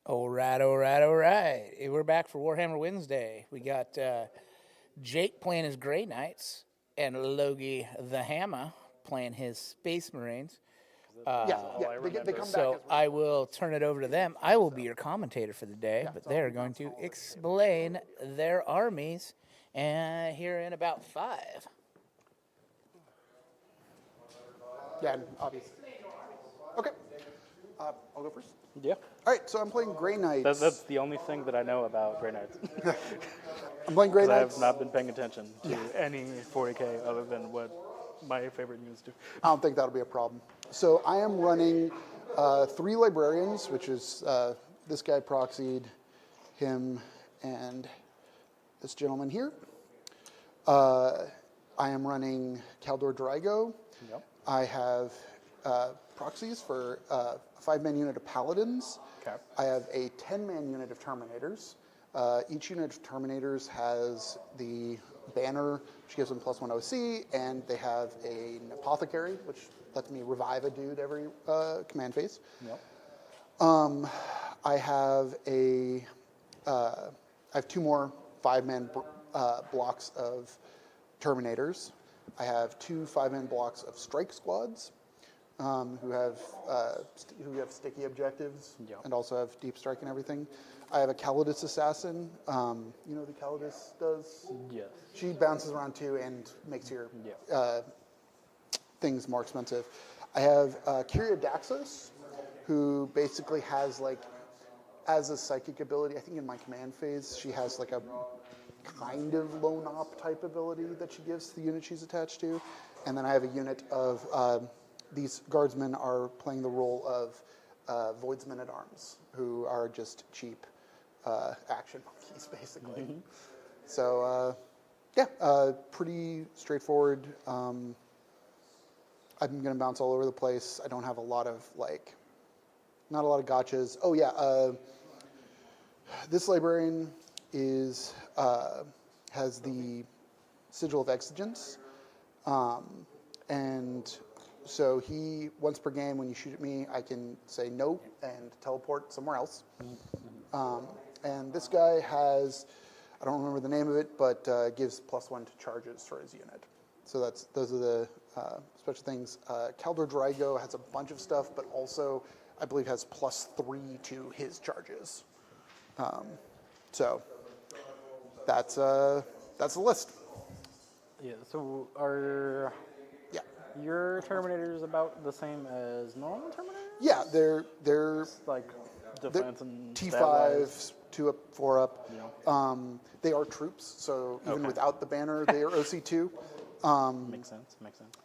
All right, all right, all right. We're back for Warhammer Wednesday. We got Jake playing his Grey Knights and Logie the Hammer playing his Space Marines. They come So back as I will turn it over to them. I will be your commentator for the day, but they're going to explain their armies here in about 5. Yeah, and obviously. Okay. I'll go first. Yeah, All right, so I'm playing Grey Knights. that's the only thing that I know about Grey Knights. I'm playing Grey Because I Knights. have not been paying attention to any 40K other than what my favorite units do. I don't think that'll be a problem. So I am running 3 librarians, which is this guy proxied, him, and this gentleman here. I am running Kaldor Drago. Yep. I have proxies for a 5-man unit of Paladins. Okay. I have a 10-man unit of Terminators. Each unit of Terminators has the banner, which gives them +1 OC, and they have an Apothecary, which lets me revive a dude every command phase. Yep. I have I have 2 more 5-man blocks of Terminators. I have 2 5-man blocks of Strike Squads, who have sticky objectives and also have deep strike and everything. I have a Calidus Assassin. You know what the Calidus does? Yes. She bounces around too and makes your things more expensive. I have Kyria Daxos, who basically has as a psychic ability, I think in my command phase, she has a kind of lone op type ability that she gives to the unit she's attached to. And then I have a unit of, these guardsmen are playing the role of Voidsmen at Arms, who are just cheap action monkeys, basically. Mm-hmm. So, pretty straightforward. I'm going to bounce all over the place. I don't have a lot of, not a lot of gotchas. Oh, yeah, this librarian is has the Sigil of Exigence, and so he, once per game, when you shoot at me, I can say no and teleport somewhere else. And this guy has, I don't remember the name of it, but gives +1 to charges for his unit. So those are the special things. Kaldor Drago has a bunch of stuff, but also I believe has +3 to his charges. So that's the list. Yeah, so are your Terminators about the same as normal Terminators? Yeah, they're Like defense and T5, 2 up, 4 up. Yeah. They are troops, so even without the banner, they are OC2. Makes sense.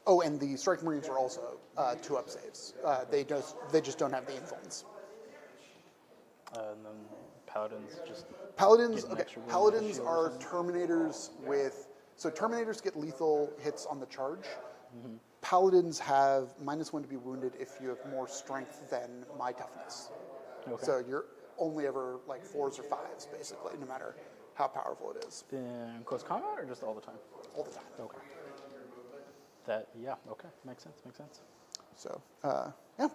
Oh, and the Strike Marines are also 2 up saves. They just don't have the influence. And then Paladins just Paladins, get an okay. extra one Paladins with a shield are or something? Terminators with, so Terminators get lethal hits on the charge. Paladins have -1 to be wounded if you have more strength than my toughness. Okay. So you're only ever 4s or 5s, basically, no matter how powerful it is, In close combat or just all the time? all the time. Okay. Okay. Makes sense. So, yeah.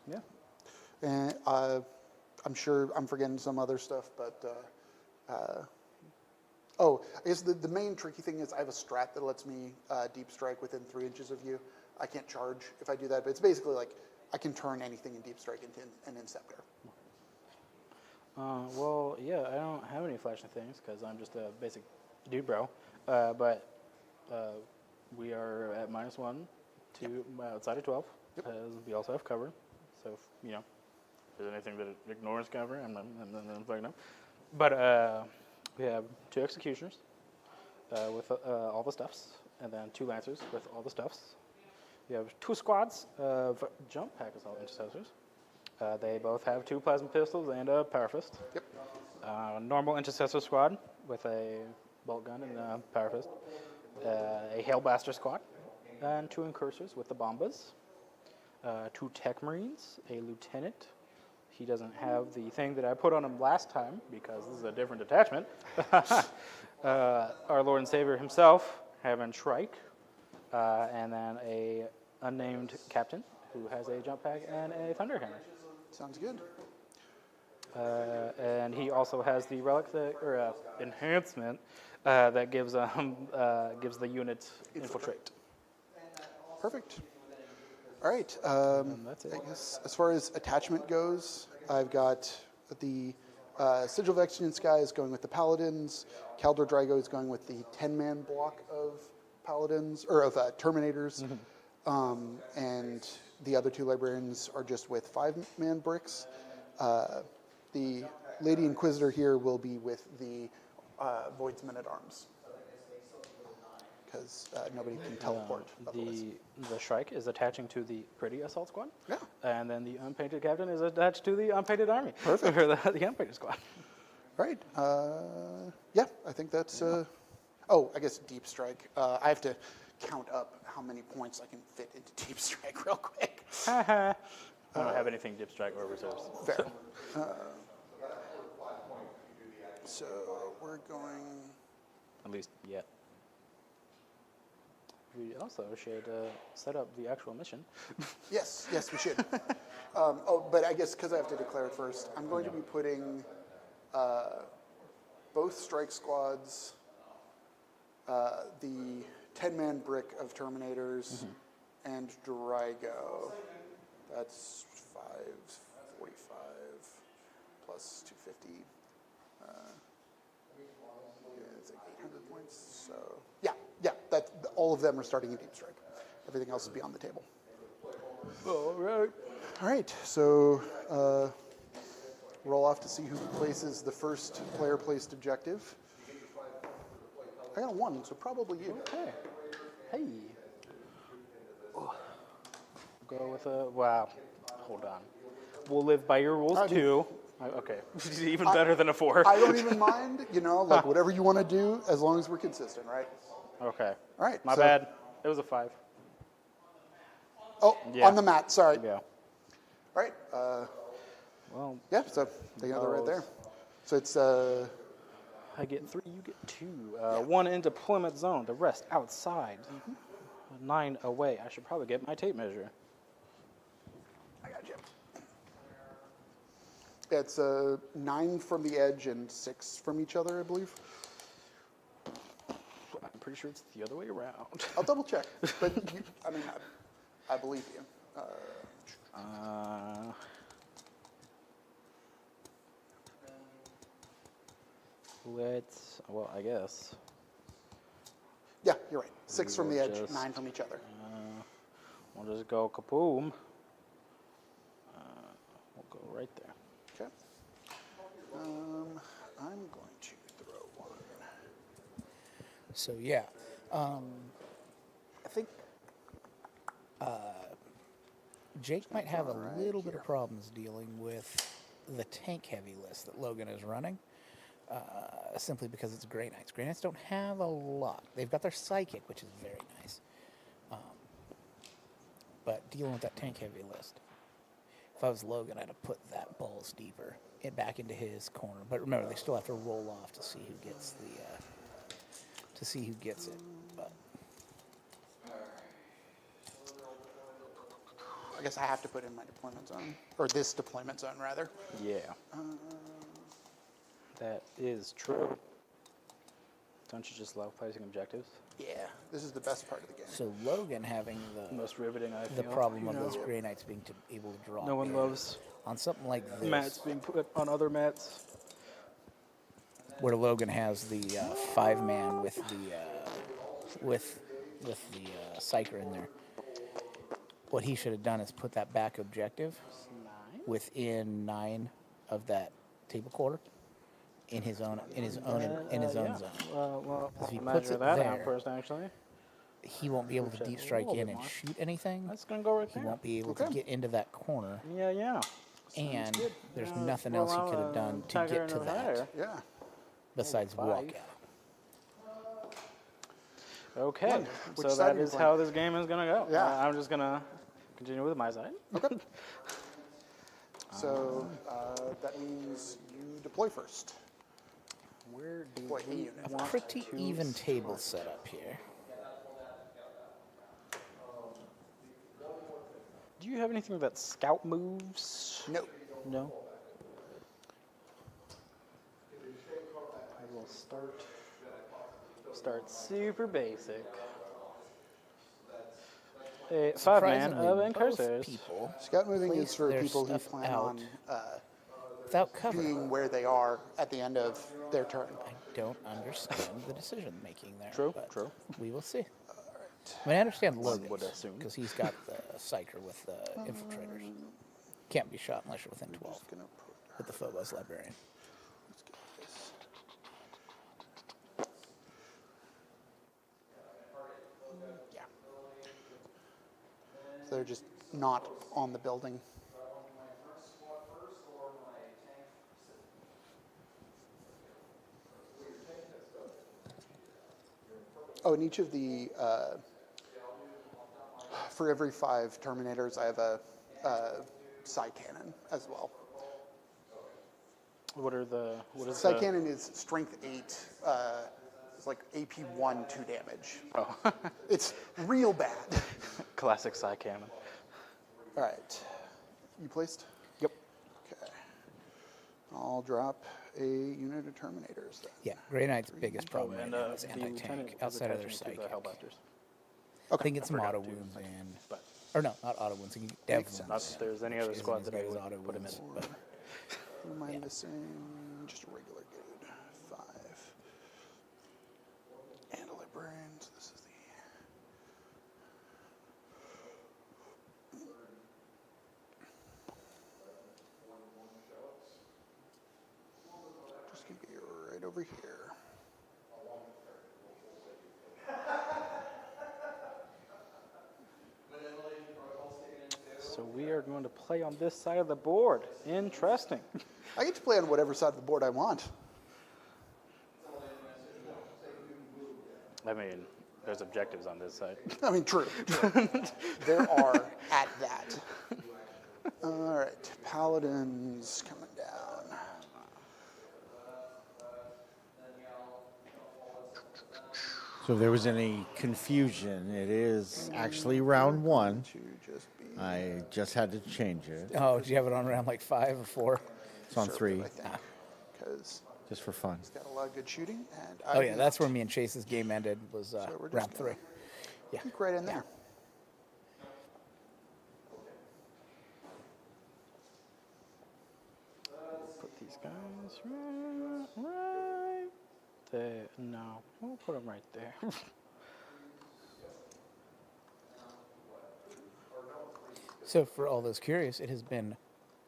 Yeah. And I'm sure I'm forgetting some other stuff, but I guess the main tricky thing is I have a strat that lets me deep strike within 3 inches of you. I can't charge if I do that, but it's basically I can turn anything in deep strike into an Inceptor. Well, yeah, I don't have any flashing things because I'm just a basic dude bro. But we are at -1 to outside of 12. We also have cover. So, if there's anything that ignores cover, I'm fucking up. But we have 2 Executioners with all the stuffs, and then 2 Lancers with all the stuffs. We have 2 squads of Jump Pack Assault Intercessors. They both have 2 Plasma Pistols and a Power Fist. Yep. Normal Intercessor squad with a Bolt Gun and a Power Fist. A Hail Blaster squad, and 2 Incursors with the Bombas. 2 Tech Marines, a Lieutenant. He doesn't have the thing that I put on him last time because this is a different detachment. Our Lord and Savior himself, Heaven Shrike, and then a unnamed captain who has a jump pack and a Thunderhammer. Sounds good. And he also has the relic that, or enhancement that gives the unit infiltrate. Perfect. All right. That's it. I guess as far as attachment goes, I've got the Sigil of Executing Skies going with the Paladins. Kaldor Drago is going with the 10-man block of Paladins, or of Terminators. And the other two Librarians are just with 5-man bricks. The Lady Inquisitor here will be with the Void's Men-at-Arms. Because nobody can teleport otherwise. The Shrike is attaching to the pretty assault squad. Yeah. And then the unpainted captain is attached to the unpainted army. Perfect. Or the unpainted squad. Right. Yeah, I think that's... oh, I guess Deep Strike. I have to count up how many points I can fit into Deep Strike real quick. I don't have anything dip strike or reserves. Fair. So we're going... At least yet. We also should set up the actual mission. Yes, we should. Oh, but I guess because I have to declare it first, I'm going to be putting both strike squads, the 10-man brick of Terminators, and Drago. That's 545 plus 250. It's like 800 points. So yeah, that all of them are starting in Deep Strike. Everything else will be on the table. All right. All right, so roll off to see who places the first player-placed objective. I got 1, so probably you. Okay. Hey. Go with a... Wow. Hold on. We'll live by your rules, too. Okay. Even better than a 4. I don't even mind, like whatever you want to do, as long as we're consistent, right? Okay. All right. My bad. It was a 5. Oh, Yeah. on the mat, sorry. Yeah. All right. Well, yeah, so they got it right there. So it's... I get 3, you get 2. 1 in deployment zone, the rest outside. 9 away. I should probably get my tape measure. I got you. It's 9 from the edge and 6 from each other, I believe. I'm pretty sure it's the other way around. I'll double check, but I believe you. Well, I guess. Yeah, you're right. 6 from will the edge, just- 9 from each other. We'll just go kaboom. We'll go right there. Okay. I'm going to throw 1. So yeah, I think Jake might have a little bit of problems dealing with the tank heavy list that Logan is running, simply because it's Grey Knights. Grey Knights don't have a lot. They've got their Psychic, which is very nice, but dealing with that tank heavy list, if I was Logan, I'd have put that balls deeper back into his corner. But remember, they still have to roll off to see who gets it. But I guess I have to put in my deployment zone, or this deployment zone, rather. Yeah. That is true. Don't you just love placing objectives? Yeah, this is the best part of the game. so Logan having Most riveting, I the feel. problem of those Grey Knights being able to draw. No one loves on something like this, mats being put on other mats. where Logan has the 5-man with the Psyker in there. What he should have done is put that back objective within 9 of that table quarter in his own zone. Well, If he measure puts it that there, out first, actually. He won't be able to deep strike a little in bit and more. shoot anything. That's gonna go right He there. won't be able to get into that corner, Yeah. and good. there's nothing else he could have done to Tiger get to in the that fire. Yeah. besides 5. walk out. Okay, Which so side that are you is playing? how this game is gonna go. Yeah. I'm just gonna continue with my side. So that means you deploy first. Where do Deploy a we unit. want Pretty to even table set up here. Do you have anything that scout moves? No. No. Start super basic. A 5-man of Surprisingly, both Incursors. people Scout moving place is for their people who stuff plan out on without cover. being where they are at the end of their turn. I don't understand the decision making there. True, but true. We will see. I mean, I understand One would Logan's assume. because he's got the psyker with the infiltrators. Can't be shot unless you're within 12 Just gonna put with the Phobos Librarian. let's get this. Yeah. So they're just not on the building. Oh, and each of the, for every 5 Terminators, I have a Psy Cannon as well. What is Psy the... Cannon is Strength 8. It's like AP 1, 2 damage. Oh, It's real bad. classic Psy Cannon. All right. You placed? Yep. Okay. I'll drop a unit of Terminators then. Yeah, Grey Knight's biggest problem right And now is the anti-tank. lieutenant is Outside of their attaching to psychic. the Hellbusters. I think it's some forgot auto to, wounds and... But Or no, not auto wounds. Dev wounds. not that there's any which other isn't squad as that I great as would auto put him in. wounds, But Who am I missing? Just a regular dude. 5. And a Librarian. So this is the... Just gonna be right over here. so we are going to play on this side of the board. Interesting. I get to play on whatever side of the board I want. I mean, there's objectives on this side. I mean, true. There are at that. All right, Paladins coming down. So if there was any confusion, it is actually round 1. To just be I just had to change it. Oh, do you have it on round like 5 or 4? It's on 3, I think, because just for fun. it's got a lot of good shooting. And Oh, yeah, that's where me and Chase's game ended, was we're just round 3. Yeah. right in there. Put these guys right there. No, we'll put them right there. So, for all those curious, it has been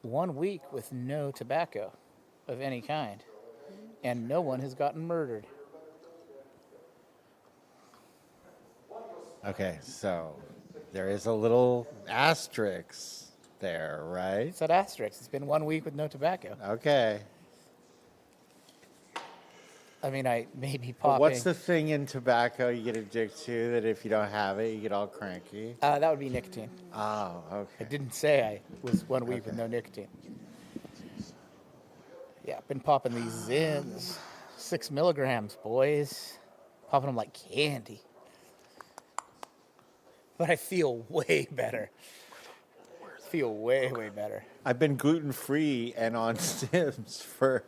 1 week with no tobacco of any kind, and no one has gotten murdered. Okay, so there is a little asterisk there, right? It's that asterisk. It's been 1 week with no tobacco. Okay. I mean, I may be But popping. what's the thing in tobacco you get addicted to that if you don't have it, you get all cranky? That would be nicotine. Oh, I okay. didn't say I was 1 week with Okay. no nicotine. Yeah, been popping these Zins. 6 milligrams, boys. Popping them like candy. But I feel way better. Feel way, way better. I've been gluten-free and on stims for...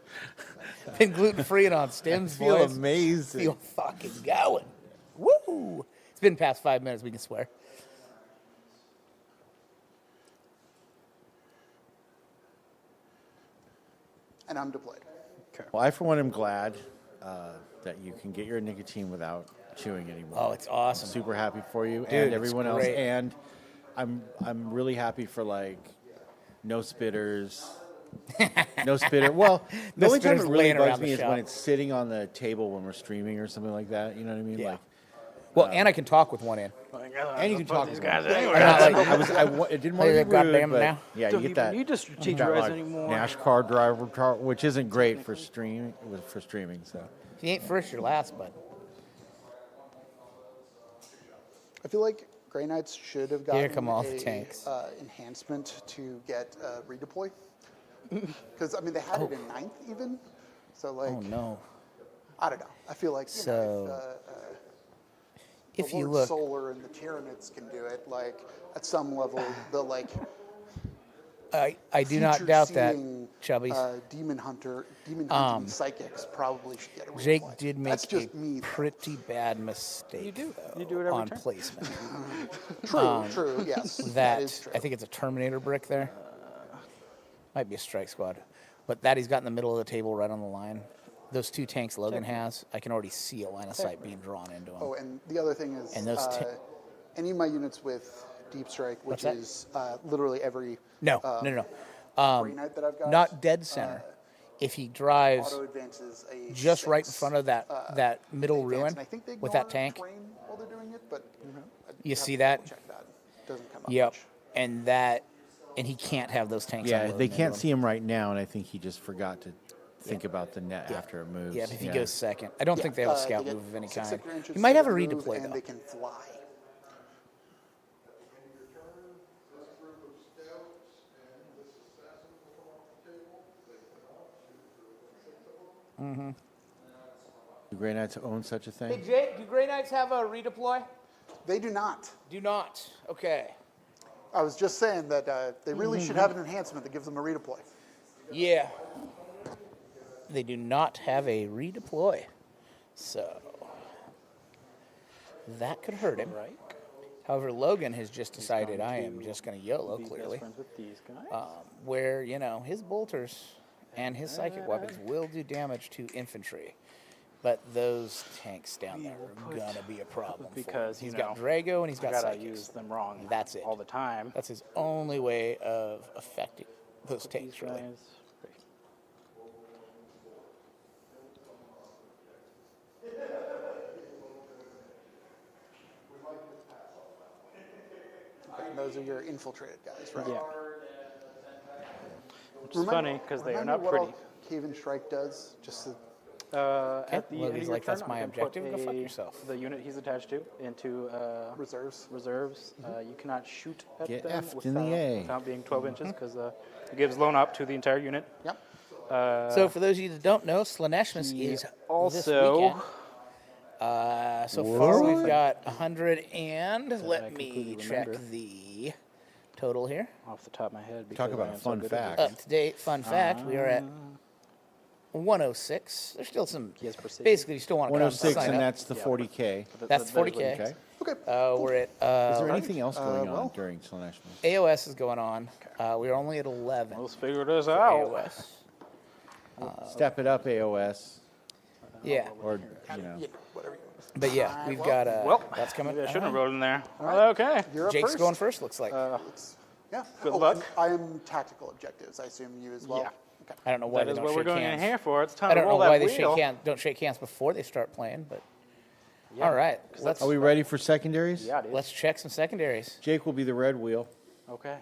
Been gluten-free and on stims, feel boys. amazing. Feel fucking going. Woo! It's been past 5 minutes, we can swear. And I'm deployed. Well, I, for one, am glad that you can get your nicotine without chewing anymore. Oh, it's awesome. Super happy for you Dude, and it's everyone else. great. And I'm really happy for, like, no spitters. No spitter. Well, the No only time it spitters really laying bugs around the me is shop. when it's sitting on the table when we're streaming or something like that. You know what I mean? Yeah. Like, Well, and I can talk with one in. and you can talk these with guys them. anyway. I didn't want to Hey, be goddamn rude, but now. yeah, Don't you get even that. need to you got, strategize like, anymore. NASCAR driver, which isn't great for streaming. So If you ain't first, you're last, bud. I feel like Grey Knights should have gotten come all the tanks. enhancement to get redeploy. Because, I mean, they had it in 9th even. So, like, Oh, no. I don't know. I feel like, you know, So, if if the you Lord look, Solar and the Tyranids can do it, like, at some level, the, like, I do not doubt that, future-seeing, Chubbies. demon hunting psychics probably should get a replay. Jake did make That's just a me, though. pretty bad mistake. You do. Though, You do it every on turn. placement. True, yes. that is true. I think it's a Terminator brick there. Might be a strike squad, but that he's got in the middle of the table, right on the line. Those 2 tanks Logan has, I can already see a line of sight being drawn into him. Oh, and the other thing is, And those any of my units with Deep Strike, which that? is literally every No. Grey Knight that I've got, Not dead center. If he drives auto advances a just right in 6, front of that that middle they advance, ruin and I think they with that ignore tank, terrain while they're doing it, but I'd You have see to that? double-check that. Doesn't come up yep, much. and he can't have those tanks. Yeah, unloading they into can't him. see him right now, and I think he just forgot to think about the net after it moves. Yeah, if he goes second, I don't think they have a scout they get move of any 6 kind. sector inches He might to have a move, redeploy and though. they can fly. Do Grey Knights own such a thing? Hey Jake, do Grey Knights have a redeploy? They do not. Do not. Okay. I was just saying that they really should have an enhancement that gives them a redeploy. Yeah. They do not have a redeploy, so that could hurt him. Right. However, Logan has just decided I am just going to YOLO, Be best clearly, friends with these guys. where, his bolters and his psychic weapons will do damage to infantry. But those tanks down there are going to be a problem for him. Because, He's got Drago and he's I got gotta psychics. use them wrong. That's it. All the time. That's his only way of affecting those These tanks, really. guys. And those are your infiltrated guys, right? Yeah. Which is funny because they are not what pretty. all Cave-in Strike does, just to, At the Well, end he's of your like, "That's turn, my you can put objective, go fuck yourself." The unit he's attached to into reserves. reserves. You cannot shoot at Get them effed in the A. without being 12 inches because it gives loan up to the entire unit. Yep. So for those of you that don't know, Slaneshmus he is this also- weekend. So far we've got 100 and I let me completely check remember. the total here. Off the top of my head. Talk because about I a am so fun good at fact. these. Up to date, fun fact, we are at 106. There's still some, He has precision. basically you still want to come 106, sign and up. that's the 40K. That's that is what 40K. he- Okay. Okay. We're at, Is there anything else going on well- during Slaneshmas? AOS is going on. We're only at 11 Let's figure this for out. AOS. Step it up, AOS, Yeah, or Whatever you want. but yeah, we've got, Well, that's coming. maybe I shouldn't have wrote in there. Okay. You're up Jake's first. going first, looks like. Yeah. Good luck. and I am tactical objectives. I assume you as well. Yeah. Okay. I don't know why That they is don't what we're shake going in hands. here for. It's time I to don't know roll why that they wheel. don't shake hands before they start playing, but Yeah. all right, let's Are we ready for secondaries? Yeah, dude. let's check some secondaries. Jake will be the red wheel. Okay.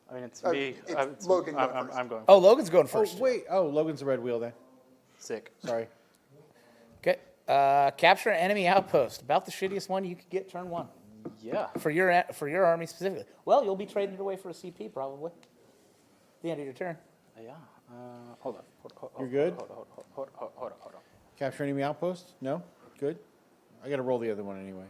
I mean, it's Uh, me. it's Logan going I'm, first. I'm going. Oh, Logan's going Oh, first. wait. Oh, Logan's the red wheel then. Sick. Sorry. Okay, capture an enemy outpost. About the shittiest one you could get turn one Yeah. for your army specifically. Well, you'll be trading it away for a CP probably. At the end of your turn. Yeah. Hold on. Hold You're good? Hold on. Capture enemy outpost? No? Good? I got to roll the other one anyway.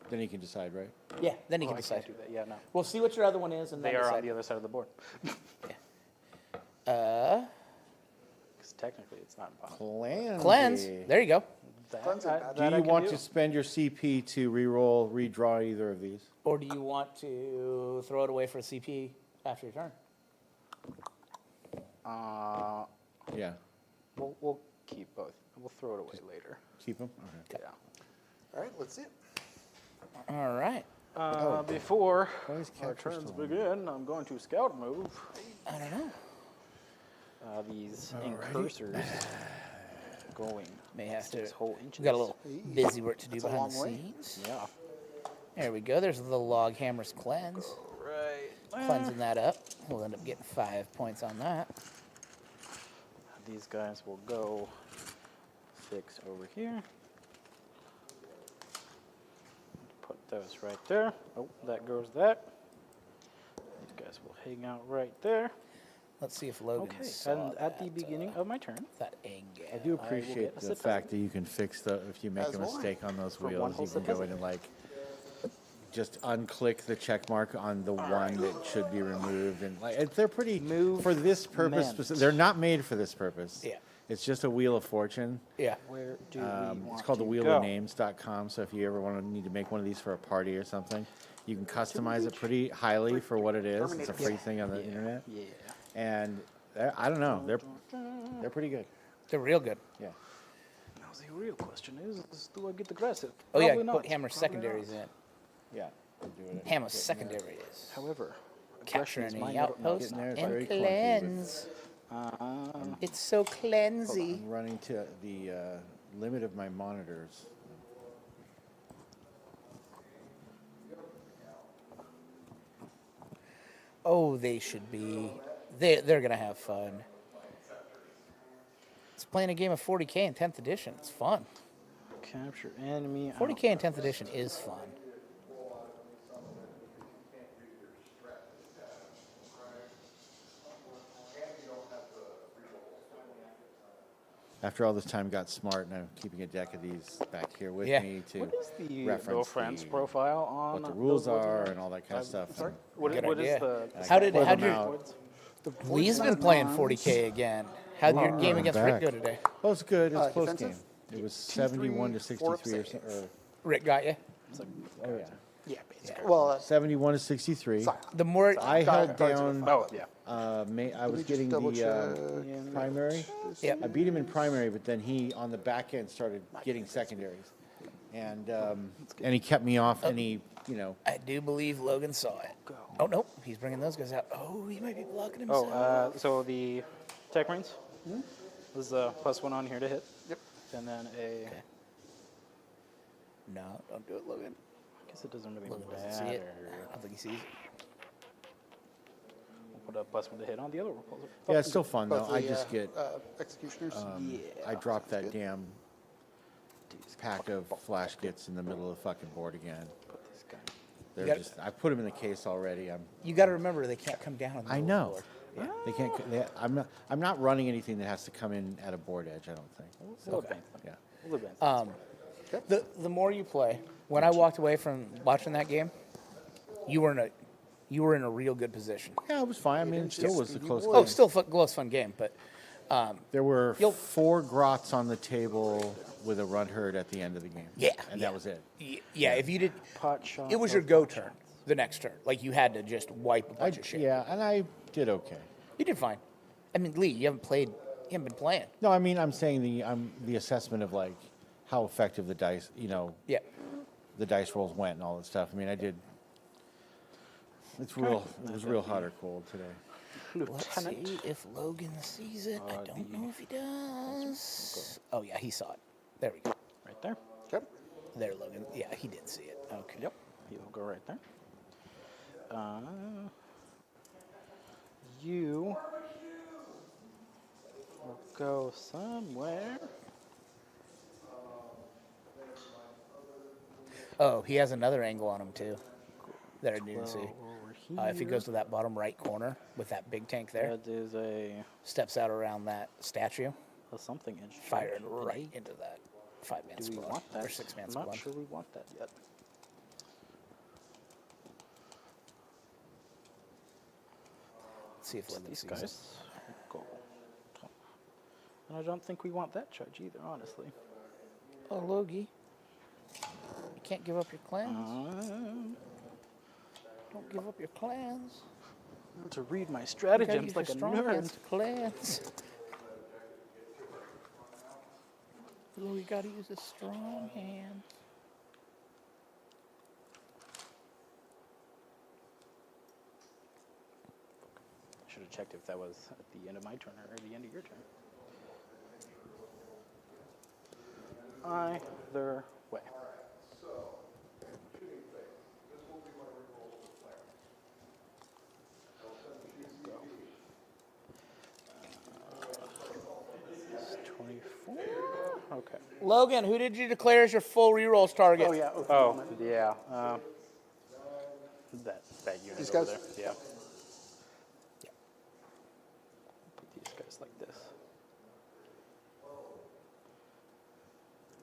Then he can decide, right? Yeah, then you Oh, can I decide. can't do that. Yeah, no. We'll see what your other one is, and They then are decide. on the other side of the board. Uh, Because technically, it's not impossible. cleanse. There you go. Cleanse ain't bad. Do you want to spend your CP to re-roll, redraw either of these? Or do you want to throw it away for a CP after your turn? Yeah. We'll keep both. We'll throw it away later. Keep them? Okay. Yeah. All right. Let's see it. All right. Before Why is our capture turns still on? begin, I'm going to scout move I don't know. these incursors going May have to. 6 whole inches. We got a little busy work to do That's a behind the long way. scenes. Yeah. There we go. There's the log hammer's cleanse. Right. Cleansing that up. We'll end up getting 5 points on that. These guys will go 6 over here. Put those right there. Oh, that goes that. These guys will hang out right there. Let's see if Logan Okay, saw and at the that, beginning of my turn, that angle. I do will appreciate get a the sit fact that you can fix if you make As a will I. mistake on those For one wheels, whole you can sit go in and like just unclick the check mark on the one that should be removed, and like they're pretty Move for this purpose. meant. They're not made for this purpose. Yeah. It's just a Wheel of Fortune. Yeah. Where do we want It's called the to Wheel go? of Names.com. So if you ever need to make one of these for a party or something, you can customize it pretty highly for what it is. It's a free thing on the internet. Yeah. And I don't know, they're pretty good. They're real good. Yeah. Now the real question is do I get aggressive? Oh yeah, Probably not. put Hammer Probably secondaries not. in. Yeah. they're doing it. Hammer Getting secondaries. However, Capture aggression is my any middle- no, outpost it's not. there. It's and very clunky, but- cleanse. It's so cleansy. I'm running to the limit of my monitors. Oh, they should be. They're gonna have fun. It's playing a game of 40K in 10th edition. It's fun. Capture enemy. 40K in 10th edition is fun. After all this time, got smart, and I'm keeping a deck of these back here with Yeah. me to What is the reference no friends the- profile on what the rules those boards are again? and all that kind of stuff. Sorry. What Good is idea. the? How did- Pull how'd them you- out. Lee's been playing 40K again. How'd your game I'm against back. Rick go today? Oh, it's good. It was a close defensive? game. It was 71 to 2-3, 4 63 or something. saves. Rick got you. Oh yeah, Yeah, basically. Well, 71 to 63. Scion. The more I held cards down. Oh yeah. I was me just getting double the primary. Yep. I beat him in primary, but then he on the back end started getting secondaries, and he kept me off. And he, I do believe Logan saw it. Oh no, he's bringing those guys out. Oh, he might be blocking himself. Oh, so the Tech Marines. There's a +1 on here to hit. Yep. And then a. Okay. No, don't do it, Logan. I guess it doesn't really Logan matter. doesn't see it. I don't think he sees it. We'll put a +1 to hit on the other repulsor. yeah, it's still fun though. both I the, just get executioners. I dropped that damn These pack of flash gits in the middle of the fucking board again. Put this guy. They're gotta- just I put them in the case already. You got to remember they can't come down. On the I middle know. of the board. Yeah, they can't. I'm not running anything that has to come in at a board edge. I don't think. We'll advance them. Yeah. We'll advance them. The more you play, when I walked away from watching that game, you were in a real good position. Yeah, it was fine. I mean, it still was a close Oh, game. still fun game, but There were You'll- 4 grots on the table with a run herd at the end of the game. Yeah, and yeah. that was it. yeah, if you did, Pot shot. it was your go turn. The next turn, like you had to just wipe a bunch of shit. Yeah, and I did okay. You did fine. I mean, Lee, you haven't been playing. No, I mean, I'm saying the assessment of like how effective the dice, Yeah. the dice rolls went and all that stuff. I mean, I did. It was real hot or cold today. Let's Lieutenant. see if Logan sees it. I don't know if he does. Oh yeah, he saw it. There we go. Right there. Okay. There, Logan. Yeah, he did see it. Okay. Yep. He'll go right there. You will go somewhere. Oh, he has another angle on him too. That I didn't see. Over here. If he goes to that bottom right corner with that big tank there, That is a steps out around that statue, something edge. firing check. right into that 5-man Do we squad want that? or 6-man I'm squad. not sure we want that yet. Let's see if Logan These sees guys it. go. And I don't think we want that charge either, honestly. Oh, Logie, you can't give up your clans. Don't give up your clans. To read my You gotta stratagems use like a your strong nerd. hands to clans. Logie got to use a strong hand. Should have checked if that was at the end of my turn or the end of your turn. Either way. Go. It's 24. Okay. Logan, who did you declare as your full rerolls target? Oh yeah. Oh, yeah. That unit These over guys? there. Yeah. Put these guys like this.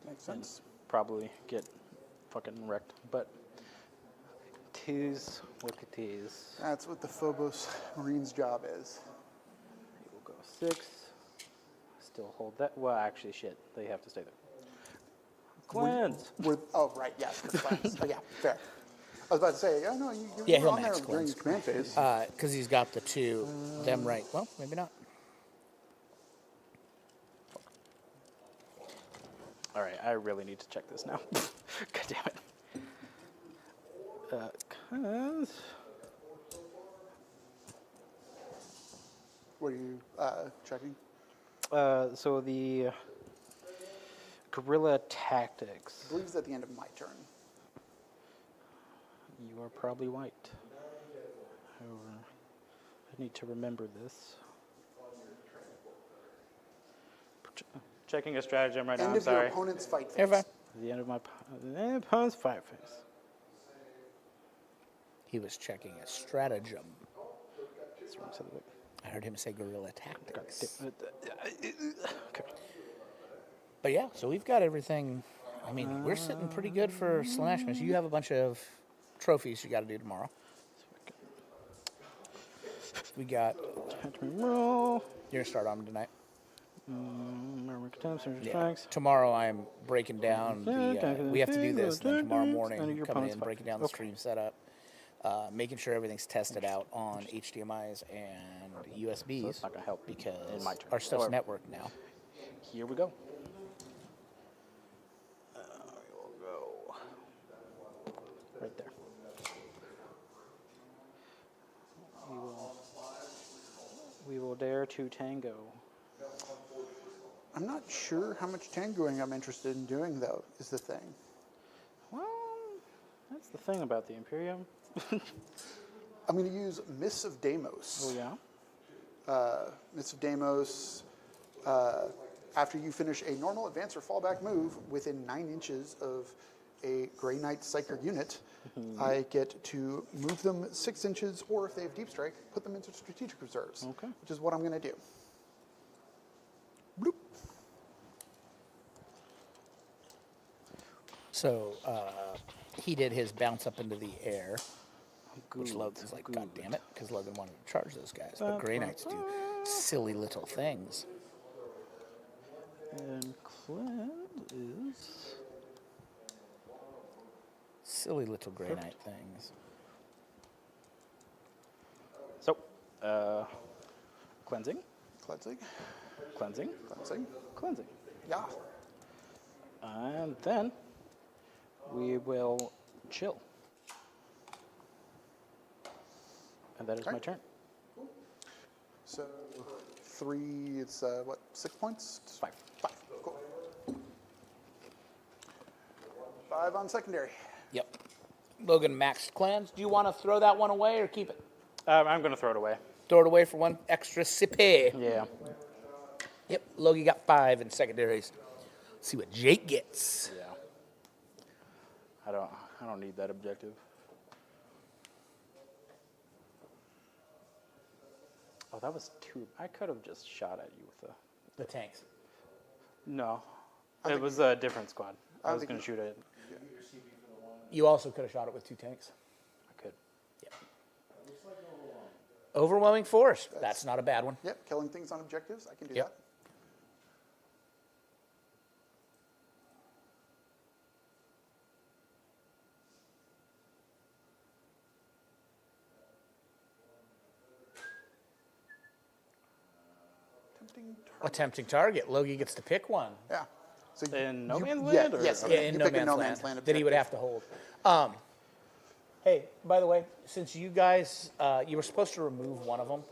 Makes sense. Probably get fucking wrecked. But tease. Look at tease. That's what the Phobos Marine's job is. He will go 6. Still hold that. Well, actually, shit. They have to stay there. Cleanse. Oh, right, yes, the cleanse. Oh, yeah, fair. I was about to say, yeah, no, you Yeah, were he'll on there max during cleanse. the command phase. Because he's got the 2, them right. Well, maybe not. All right, I really need to check this now. God damn it. 'Cause What are you checking? so the guerrilla tactics. I believe it's at the end of my turn. You are probably white. However, I need to remember this. Checking a stratagem right now. End I'm of your sorry. opponent's fight phase. You're fine. The end of my opponent's fight phase. He was checking a stratagem. That's what I said. I heard him say guerrilla tactics. Okay. But yeah, so we've got everything. I mean, we're sitting pretty good for Slashmas. You have a bunch of trophies you got to do tomorrow. We got. Roll. You're gonna start on them tonight. Yeah. Tomorrow I'm breaking down the. We have to do this. Then tomorrow morning, coming in, opponent's breaking down the stream setup, making sure everything's tested out on HDMI's and USBs. So it's not gonna help because in my turn. our stuff's However, networked now. Here we go. We'll go right there. We will dare to tango. I'm not sure how much tangoing I'm interested in doing, though, is the thing. Well, that's the thing about the Imperium. I'm going to use Mists of Deimos. Oh, yeah? Mists of Deimos, after you finish a normal advance or fallback move within 9 inches of a Grey Knight Psyker unit, I get to move them 6 inches, or if they have Deep Strike, put them into strategic reserves, Okay. which is what I'm going to do. Bloop. So he did his bounce up into the air, which Good, Logan's like, good. God damn it, because Logan wanted to charge those guys. But Grey Knights do silly little things. And Clint is... Silly little Grey Knight things. So, cleansing, Cleansing. cleansing, Cleansing. cleansing. Yeah. And then we will chill. And that is my Alright. turn. So 3, it's what, 6 points? 5. 5, cool. 5 on secondary. Yep. Logan maxed cleanse. Do you want to throw that one away or keep it? I'm going to throw it away. Throw it away for one extra sippy. Yeah. Yep. Logie got 5 in secondaries. Let's see what Jake gets. Yeah. I don't need that objective. Oh, that was 2. I could have just shot at you with The tanks. No. It was a different squad. I was think going to shoot it. You also could have shot it with 2 tanks. I could. Overwhelming force. That's not a bad one. Yep, killing things on objectives, I can do Yep. that. Tempting A tempting target. Logie gets to pick one. Yeah. So In No you- Man's yeah, Land, or- Yes, okay. Yeah, in you no pick man's, a no land, man's land that he would have objective. to hold. Hey, by the way, since you guys, you were supposed to remove one of them,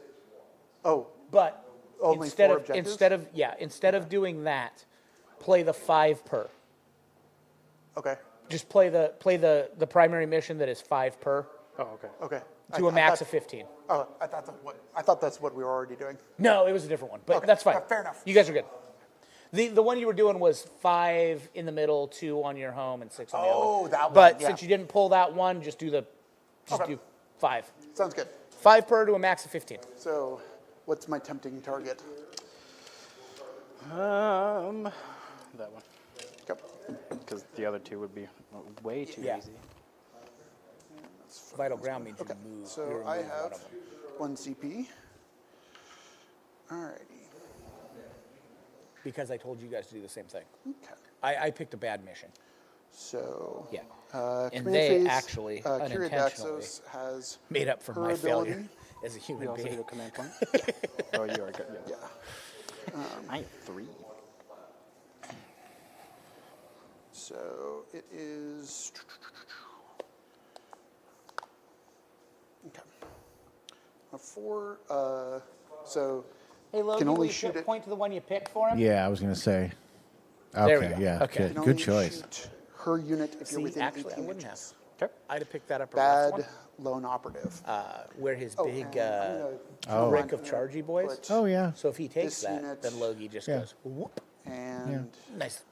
Oh, but Only instead 4 of objectives? instead of doing that, play the 5 per. okay, Just play the primary mission that is 5 per Oh, okay. okay. to a max of 15. Oh, I thought that's what we were already doing. No, it was a different one, but Okay, that's fine. fair enough. You guys are good. The one you were doing was 5 in the middle, 2 on your home, and 6 on the other. Oh, that one, But yeah. since you didn't pull that one, just do Okay. do 5. Sounds good. 5 per to a max of 15. So, what's my tempting target? That one. Yep. Because the other 2 would be way too Yeah. easy. Vital ground means Okay, you move. so you I remove one have of them. 1 CP. Alrighty. Because I told you guys to do the same thing. Okay. I picked a bad mission. So, Yeah. And command they phase, actually, Kira unintentionally, Daxos has made up for her my failure ability. as a You human also being. do a command point? Oh, you are good. Yeah. Yeah. I have 3. So it is. Okay. A 4. So Hey, Logan, can only will you shoot it. point to the one you picked for him? Yeah, I was gonna say. There we Okay, go. yeah, Okay. good, Can good only choice. shoot her unit if you're See, within actually, I 18 wouldn't inches. Okay. I'd have picked that up. Bad. Bad lone operative. Where his Oh, big and I'm gonna brick run of here, chargy boys. put- Oh yeah. So if he takes this that, unit- then Logie just Yeah. goes whoop. And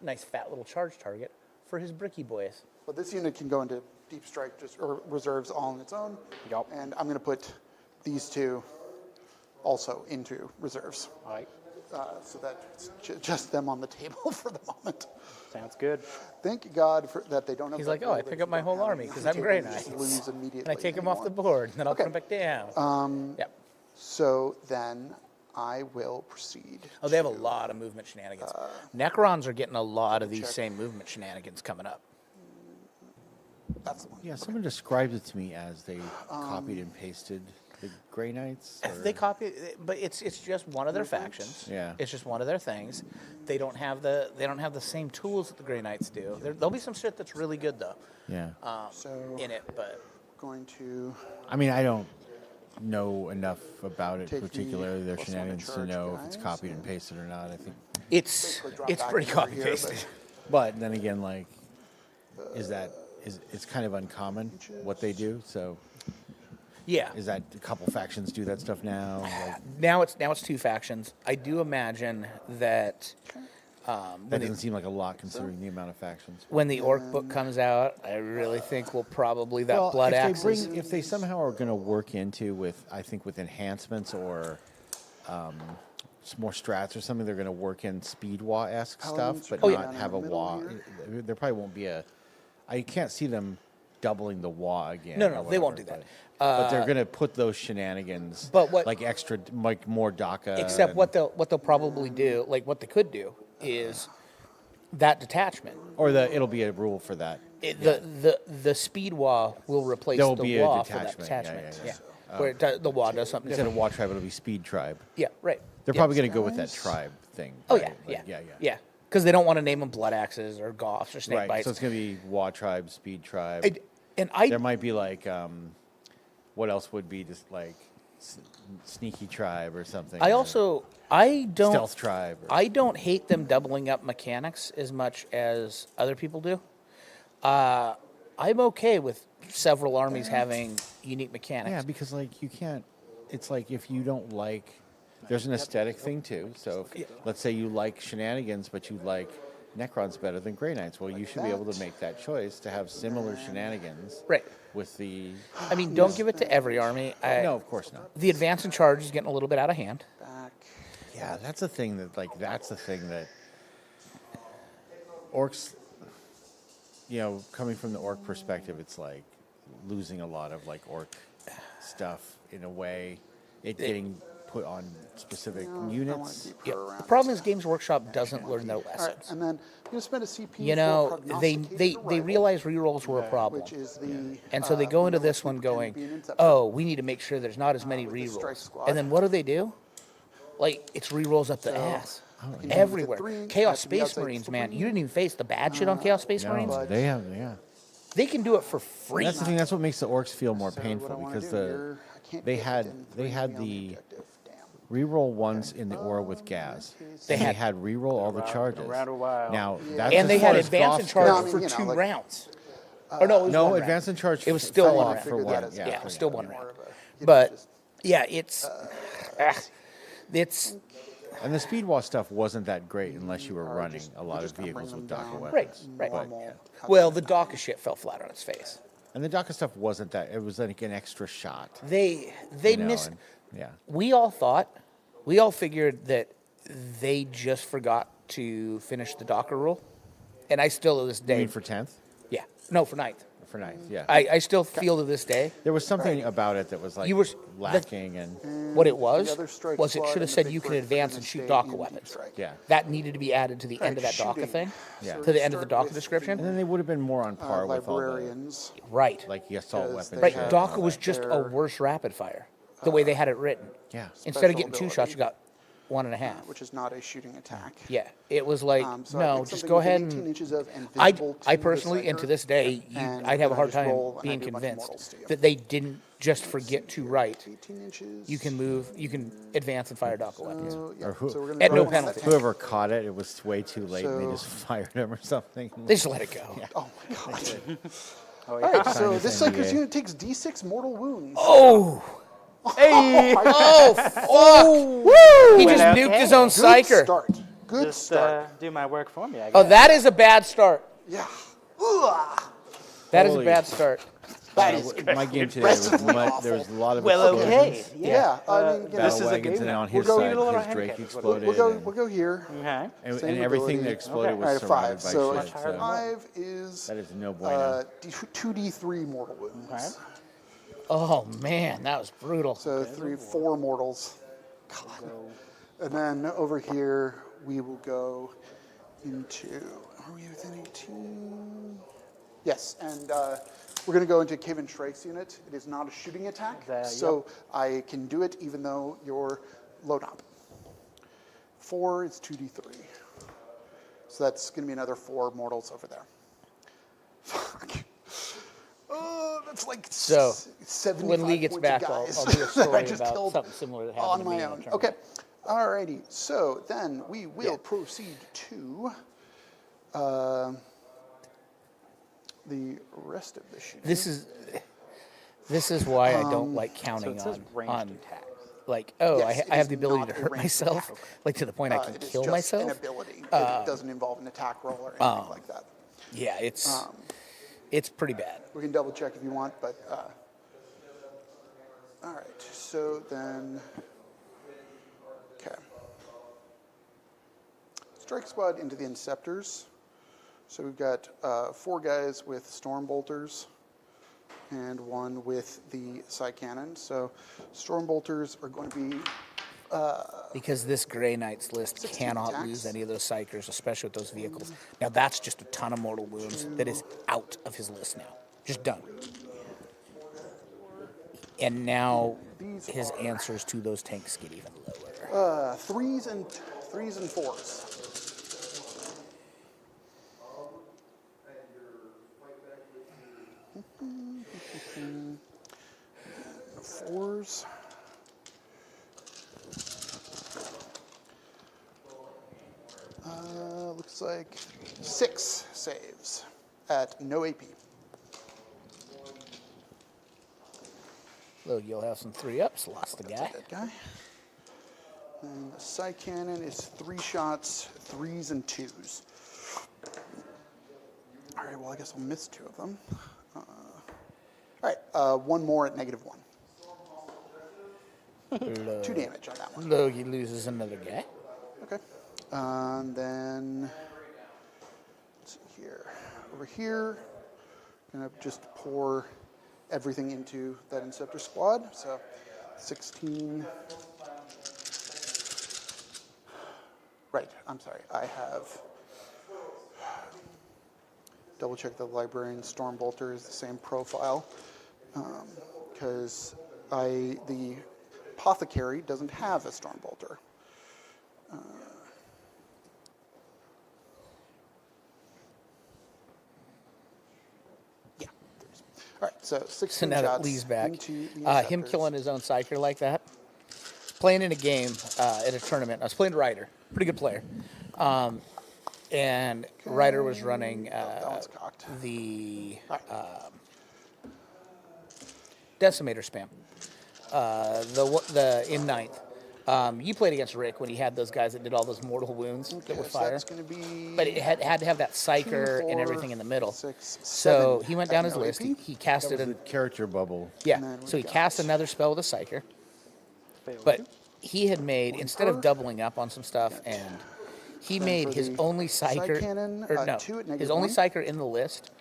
Nice fat little charge target for his bricky boys. well, this unit can go into deep strike or reserves all on its own. Yup. And I'm going to put these 2 also into reserves. All right. So that's just them on the table for the moment. Sounds good. Thank God that they don't have. He's that like, oh, I ability pick up my to whole have army any because I'm take Grey and just Knights. lose immediately. And I take him off the anymore. board, and then I'll Okay. put him back down. Yep. So then I will proceed. Oh, they have a lot of movement shenanigans. Necrons are getting a lot of these check. same movement shenanigans coming up. That's the one. Yeah, someone described it to me as they copied and pasted the Grey Knights. Or, They copy, but it's just one of their factions. Yeah. It's just one of their things. They don't have the same tools that the Grey Knights do. There'll be some shit that's really good though yeah. So in it, but going to I mean, I don't know enough about it, Take the particularly their +1 in shenanigans, to charge, know if it's guys, copied and and- pasted or not. I think, it's basically drop it's back pretty over copy here, pasted. but then again, like, is it's kind of uncommon what they do. So, Yeah. is that a couple factions do that stuff now? Like, Now it's 2 factions. I do imagine that that doesn't seem like a lot considering the amount of factions. when the orc book comes out, I really think we'll probably that blood if axes. if they somehow are going to work into with enhancements or more strats or something, they're going to work in speed wah-esque Paladins stuff, but are not down in have the a middle wah. here. There probably won't be a. I can't see them doubling the wah again. No, or they won't whatever, do that. But they're going to put those shenanigans. But what- like extra, like more DACA. Except and- what they'll probably do, like what they could do, is that detachment. or it'll be a rule for that. The speed wah will replace There'll the be a wah for that detachment, yeah, detachment. yeah, yeah. Where the wah does something Instead different. of wah tribe, it'll be speed tribe. Yeah, right. They're Yeah. probably going to go with that Guys. tribe thing. Oh right? yeah, Like, yeah, yeah. yeah. Because they don't want to name them blood axes or goths or snake Right. bites. So it's going to be wah tribe, speed tribe. I There might be like, what else would be just like sneaky tribe or something? I or also I don't stealth tribe. Or, I don't hate them doubling up mechanics as much as other people do. I'm okay with several armies having unique mechanics. yeah, because like you can't. It's like if you don't like, there's an aesthetic thing too. So if, let's say you like shenanigans, but you like Necrons better than Grey Knights. Well, you should be able to make that choice to have similar shenanigans. Right. With the I mean, don't give it to every army. no, of course not. The advance and charge is getting a little bit out of hand. back. Yeah, that's the thing that that's the thing that orcs. You know, coming from the orc perspective, it's like losing a lot of like orc stuff in a way. It getting put on specific I want units. to keep Yeah. her The around. problem is Games Workshop doesn't learn their All right, lessons. and then I'm going to spend a CP. You for know, they prognosticated arrival, realize rerolls were a problem. which is the And so they go into middle this of one Super going, Canopy and Inception. oh, we need to make sure there's not as many with the strike rerolls. squad. And then what do? Like, it's rerolls up the ass. can use the Everywhere. 3, Chaos have to be Space outside Marines, the man. free. You didn't even face the bad shit on Chaos Space Marines. No, they have, yeah. They can do it for free. That's the thing. That's what makes the orcs feel more So painful what I wanna because do here, I can't they get had within they 3 had on the objective. Damn. reroll ones in the aura with Gaz. They And had- they had reroll all the charges. around a while. Now that's And as they far had as advance Goths and charge go. No, I mean, for you know, 2 like- rounds. Or no, it was No, one advance round. and charge. It was still fell one off round. for Figured one. that as- Yeah, yeah, it was still yeah, one more round. of a, you know, But, just- yeah, it's And the speed wall stuff wasn't that great unless you were running a lot of just gonna bring vehicles with them DACA down. weapons. Right. normal. well, the DACA shit fell flat on its face. And the DACA stuff wasn't that. It was like an extra shot. They you know, missed. and- yeah. We all figured that they just forgot to finish the DACA rule, and I still to this You day. mean for 10th? Yeah, no, for 9th. for ninth. Yeah, I still feel to this day there was something about it that was like You were- lacking, and what it The was other strike was it squad should have and the said big you can bird advance gonna and shoot stay DACA in deep weapons. strike. yeah. That needed to be added to the end of that Alright, DACA shooting. thing, Yeah. So to the we end of the start DACA with description. And then they would have been more on par with all the librarians. Right. like the assault Because weapons. they Right. have DACA was just a their, worse rapid fire, the way they had it written. Yeah. Instead of special getting 2 shots, ability, you got 1.5. which is not a shooting attack. Yeah. It was like, So I no, picked just something go within ahead 18 and. inches of and I visible to the personally, and to psyker, this day, and I'd have a then I hard just time roll and I being do a bunch of convinced mortals to you. that they didn't just forget to write. 18 inches. You can move, you can advance and fire DACA weapons. So, yeah, Or who- so we're gonna At go no ahead and penalty. set Whoever caught it, it was way too late, and they So- just fired him or something. They just let it go. Oh my god. Oh, All yeah. right, so Sign this this psyker's NDA. unit takes D6 mortal wounds. Oh! Hey! Oh, fuck! Woo! He just Well, nuked okay. his own Good psyker. start. Good Just start. do my work for me, I guess. Oh, that is a bad start. Yeah. Ugh. That is a Holy- bad start. That is My game today was aggressively there was a lot of Well, explosions. okay. Yeah, I mean, you know, This Battle is a wagons, game and now. on his We'll go- side, Need a little his Drake handicap. exploded. we'll go here. Okay. and Same everything that ability. exploded Okay. was All right, surrounded 5. by So shit. higher than 5 is That is no bueno. 2d3 mortal wounds. Okay. Oh, man, that was brutal. So 4 mortals. God. And then over here we will go into. Are we within 18? Yes, and we're going to go into Cave and Strike's unit. It is not a shooting attack, so I can do it even though you're low top. 4 is 2d3. So that's going to be another 4 mortals over there. Fuck. Oh, that's like So, 75 when Lee gets points of back, I'll guys do a that I story just about killed something similar that on happened to me my in a own. tournament. Okay. Alrighty. So then we will proceed to the rest of the shooting. This is why I don't like So counting it says on ranged attacks. like, oh, Yes, it I have is the ability not to a hurt ranged myself, attack. like to the point I can It is kill just myself. an ability. It doesn't involve an attack roll or anything like that. Yeah, it's pretty bad. We can double check if you want, but all right. So then, okay. Strike squad into the Inceptors. So we've got 4 guys with Storm Bolters and 1 with the Psy Cannon. So Storm Bolters are going to be Because this Grey Knights list 16 cannot attacks. lose any of those psychers, especially with those vehicles. Now that's just a ton of mortal wounds that is out of his list now. Just done. And now his answers to those tanks get even lower. 3s and 4s. Fours. Looks like 6 saves at no AP. Look, you'll have some 3-ups. Lost the guy. That guy. And the Psy Cannon is 3 shots, 3s and 2s. All right, well, I guess I'll miss 2 of them. All right, 1 more at -1. 2 damage on that one. Logie loses another guy. Okay. And then, let's see here. Over here, gonna just pour everything into that Inceptor squad. So 16. Right, I'm sorry. I have double check the Librarian Stormbolter is the same profile because the Apothecary doesn't have a Stormbolter. Yeah. All right, so 16 So now that shots Lee's back, into the him Inceptors. killing his own psyker like that. Playing in a game at a tournament. I was playing Ryder, pretty good player, and Ryder was running that one's cocked. the Decimator spam. The in ninth. You played against Rick when he had those guys that did all those mortal wounds that were so fire. that's going to be. But it had to have that psyker 2, and 4, everything in the middle. 6, So 7 he went at down his no list. AP. He That casted was an the character bubble. yeah. And then So he we've cast got- another spell with a psyker. But he had made, instead of doubling up on some stuff, and he Then made for his the only side psyker, cannon, or no, 2 at his only -1. psyker in the list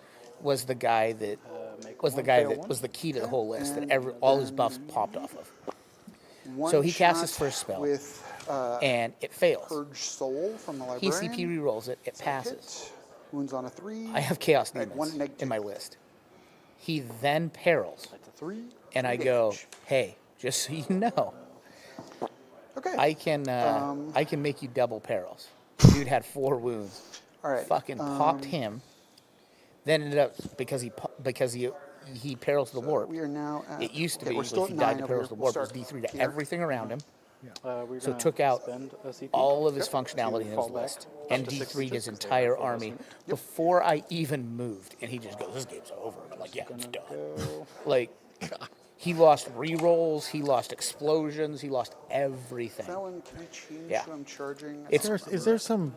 was the guy that make was the one guy fail that one. was the key to the whole list that And all his then buffs popped off of. One So he casts his shot first spell. with And it fails. Purge Soul from the He librarian. CP rerolls it. It Take passes. it. Wounds on a 3. I have Chaos I had Demons one negative. in my list. He then perils, That's a 3. and I go, "Hey, just so you know, Okay. I can make you double perils." Dude had 4 wounds. All right. Fucking popped him. Then ended up because he perils the warp. We are now at. It used to okay, be we're still if he at died 9 to over perils here. the We'll warp was start D3 to here. everything around him. We're So gonna it took out spend a CP. all of his Yep. functionality in his Fall back list up and to 6 D3'd his inches, 'cause they entire are full army investment. before I even moved. And he just goes, "This game's over." I'm like, "Yeah, it's done." Go. Like, he lost rerolls, he lost explosions, he lost everything. Felon, can I change Yeah. who I'm charging? Is there some?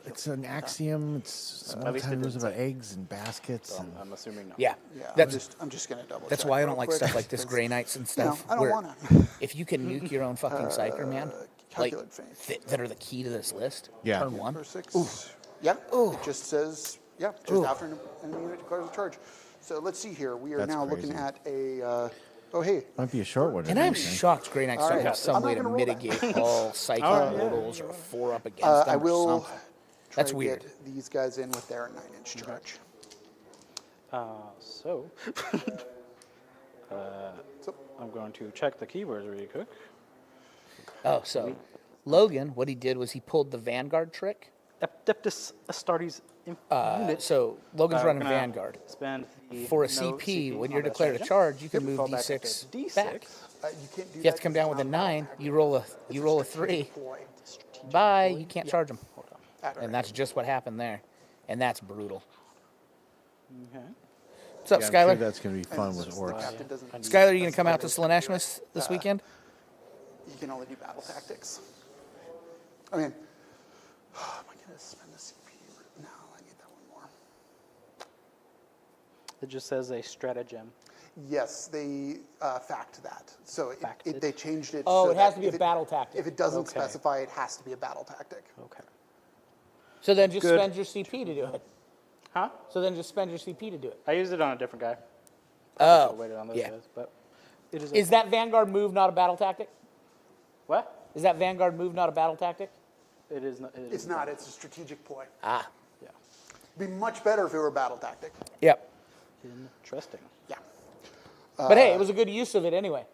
It's an axiom. It's small At least it time news didn't about eggs and baskets. And I'm assuming no. Yeah, Yeah, that's I'm just gonna double. that's check why I real don't like quick, stuff like this, 'cause, Grey Knights and you know, stuff. I don't where want to. if you can nuke your own fucking psyker, man, like calculate faith. that are the key to this list. Yeah. Turn 1. For 6. Yep. It just says just after an enemy unit declares a charge. So let's see here. We are That's now crazy. looking at a. Oh hey. Might be a short one. And I'm shocked Grey Knights don't right. have some I'm way not to gonna roll that. mitigate all psychic right, yeah. mortals or 4 up against I them or will. something. Try That's to weird. Get these guys in with their 9-inch charge. So, So, I'm going to check the keywords really quick. Oh, so Logan, what he did was he pulled the Vanguard trick. Adeptus Astartes unit. So Logan's We're running gonna Vanguard. Spend the For a no CP, when on you're that declared a stratagem. charge, you can move Fall back up to D6 D6. back. you can't do You have to come down with a 9. You roll a 3. Bye. You can't charge them. And that's just what happened there. And that's brutal. Okay. What's up, Yeah, I'm sure Skylar? that's going to be fun with The orcs. captain doesn't. Skylar, are you going to come out to Slaanesh this weekend? You can only do battle tactics. I mean, am I gonna spend a CP? No, I need that one more. It just says a stratagem. Yes, they fact that. So Facted? they changed it. Oh, so it has that to be if a battle tactic. If it doesn't Okay. specify, it has to be a battle tactic. Okay. So then just Good. spend your CP to do it. Huh? So then just spend your CP to do it. I used it on a different guy. Oh, Should've waited on those yeah. guys, but it is. Is that Vanguard move not a battle tactic? What? Is that Vanguard move not a battle tactic? It is not. It It's is not. It's a strategic ploy. Ah, Yeah. It'd be much better if it were a battle tactic. yep. Interesting. Yeah. But hey, it was a good use of it anyway.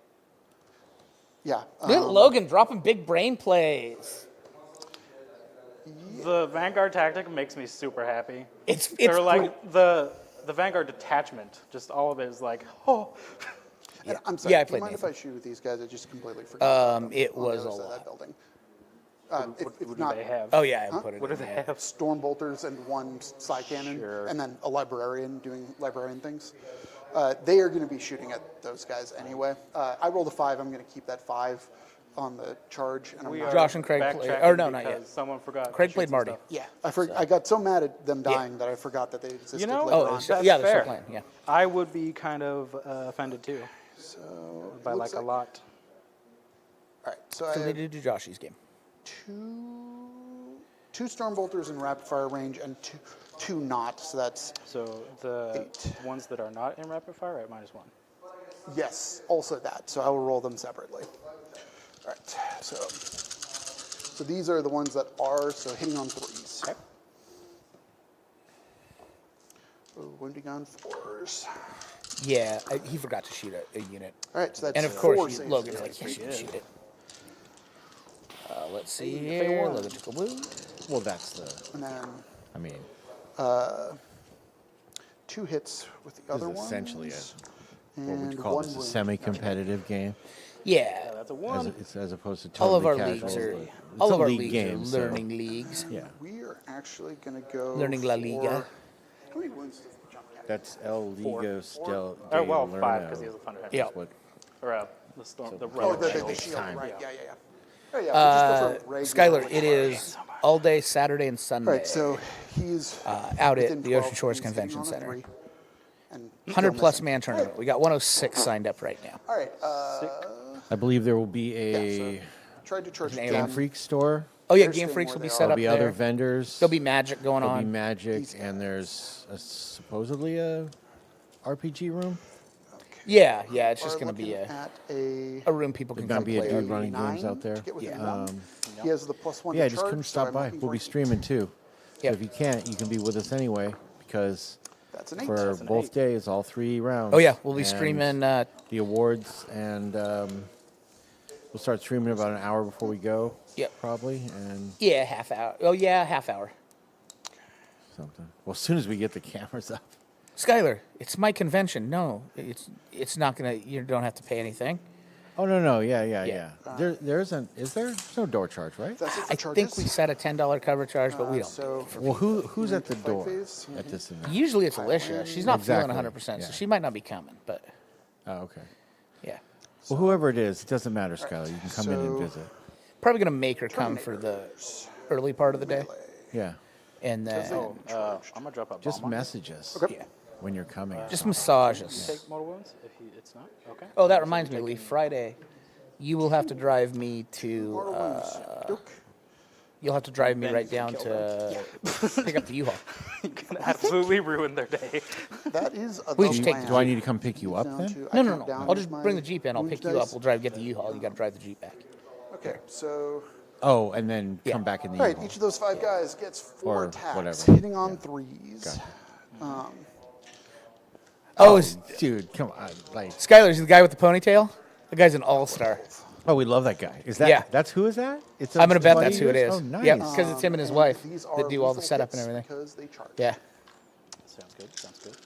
Yeah. Look at Logan dropping big brain plays. The Vanguard tactic makes me super happy. It's Or like the Vanguard detachment, just all of it is like, oh. And I'm sorry. Yeah, I do you played mind if Nathan. I shoot with these guys? I just completely forgot. it on the was other a side of lot. That building. What do not they have? Oh yeah, I put it. What do in they there. have? storm bolters and 1 psi cannon, Sure. and then a librarian doing librarian things. They are going to be shooting at those guys anyway. I rolled a 5. I'm going to keep that 5 on the charge. And I'm We not, are Josh and Craig played- backtracking or no, not yet. because Someone forgot. Craig to played shoot some Marty. stuff. Yeah, I got so mad at them dying that I forgot that they existed You know, later Oh, on. it's, That's yeah, they're fair. still playing. Yeah. I would be kind of offended too, So by looks like a lot. All right, so So I they have did do Joshy's game. two storm bolters in rapid fire range and two not. So that's So the 8. ones that are not in rapid fire are at -1. yes, also that. So I will roll them separately. All right, so these are the ones that are hitting on 3s. Okay. Oh, wounding on 4s. Yeah, he forgot to shoot a unit. All right, so that's And of 4 course, saves. Logan's like, yes, you can shoot it. Let's see Hey, here. one. Logan took a wound. Well, that's the. And then I mean, 2 hits with the this other is ones. essentially what would and you call 1 this? A wound. semi-competitive game, Yeah, That's a as, 1. as opposed to all totally of our casual. leagues are It's all a of our league leagues game, are so- learning leagues. Yeah, We are actually going to go. Learning La for- Liga. How many wounds does the jump captain? that's El Ligo Stel. Oh, well, de 5 Lerno. because he has a thunderhead. Yeah. That's what Or the storm. The Oh, red the shield. shield, time. right? Yeah. Yeah. Oh, yeah. We'll just go for regular. Skylar, it is all day Saturday and Sunday. All right, so he's out within at the Ocean 12, Shores he's hitting Convention on a Center. 3, and 100 still plus missing. man tournament. We got 106 signed up right now. All right, I believe there will be yeah, a so tried to charge An Game Game Freak store. Oh yeah, They're Game staying Freaks where will be they set are. up There'll be there. other vendors. There'll be magic going There'll be on. magic, These and there's supposedly a RPG room? Yeah, it's just Are going to be looking at a a room people can There's come gonna be a play. dude running games 9 out there. to get within Yeah. one. He has the +1 Yeah, to just charge, come so stop I'm by. looking We'll for be an 8. streaming too. So Yep. if you can't, you can be with us anyway because That's an 8. for an both 8. days, all 3 rounds. Oh yeah, we'll be and streaming. the awards, and we'll start streaming about an hour before we go. Yep. Probably, and Yeah, half hour. Oh yeah, half hour. something. Well, as soon as we get the cameras up. Skylar, it's my convention. No, it's not gonna. You don't have to pay anything. Oh no, yeah. Yeah. There isn't. Is there? There's no door charge, right? That's it for I charges. think we set a $10 cover charge, but we don't. So Well, who's at the Fight door phase. at this event? Usually it's Alicia. She's not Exactly, feeling 100%, yeah. so she might not be coming. But Oh, okay. yeah, Well, whoever it is, it doesn't matter, Skylar. You can come in and so- visit. probably gonna make her come for the early part of the day, Yeah. and then I'm gonna drop a Just bomb on it. message us yeah, when you're coming. just massage us. Take mortal wounds if it's not okay. Oh, that reminds me, Lee. Friday, you will have to drive me to. Mortal wounds. Duke. You'll have to drive me Ben, right you can down kill to pick up the U-Haul. You're gonna absolutely ruin their day. That is a We the should take- land. Do I need to come pick you up Down then? to- No, I no, count no. down I'll just my bring the Jeep in. I'll wounds pick you up. dice. We'll drive, get the U-Haul. You got to drive the Jeep back. Okay, so Oh, and then Yeah. come back in the all right, U-Haul. each of those 5 guys gets 4 Or attacks, whatever. hitting on Yeah. 3s. Gotcha. Oh, Dude, come on. Like, Skylar's the guy with the ponytail? The guy's an all-star. oh, we love that guy. Is that? Yeah. That's who is that? It's I'm going to bet buddy that's who it yours? is. Oh, nice. Yep, because it's him and his wife These that are do all the lethal setup and hits everything. because they charge. Yeah. Sounds good. Sounds good.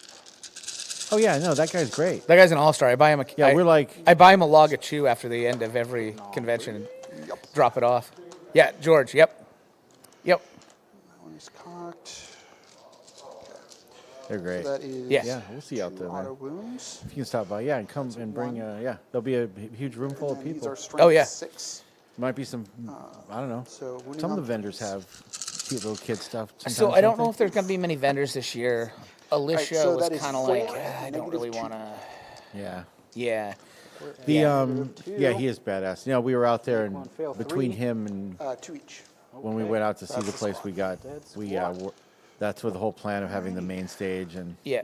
Oh yeah, no, that guy's great. That guy's an all-star. I buy him a Yeah, we're like- I buy him a log of chew after the end of every convention and Yep. drop it off. Yeah, George. Yep. That one is cocked. They're great. That is Yes. Yeah, we'll see you out 2 there, auto man. wounds. If you can stop by, yeah, and come and bring. Yeah, there'll be a huge room full of And these people. are strength Oh, yeah. 6. Might be some. I don't know. So wounding Some of on the vendors threes. have cute little kid stuff. So sometimes, I don't know they? if there's going to be many vendors this year. Alicia so was that is kind of 4 like, I don't really -2. want to. Yeah. Yeah. The Yeah. yeah, he is badass. You know, we were out there, One and fail, between 3. him and 2 each. when we went out to see That's the the place squad. we got, Dead we squad. that's where the whole plan of having the main stage and Yeah.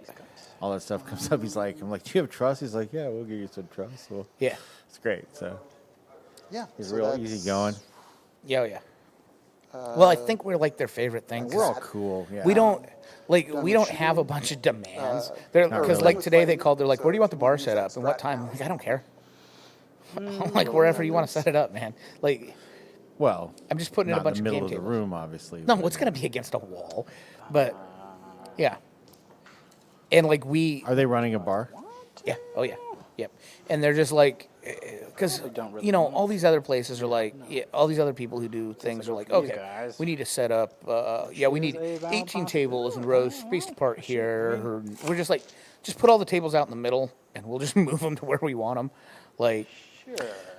all that stuff comes up. He's like, I'm like, do you have trust? He's like, yeah, we'll give you some trust. Well, Yeah. it's great. So Yeah. he's so real that's- easy going. Yeah. Oh, yeah. Well, I think we're like their favorite thing. We're all 'cause cool. Yeah. We don't like Done we with don't have a bunch of demands. Not Because really. like today they Fighting, called. They're like, so "Where do you want the if bar you set use up that and what strat time?" now. I'm like, I don't care. I'm like wherever you want to set it up, man. Like Well, I'm just putting in not a bunch in the of middle game of the tables. room, obviously. No, but- it's gonna be against a wall, but yeah. And like we, Are they running a bar? yeah, oh yeah, yep. And they're just like, because don't really you know, know. all these other places are like, yeah, all these other people who do things are like, for these okay, guys. we need to set up, yeah, we need Choose a 18 Valentine. tables and rows spaced apart here. Or we're just like, just put all the tables out in the middle, and we'll just move them to where we want them. Like, Sure.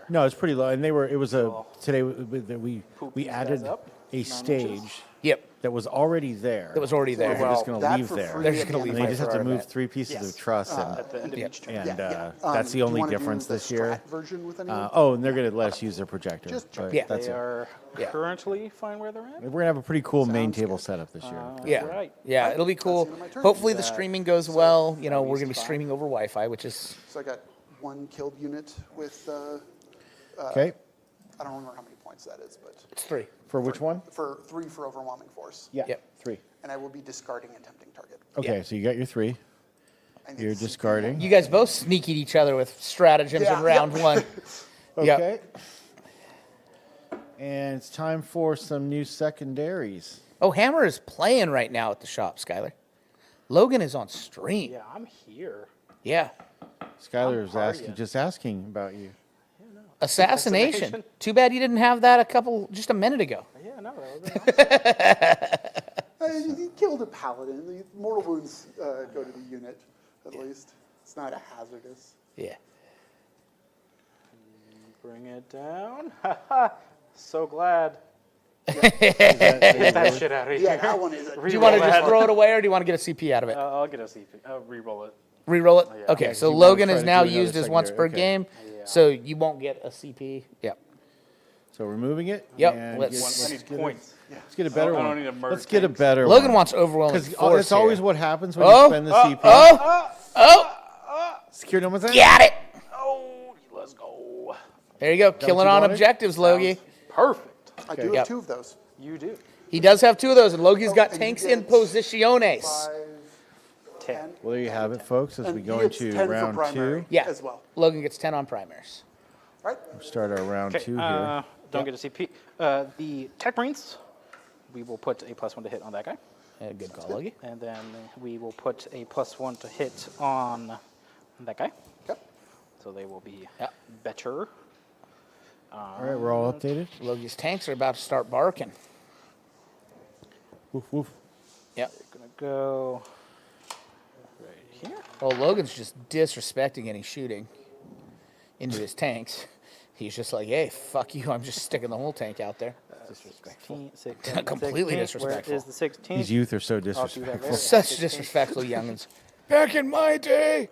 No, it's pretty low, and they were. It was a today we Poop we these added guys up, a 9 stage inches. yep, that was already there. that was already there. They're just Well, going to that leave for there. free They're just at gonna the leave And end they right just have for to our move event. 3 pieces Yes. of truss, At the end of Yep. each turn. and Yeah. that's the Do you only wanna do difference the this year. strat version with anyone? Oh, and they're going to let us use their projector. Just but Yeah. that's They it. are Yeah. currently fine where they're at. We're going to have a pretty cool main Sounds table good. setup this year. Yeah, Right. yeah, it'll be cool. the end of my turn. Hopefully the That- streaming goes well. You know, at we're least gonna be 5. streaming over Wi-Fi, which is So I got 1 killed unit with, Okay, I don't remember how many points that is, but it's 3. for which one? for 3 for overwhelming force. Yeah, Yep. 3. And I will be discarding a tempting target. Okay, Yeah. so you got your 3. I need You're to see- discarding. You guys both sneakied each other with stratagems Yeah, in round yeah. 1. Yep. Okay. And it's time for some new secondaries. Oh, Hammer is playing right now at the shop, Skylar. Logan is on stream. Yeah, I'm here. Yeah. Skylar was partying. just asking about you. Assassination. Assassination. Too bad you didn't have that just a minute ago. Yeah, no, that was awesome. He killed a paladin. The mortal wounds go to the unit, at least. It's not a hazardous. Yeah. Bring it down. So glad. Is Get that shit out of here. Yeah, that one is a... Do you want to just throw it away or do you want to get a CP out of it? I'll get a CP. Re-roll it. Reroll it? yeah. Okay, Yeah, so you wanna Logan try is to now do another used as once per secondary, okay. game, Yeah. so you won't get a CP. Yep. So removing it? Yep, and let's- I need points. let's get a better I one. don't need to merge Let's get a tanks. better Logan one. wants overwhelming Because force it's always here. what happens when Oh, you spend the CP. oh, Oh, Secure no one's in. got it. Oh, let's go. There you go. what Killing you on wanted? objectives, Logie. Perfect. I do have Yep. 2 of those. You do. He does have 2 of those, and Logie's got and you tanks get in posiciones. 5, 10. Well, there you have it, folks. As and we he go gets into 10 for round primary 2, Yeah. as well. Logan gets 10 on primaries. Right? start our round Okay, 2 here. don't get a CP. The Tech Marines, we will put a +1 to hit on that guy. Good call, Logie. And then we will put a +1 to hit on that guy. Yep. So they will be Yep. better. All right, we're all updated. Logie's tanks are about to start barking. Woof woof. Yep. Gonna go right here. Well, Logan's just disrespecting any shooting into his tanks. He's just like, hey, fuck you. I'm just sticking the whole tank out there. 16, 16, Completely 16. disrespectful. Where is the 16? These youth are so Oh, do you have disrespectful. there? Such 16. disrespectful youngins. Back in my day,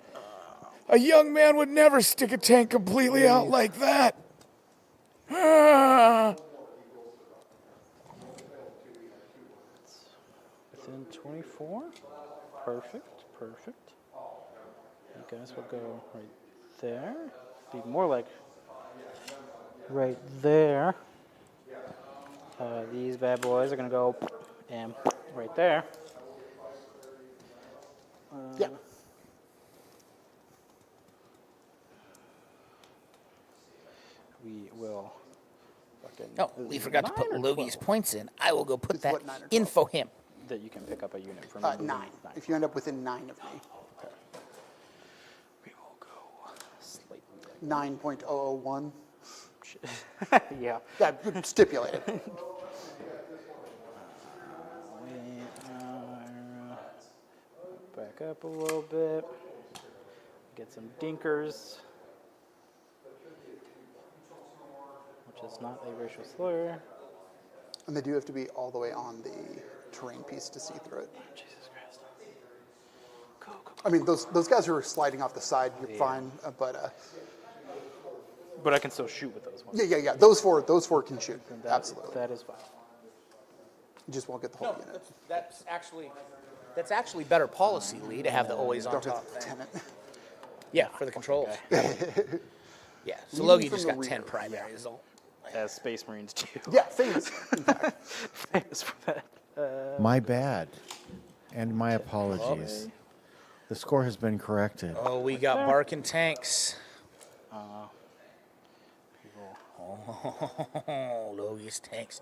a young man would never stick a tank completely out like that. Ah. Within 24. Perfect, perfect. You guys will go right there. Be more like right there. These bad boys are going to go and right there. Yeah. We will. fucking- Oh, we forgot to put 9 or Logie's 12 points in. I will go put It's that what, 9 or 12? info him. that you can pick up a unit from. 9. If you end up within 9 of me. We will go slightly. 9.001. Yeah. Yeah, good, stipulated. We are back up a little bit. Get some dinkers, which is not a racial slur. And they do have to be all the way on the terrain piece to see through it. Jesus Christ. Go, go, go. I mean, those guys who are sliding off the side, you're fine. But I can still shoot with those ones. Yeah. Those four can shoot. And that- Absolutely. That is fine. You just won't get the whole No, unit. that's actually better policy, Lee, to have the always on Don't hit top the thing. lieutenant. Yeah, for the controls. Yeah, so Leading Logie from just the got 10 rear, primaries. As Space Marines do. Yeah, famous. In fact. Famous for that. My bad. And my apologies. The score has been corrected. Oh, we got barking tanks. People Oh, Logie's tanks.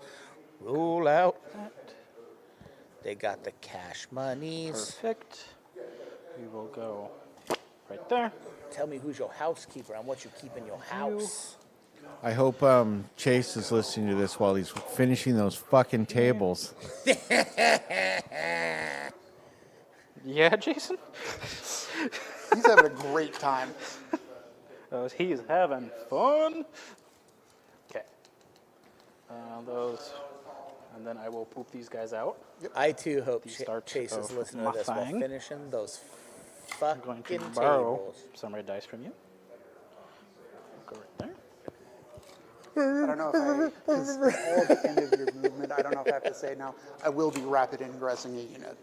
Roll out. They got the cash monies. perfect. We will go right there. Tell me who's your housekeeper and what you keep in your house. I hope Chase is listening to this while he's finishing those fucking tables. Yeah, Jason? He's having a great time. He's having fun. Okay. Those. And then I will poop these guys out. I too hope The start Chase is of listening my to this while thing. finishing those I'm going to fucking borrow tables. some red dice from you. Go right there. I don't know if because all at the end of your movement, I don't know if I have to say now, I will be rapid ingressing a unit.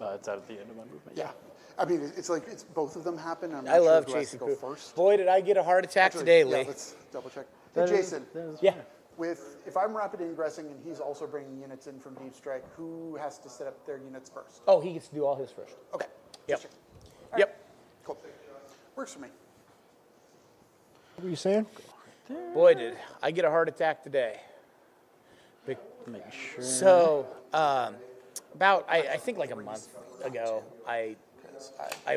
It's out at the end of my movement. Yeah. I mean, it's like it's both of them happen. I'm not I sure love who has chasing to go poop. first. Boy, did I get a heart attack Actually, today, yeah, Lee. let's double check. Hey, That is- Jason, that is Yeah. fine. if I'm rapid ingressing and he's also bringing units in from deep strike, who has to set up their units first? Oh, he gets to do all his first. Okay. Yep. Just checking. Yep. Cool. Works for me. What were you saying? Boy, did I get a heart attack today. Be- Make sure. So, about I think like a month ago, I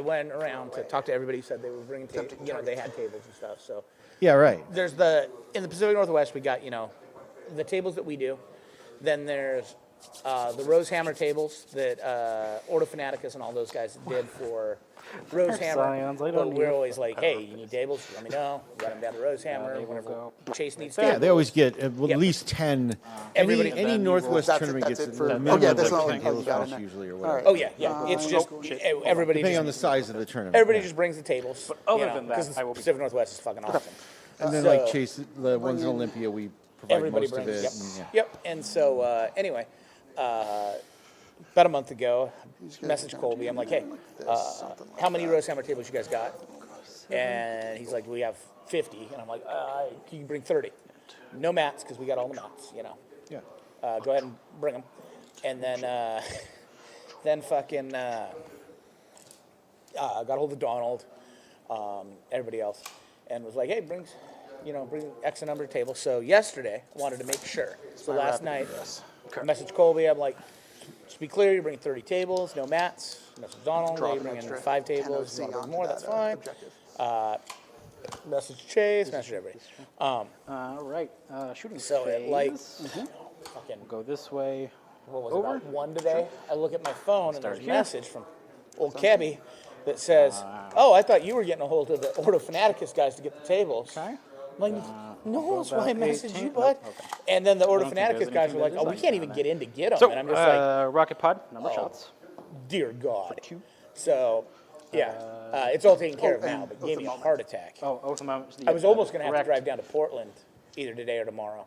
went around to talk to everybody who said they were bringing tables. You know, they had tables and stuff. So Yeah, right. there's in the Pacific Northwest, we got the tables that we do. Then there's the Rosehammer tables that Ordo Fanaticus and all those guys did for Rosehammer. Scions, I don't But we're need- always like, hey, you need tables? Let me know. Got them down to Rosehammer. they will Whenever go Chase needs Yeah, tables. they always get at Yep. least 10. Everybody- any And then you Northwest That's it- tournament that's gets it for- a oh, minimum yeah, of that's like not 10 what- oh, you tables got it across now. usually or All whatever. right. Oh yeah. It's just everybody Depending on the just size of the tournament. everybody yeah. just brings the tables. But other than that, because I will be- Pacific Northwest is fucking awesome. And then So- like Chase, the ones in Olympia, we provide Everybody most of brings. it. Yep. and, yeah. Yep. And so anyway, about a month ago, These guys messaged are Colby. I'm like, hey, like this, something like how many that. Rosehammer tables you guys got? And he's like, we have 50. And I'm like, can you bring 30? No mats, because we got all the mats, you know. Yeah. Go ahead and bring them. And then, then fucking got a hold of Donald, everybody else, and was like, hey, bring X number of tables. So yesterday, I wanted to make sure. So last night, I messaged Colby. I'm like, to be clear, you're bringing 30 tables, no mats. Message Donald, Drop you're an bringing extra 5 10 tables. OC You want to bring onto more, that, that's fine. objective. Message Chase, message everybody. All right. Shooting So phase. at like, Mm-hmm. fucking, We'll go this way. what was Over. it, about 1 today? I look at my phone and Start there's a here. message from old Kebby that says, oh, I thought you were getting a hold of the Ordo Fanaticus guys to get the tables. Okay. I'm like, no, that's why I about messaged 18. you, bud. Nope, okay. And then the Ordo I don't think there's Fanaticus guys anything were like, that oh, is we like can't that even on get in to get them. So, And I'm just like, rocket pod, number shots. dear God. So, yeah, it's all taken care of now, and but both gave of me a them. heart attack. Oh, the moment. I was almost going to have to drive down to Portland either today or tomorrow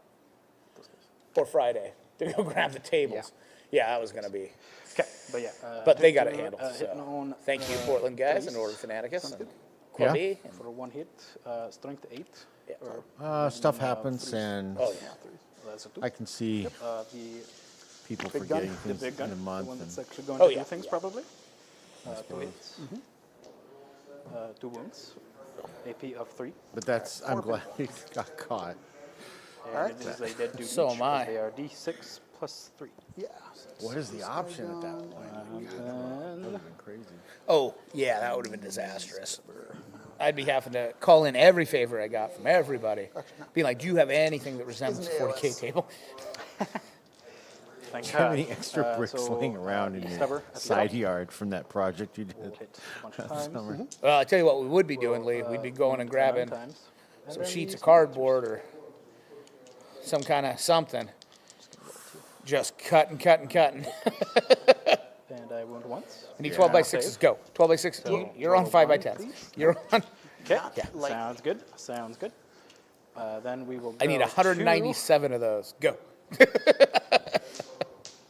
or Friday to go grab the tables. Yeah, that was going to be. Okay, but yeah. But they got it handled. Hitting So. on, Thank you, Portland guys, threes. and Order Fanaticus. And Yeah. Corby. And, For one hit, strength 8. Yeah. Or, Stuff happens, and oh, yeah. that's a 2. I can see The people Big gun? forgetting the things big gun, in a the month. one that's And actually going Oh, to yeah. do things probably. 2 hits. 2 wounds. AP of 3. but that's I'm glad he got caught. And it is a dead dude So each, am I. 'cause They are D6 plus 3. Yeah. What is the option at that point? God, that And would have been crazy. Oh, yeah, that would have been disastrous. I'd be having to call in every favor I got from everybody. Being like, do you have anything that resembles a 40K table? thank How God. many extra bricks So, laying around in stubber your at the side top. yard from that project you did? We'll hit a bunch of last times. summer? Well, I tell you what we would be doing, Lee. We'd be going and grabbing Times. And some then sheets these of cardboard or some kind of something. Just cutting. And I wound once. I need 12 by 6s. Go. 12 by 6. So, You're on 5 by roll 10s. one, please. You're on. Okay. like- Sounds good. Sounds good. Then we will. I need go 197 of those. Go. to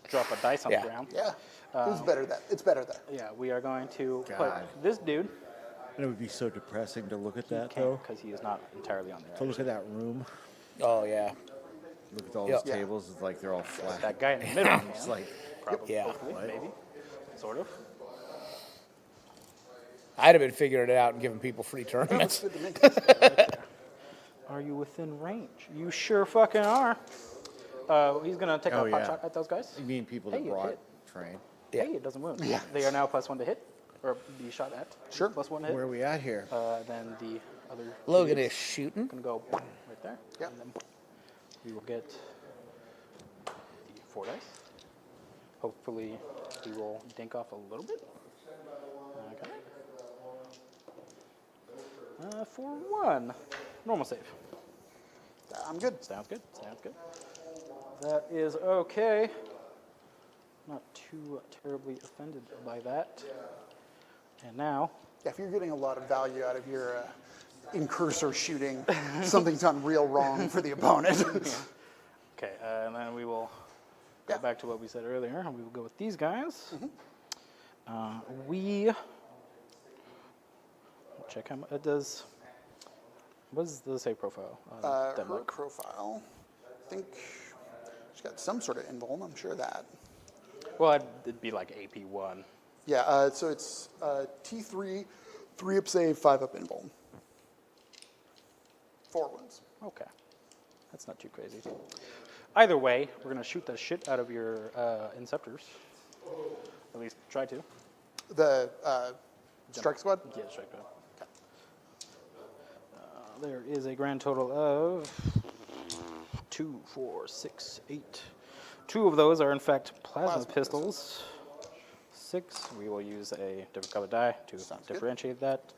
drop a dice on Yeah. the ground. Yeah. It's better that. It's better there. Yeah, we are going to God. put this dude And it would be so depressing to look at that, though. because he is not entirely on there. To look at that room, Oh, yeah. look at all Yep. those tables, it's like they're all flat. That guy in the middle. It's like, Probably, Yeah. hopefully, maybe, sort of. I'd have been figuring it out and giving people free Looks tournaments. good to me. Are you within range? You sure fucking are. He's gonna take Oh, a pot yeah. shot at those guys. you mean people that Hey, you brought hit. train? Yeah. Hey, it doesn't wound. Yeah. They are now +1 to hit, or be shot at. Sure. +1 to hit. Where are we at here? Then the other. Logan dudes is shooting. gonna go right there. Yep. And then we will get the 4 dice. Hopefully, we will dink off a little bit. Okay. For 1, normal save. I'm good. Sounds good. Sounds good. That is okay. Not too terribly offended by that. And now, Yeah, if you're getting a lot of value out of your incursor shooting, something's gone real wrong for the opponent. okay, and then we will go Yeah. back to what we said earlier, and we will go with these guys. We check how much it does. What does the save profile? on them Her look? profile, I think she's got some sort of invuln, I'm sure of that. Well, it'd be like AP1. Yeah, so it's T3, 3 up save, 5 up invuln. 4 wounds. Okay. That's not too crazy. Either way, we're going to shoot the shit out of your Inceptors. At least try to. The strike squad? Yeah, strike that. There is a grand total of 2, 4, 6, 8. 2 of those are in fact plasma Plasma pistols. 6, we will use a different color die to Sounds good. differentiate that.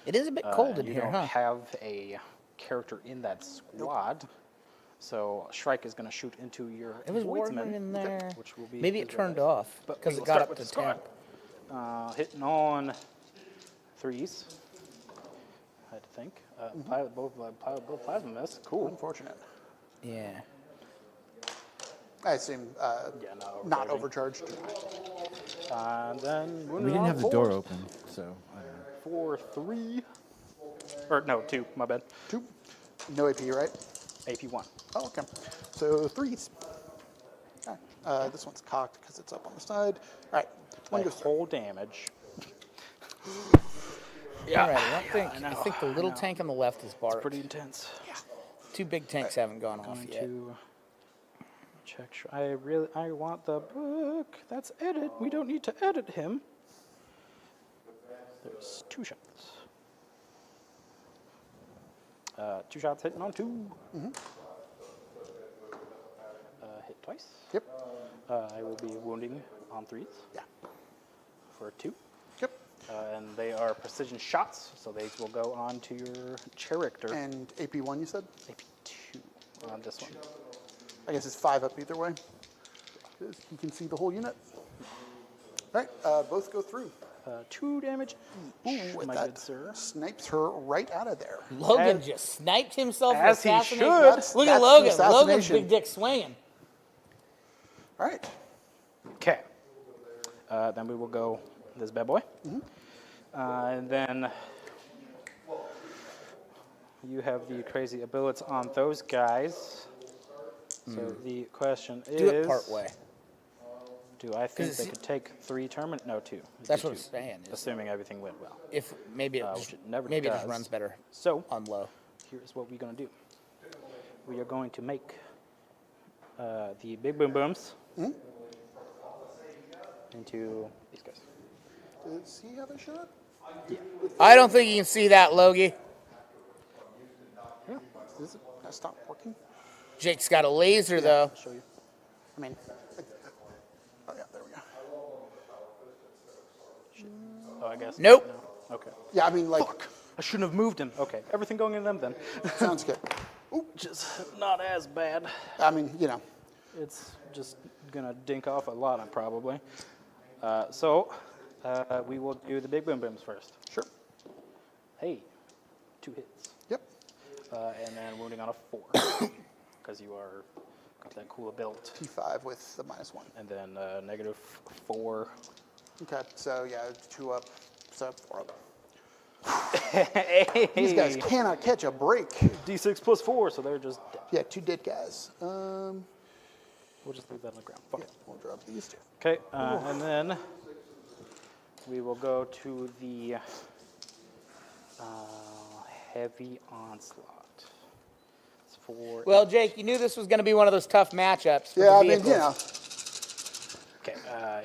It is a bit cold in you here, don't huh? have a character in that squad, so Shrike is going to shoot into your It was warmer Voidsman, in there. which will be Maybe it his turned dice. off But because we it will got start up with to the squad. 10. Hitting on 3s. I had to think. Both plasma miss. Cool. Unfortunate. Yeah. I assume Yeah, not overcharged. And then We didn't have the door open, so I don't know. 4, 3. Or no, 2. My bad. 2. No AP, right? AP 1. Oh, okay. So 3s. Okay. This one's cocked because it's up on the side. All right. One goes through. Whole damage. All right, I know, think the little tank on the left is barked. Pretty intense. Two big tanks haven't gone off Going yet. to check. I want the book. That's edit. We don't need to edit him. There's 2 shots. 2 shots hitting on 2. Hit twice. Yep. I will be wounding on 3s. Yeah. For 2. Yep. And they are precision shots, so they will go on to your character. And AP1, you said? AP 2 on this one. I guess it's 5 up either way. 'Cause you can see the whole unit. All right. Both go through. 2 damage each, With my that, good sir. snipes her right out of there. Logan As- just sniped himself with as he assassination. should. Look at That's Logan. the Logan's assassination. big dick swinging. All right. Okay. Then we will go this bad boy. And then you have the crazy abilities on those guys. So the question is... Do it part way. Do I think 'Cause they it's- could take 3 tournament? No, 2. That's Do what I'm 2, saying. is assuming everything went well. If maybe it Which just, it never maybe it just does. runs better So on low. here's what we're going to do. We are going to make the big boom booms into these guys. Does he have a shot? I don't think you can see that, Logie. Yeah. Is it? That stop working? Jake's got a laser though. I'll show you. I mean, oh yeah, there we go. Oh, I guess. Nope. No. Okay. Yeah, I mean, like, I shouldn't have moved him. Okay. Everything going in them then. sounds good. Which is not as bad. I mean, you know, It's just going to dink off a lot, probably. So we will do the big boom booms first. sure. Hey, 2 hits. Yep. And then wounding on a 4. Because you are got that cool ability. T5 with the -1. And then -4. Okay, so yeah, 2 up, so 4 up. Hey. These guys cannot catch a break. D6 plus 4, so they're just dead. Yeah, 2 dead guys. We'll just leave that on the ground. Fuck Yeah, it. we'll drop these 2. Okay, and then we will go to the heavy onslaught. It's for Well, Jake, you knew this was going to be one of those tough matchups. For Yeah, the I mean, vehicles. you know, okay.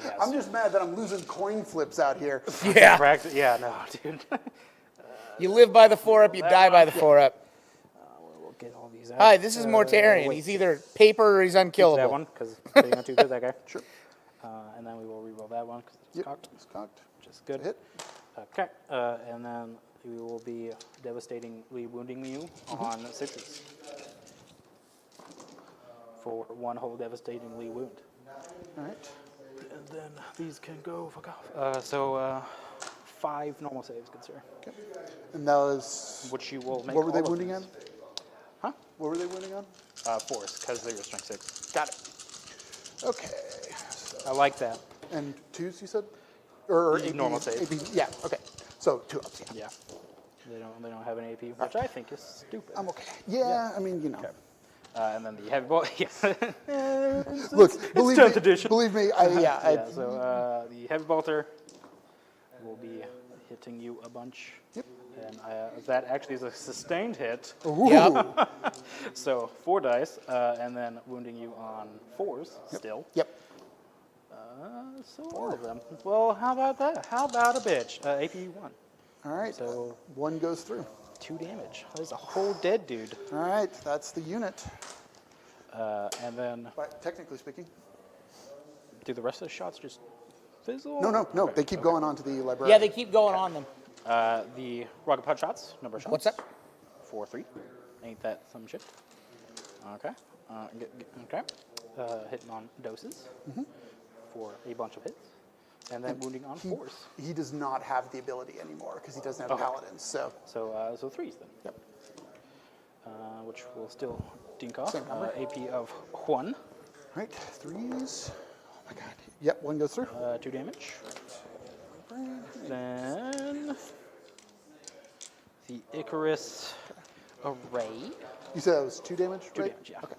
Yeah. I'm just mad that I'm losing coin flips out here. Yeah. practice. Yeah, no, dude. You live by the 4-up, you die by the 4-up. We'll get all these out. Hi, this is Mortarian. wait. He's either paper or he's unkillable. That one, because they're going to hit that guy. Sure. And then we will reroll that one because it's Yep, cocked, it's cocked. which is good. Hit. Okay, and then we will be devastatingly wounding you on 6s for 1 whole devastatingly wound. All right. And then these can go fuck off. 5 normal saves, good sir. Okay. And that was, Which you will make. what were they all of wounding on? these. Huh? What were they wounding on? 4s, because they were strength 6. Got it. Okay. So, I like that. and 2s, you said? Or AP, Normal save. AP, yeah, okay. So 2 ups, yeah. Yeah. They don't have an AP, which I think is stupid. I'm okay. Yeah, I mean, you know. Okay. And then the heavy ball. Yeah. Look, believe 10th me, edition. believe me, Yeah, so the heavy bolter will be hitting you a bunch. Yep. And that actually is a sustained hit. Ooh. Yep. So 4 dice, and then wounding you on 4s still. Yep. So all of them. Well, how about that? How about a bitch? AP 1. All right. So 1 goes through. 2 damage. There's a whole dead dude. All right, that's the unit. And then But technically speaking. do the rest of the shots just fizzle? No. Okay, They keep okay. going on to the library. Yeah, they keep going on them. The rocket punch shots, number of shots. What's that? 4, 3. Ain't that some shit? Okay. Okay. Hitting on doses for a bunch of hits. And then wounding on 4s. He does not have the ability anymore because he doesn't have Okay. paladins. So, So 3s then. yep. Which will still dink off. Same number. AP of 1. Right, 3s. Oh my god. Yep, 1 goes through. 2 damage. Then the Icarus Array. You said that was 2 damage, 2 right? damage, yeah. Okay.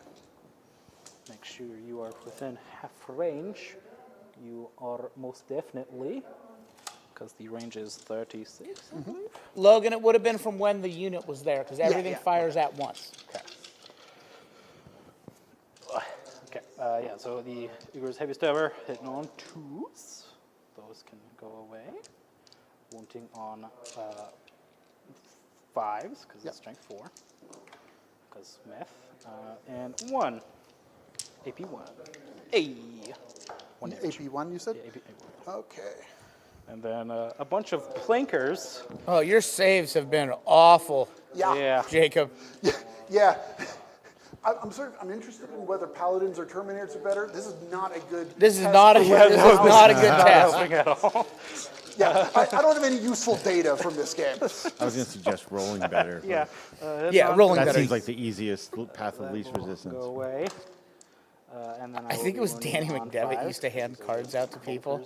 Make sure you are within half range. You are most definitely, because the range is 36, I believe. Logan, it would have been from when the unit was there, because everything yeah. fires at once. Okay, yeah, so the Icarus Heavy Stabber hitting on 2s. Those can go away. Wounding on 5s, because it's strength 4. Because Smith. And 1. AP 1. A. 1 damage. AP1, you said? Yeah, AP 1. Okay. And then a bunch of plankers. Oh, your saves have been awful, Yeah. Jacob. Yeah. I'm interested in whether paladins or terminators are better. This is not a good. This is test not a for this whether- is not a good test. Helping at all. Yeah, I don't have any useful data from this game. I was going to suggest rolling better. but Yeah. Yeah, rolling That better. seems like the easiest path of least resistance. Go away. And then I think it was Danny McDevitt used to hand cards out to people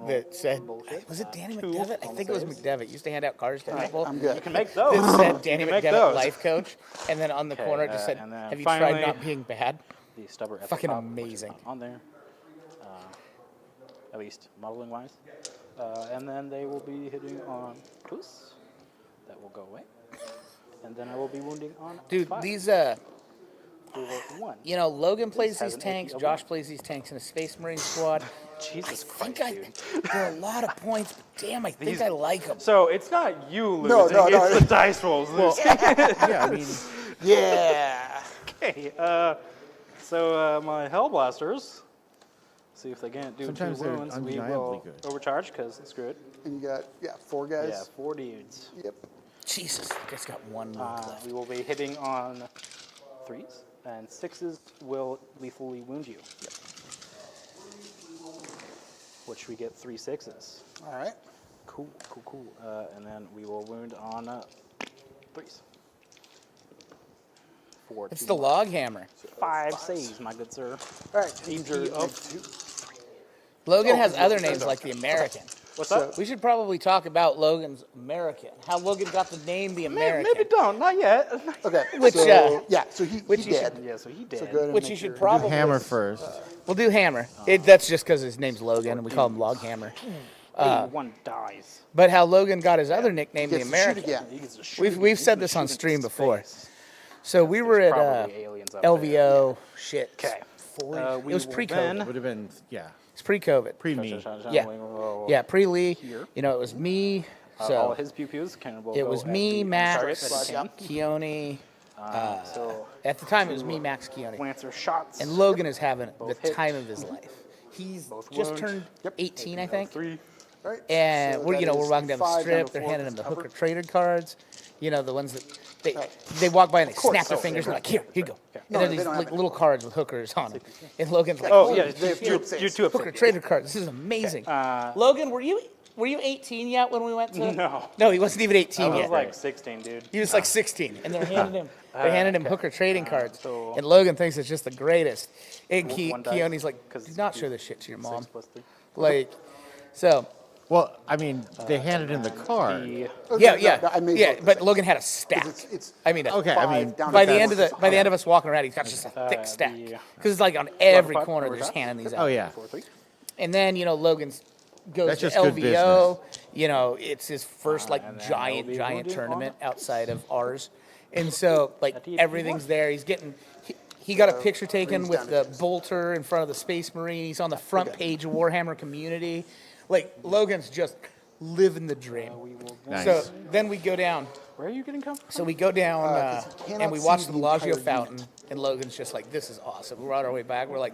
that said, was it Danny McDevitt? I think it was McDevitt. Used to hand out cards to people I'm good. You can make those. that said Danny You can make McDevitt those. life coach, and then on the Okay, corner it just said, and then have you finally- tried not being bad? The stubber at Fucking the top, which is amazing. not on there, at least modeling wise. And then they will be hitting on 2s. That will go away. And then I will be wounding on Dude, 5 these, for 1. you know, Logan plays has these an AP tanks, of Josh 1. plays these tanks in a Space Marine squad. Jesus I think Christ, dude. there are a lot of points, but damn, I think These- I like them. So it's not you losing, no, it's the dice rolls losing. Yeah, I mean, Yeah. Okay, so my Hellblasters, see if they can't do Sometimes 2 they're wounds. We undeniably will good. overcharge because screw it. And you got 4 guys. Yeah, 4 dudes. Yep. Jesus, I just got one more left. We will be hitting on 3s, and 6s will lethally wound you. Which we get 3 6s. All right. Cool. And then we will wound on 3s. For It's 2 the more. log hammer. 5 saves, my good sir. All right. Danger AP of 2. Logan Oh, has yeah, other sorry, names sorry. like the American. What's So- that? We should probably talk about Logan's American. How Logan got the name the American. Maybe don't, not yet. Okay. Which, so, yeah, so he which you did. Yeah, so he did. So go ahead and Which make you should your- probably hammer first. We'll do hammer. That's just because his name's Logan, and we call him Log Hammer. Hey, 1 dies. But how Logan got his other nickname, the Gets to shoot American. again. He gets to shoot We've you. we've He said gets this on to shoot stream into before. space. So we were at Probably aliens up there. LVO. Shit. Okay. 40. We It was will pre-COVID. then- Would have been, yeah, It's pre-COVID. pre-me. Yeah. Yeah, pre-Lee. Here. You know, it was me. All So his pew-pews can will it go was at me, the Max, target at the Keone. so At the time, it was me, Max, Keone. Lancer shots. And Logan is having the Both hit. time of his life. He's Both just wound. turned 18, I think. 3. Right. And So we're that we're is walking down the 5 down strip. to They're 4 handing him the cover. hooker traded cards. You know, the ones that they walk by and they snap their Oh, fingers yeah. and they're like, here you go. And No, they're they these don't have like, any. little cards with hookers on them. And Logan's like, Oh, yeah, they have you're, two saves. you're 2 hooker upset. traded cards. This is amazing. Logan, were you 18 yet when we went to? No. No, he wasn't even I 18 was yet. like 16, dude. He was like 16, and they're handing him hooker trading cards, so- and Logan thinks it's just the greatest. And One dice, Keone's like, 'cause "Do not you- show this shit to your mom." 6 plus 3. Like, so Well, I mean, they handed in the card. The- yeah, I made yeah. both But the Logan had a stack. it's I mean, Okay, I 5 mean, down to by the 10. end of us walking around, he's got just a thick stack the- because it's like on every Waterfront, corner over they're just top. handing these out. Oh, yeah. 4 3. And then Logan goes That's to just good LVO. It's his first like and then giant LV will do tournament on- outside of ours, and so like At the everything's there. He's getting. He got a picture taken brings with down the to bolter in front of the Space Marine. He's on the front page of Warhammer Community. Like Logan's just living the dream. We will Nice. So then we go down. Where are you getting comfort? So we go down 'cause you cannot and we watch see the the Bellagio entire fountain, and Logan's just like, "This is awesome." We're on our way back. We're like,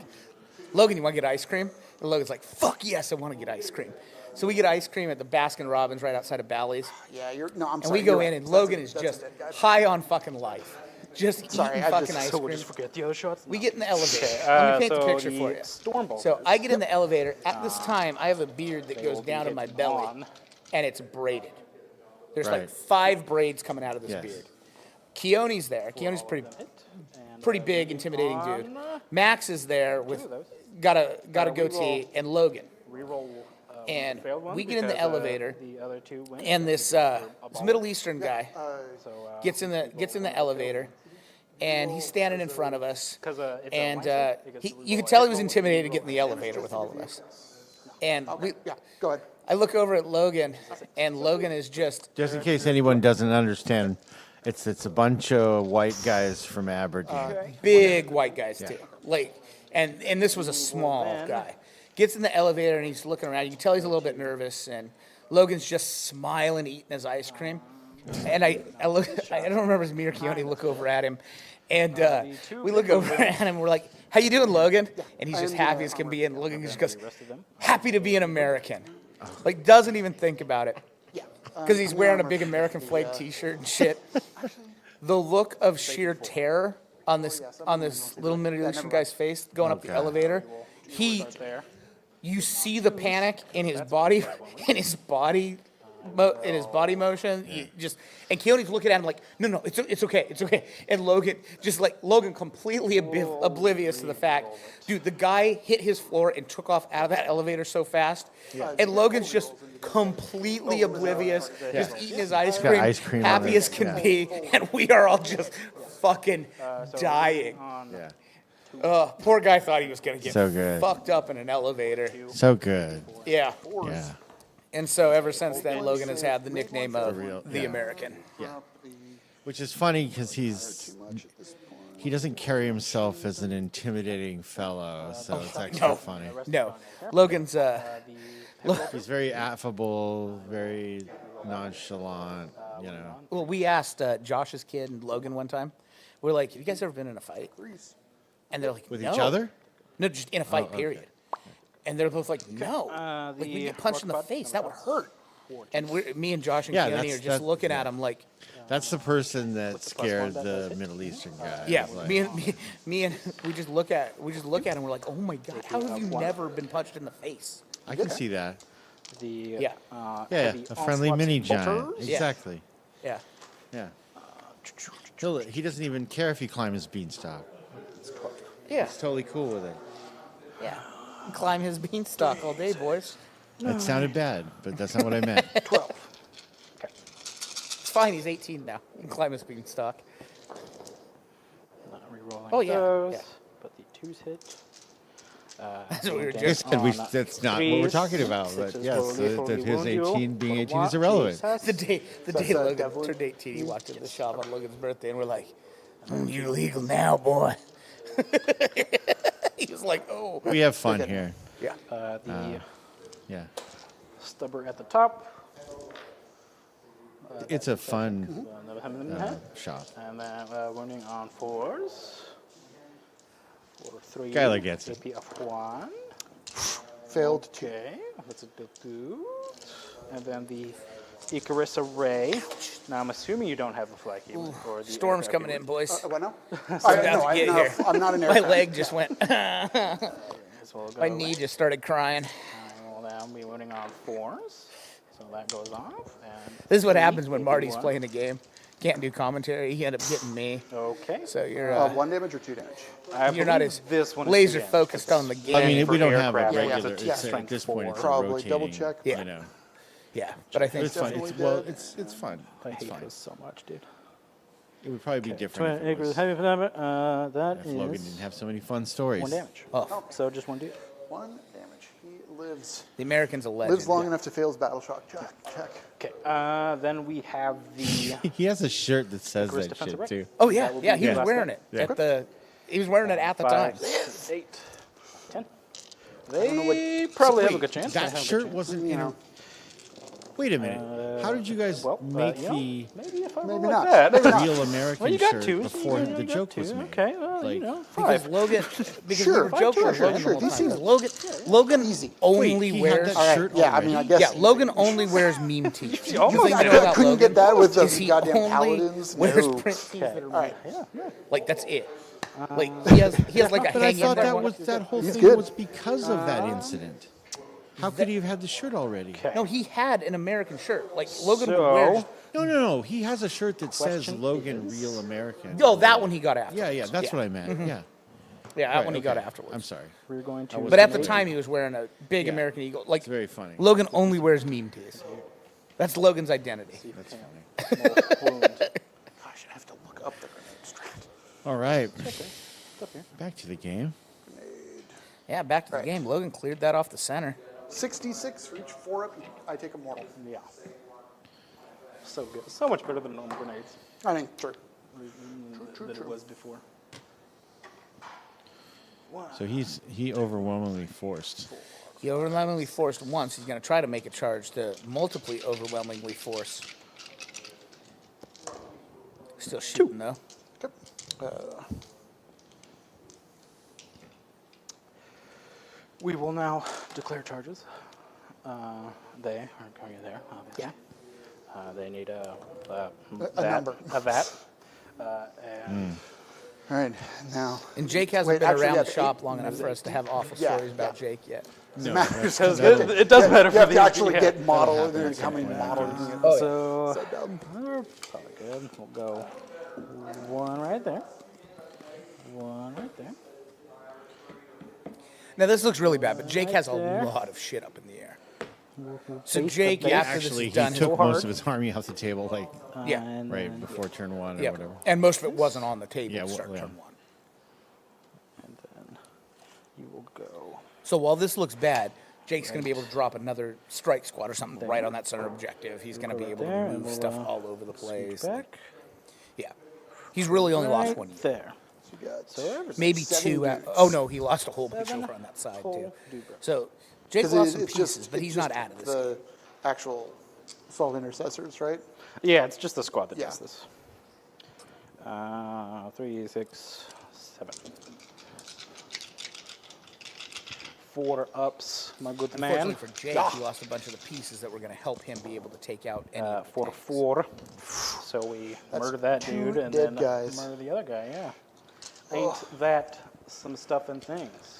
"Logan, you want to get ice cream?" And Logan's like, "Fuck yes, I want to get ice cream." So we get ice cream at the Baskin Robbins right outside of Bally's, Yeah, I'm and sorry. we go you're in, right. and That's Logan a- is that's a just dead guy. high on fucking life, just Sorry, eating I fucking just- ice So we'll cream. just forget the other shots? We get in the elevator. Okay, Let me paint so the picture the for you. Stormbolters. So I get in the elevator. At this time, I have a beard that They goes will be down to my hitting belly, on- and it's braided. There's like Right. 5 braids coming out of this Yes. beard. Keone's there. Keone's pretty big, intimidating dude. Max is there with got a goatee, and Logan. Reroll. And failed one we get in the because, elevator, the other two went. and this Middle Eastern guy So, gets in the elevator, and he's standing in front of us. 'cause, it's a And mindset, because you could tell he was intimidated to get in the elevator with all of us. And Yeah, go ahead. I look over at Logan, and Logan is just Just in case anyone doesn't understand, it's a bunch of white guys from Aberdeen. big white guys too. Like, and this was a small guy. Gets in the elevator and he's looking around. You can tell he's a little bit nervous, and Logan's just smiling, eating his ice cream. And I look, I don't remember if it was me or Keone look over at him, and we look over at him. We're like, "How you doing, Logan?" And he's just happy as can be. And Logan just goes, "Happy to be an American." Like, doesn't even think about it. Yeah. Because he's wearing a big American flag T-shirt and shit. The look of sheer terror on this little Middle Eastern guy's face going up the elevator. You see the panic in his body, motion. And Keone's looking at him like, no, it's okay. And Logan completely oblivious to the fact, dude, the guy hit his floor and took off out of that elevator so fast, and Logan's just completely oblivious, just eating his ice cream, ice cream happy on it, as can be, and we are all just fucking dying. Yeah. Poor guy thought he was gonna get So good. fucked up in an elevator. So good. Yeah. Yeah. And so ever since then, Logan has had the nickname of the American. Which is funny because he doesn't carry himself as an intimidating fellow, so it's extra funny. No, Logan's He's very affable, very nonchalant, well, we asked Josh's kid and Logan one time. We're like, "Have you guys ever been in a fight?" And they're like, With "No." each other? No, just in a fight, okay. period. And they're both like, "No." Like, we get punched in the face. That would hurt. And me and Josh and Yeah, Keone are just looking at him like, That's the person that scared the Middle Eastern guy. yeah. It's like, Me and we just look at him. We're like, "Oh my god, how have you never been punched in the face?" I can see that. Yeah. Yeah, a friendly mini giant. Yeah. Exactly. Yeah. Yeah. He doesn't even care if you climb his beanstalk. Yeah. He's totally cool with it. Yeah. Climb his beanstalk all day, boys. That sounded bad, but that's not what I meant. 12. It's fine. He's 18 now. He can climb his beanstalk. Not re-rolling Oh, yeah, those, yeah. but the twos hit. That's what we were Again, just. Said on that's not what we're threes, talking about, but sixes yes, will lethally that his wound you. 18 being But 18 is what? irrelevant. Jesus. The day That's, Logan Devlin? turned 18, he walked into the shop on Logan's birthday, and we're like, "You're legal now, boy." He was like, "Oh." We have fun here. Yeah. The Yeah. stubber at the top. It's a fun Another hammer in the head. shop. And then wounding on fours. 4, 3. Skylar gets it. AP of 1. Failed 2. Okay, that's a good good. And then the Icarus array. Now I'm assuming you don't have a flag even. Or the Storm's aircraft coming even. in, boys. What now? about to get here. I'm not an My aircraft. leg just went. This will go My away. knee just started crying. Well, now be wounding on fours. So that goes off. And This is what 3, happens when AP Marty's 1. playing a game. Can't do commentary. He ended up getting me. Okay. So you're 1 damage or 2 damage? I you're not believe as this one is laser 2 damage, focused 'cause on the game. I mean, for we don't have a aircraft, regular. it's It's, strength at this point, it's a 4. Probably rotating. double check. Yeah. You know, Yeah, but I think it's fun. definitely Well, dead. it's fun. I It's hate fine. this so much, dude. It would probably be different Twin if, it Acres was, heavy damage. That if Logan is didn't have so many fun stories. 1 damage. Oh. So just 1 dude. 1 damage. He lives the American's a legend. lives long enough to fail his battle shock check. Okay. Then we have the He has a shirt that says Icarus that defensive shit rack. too. Oh yeah, That will yeah. be He the was last wearing one. it Yeah. at the. He was wearing it at the 5, time. 6, 8, 10. They probably have a good chance. They That have a good shirt chance. wasn't in a. Wait a minute. How did you guys Well, make you know, the maybe if I roll Maybe like not. that. real American Well, you got shirt 2. before you the got joke 2. was made? Okay, well, Like- you know, Because 5. Logan, because Sure, we were joking with sure, Logan sure. the He whole time. seems- 'Cause Logan Easy. only Wait, he wears. had that shirt Yeah, I already? mean, I guess. Yeah, Logan only wears meme tees. You almost The thing got to it. know I about couldn't Logan get that with is the he goddamn only paladins. wears No. print tees that are All right. like that's it. Like he has like a But I hang in thought there. that one- was that whole He's thing good. was because of that incident. How could he have had the shirt already? Okay. No, he had an American shirt. Like Logan would So- wear. No. He has a shirt that says Question Logan is- Real American. Oh, that one he got after. Yeah, that's what I meant. Yeah. Yeah, that Right, one he got okay. afterwards. I'm sorry. We're going to. But at the make- time, he was wearing a big Yeah. American Eagle. Like It's very funny. Logan only wears meme tees. That's Logan's identity. That's funny. Small wound. Gosh, I have to look up the grenade strength. All right. It's up here. Back to the game. Yeah, back to the Right. game. Logan cleared that off the center. 66 for each 4 up. I take a mortal. Yeah. So good. So much better than normal grenades I mean, true. than it was before. So he overwhelmingly forced. He overwhelmingly forced once. He's going to try to make a charge to multiply overwhelmingly force. Still shooting, though. Okay. We will now declare charges. They are going there, obviously. Yeah. They need a number. A VAT. And All right, now. And Jake hasn't Wait, been actually, around yeah, the shop long enough for us to have awful Yeah, stories about yeah. Jake yet. No, matters. it does matter You for have these. to actually yeah. get modeled That'll and then happen. coming modeled. So, So dumb. we're probably good. We'll go one right there. One right there. Now, this looks really bad, but Jake has a Right there. lot of shit up in the air. So, Face to Jake, face. after Actually, this he is done, took so most hard. of his army off the table, like Yeah. And right then- before turn one or Yep. whatever. And most of it wasn't on the table Yeah, to well, start yeah. turn one. And then you will go. So while this looks bad, Jake's going to be able to drop another strike squad or something right on that center objective. He's going to be Right able there, to and move we'll, stuff all over the place. Back. Yeah. He's really only lost Right one unit. there. So you got So everything. Maybe 7 two. dudes. Oh, no, he lost a whole bunch Seven over on that side, whole too. dudes. So Jake 'Cause lost some it's pieces, just- but it's he's not just out of this. the actual assault intercessors, right? Yeah, it's just the squad that Yeah. does this. 3, 6, 7. 4 ups, my good man. Unfortunately for Jake, he lost a bunch of the pieces that were going to help him be able to take out any of the 4 to tanks. 4. So we That's murder that 2 dude and dead then guys. murder the other guy, yeah. Ain't that some stuff and things?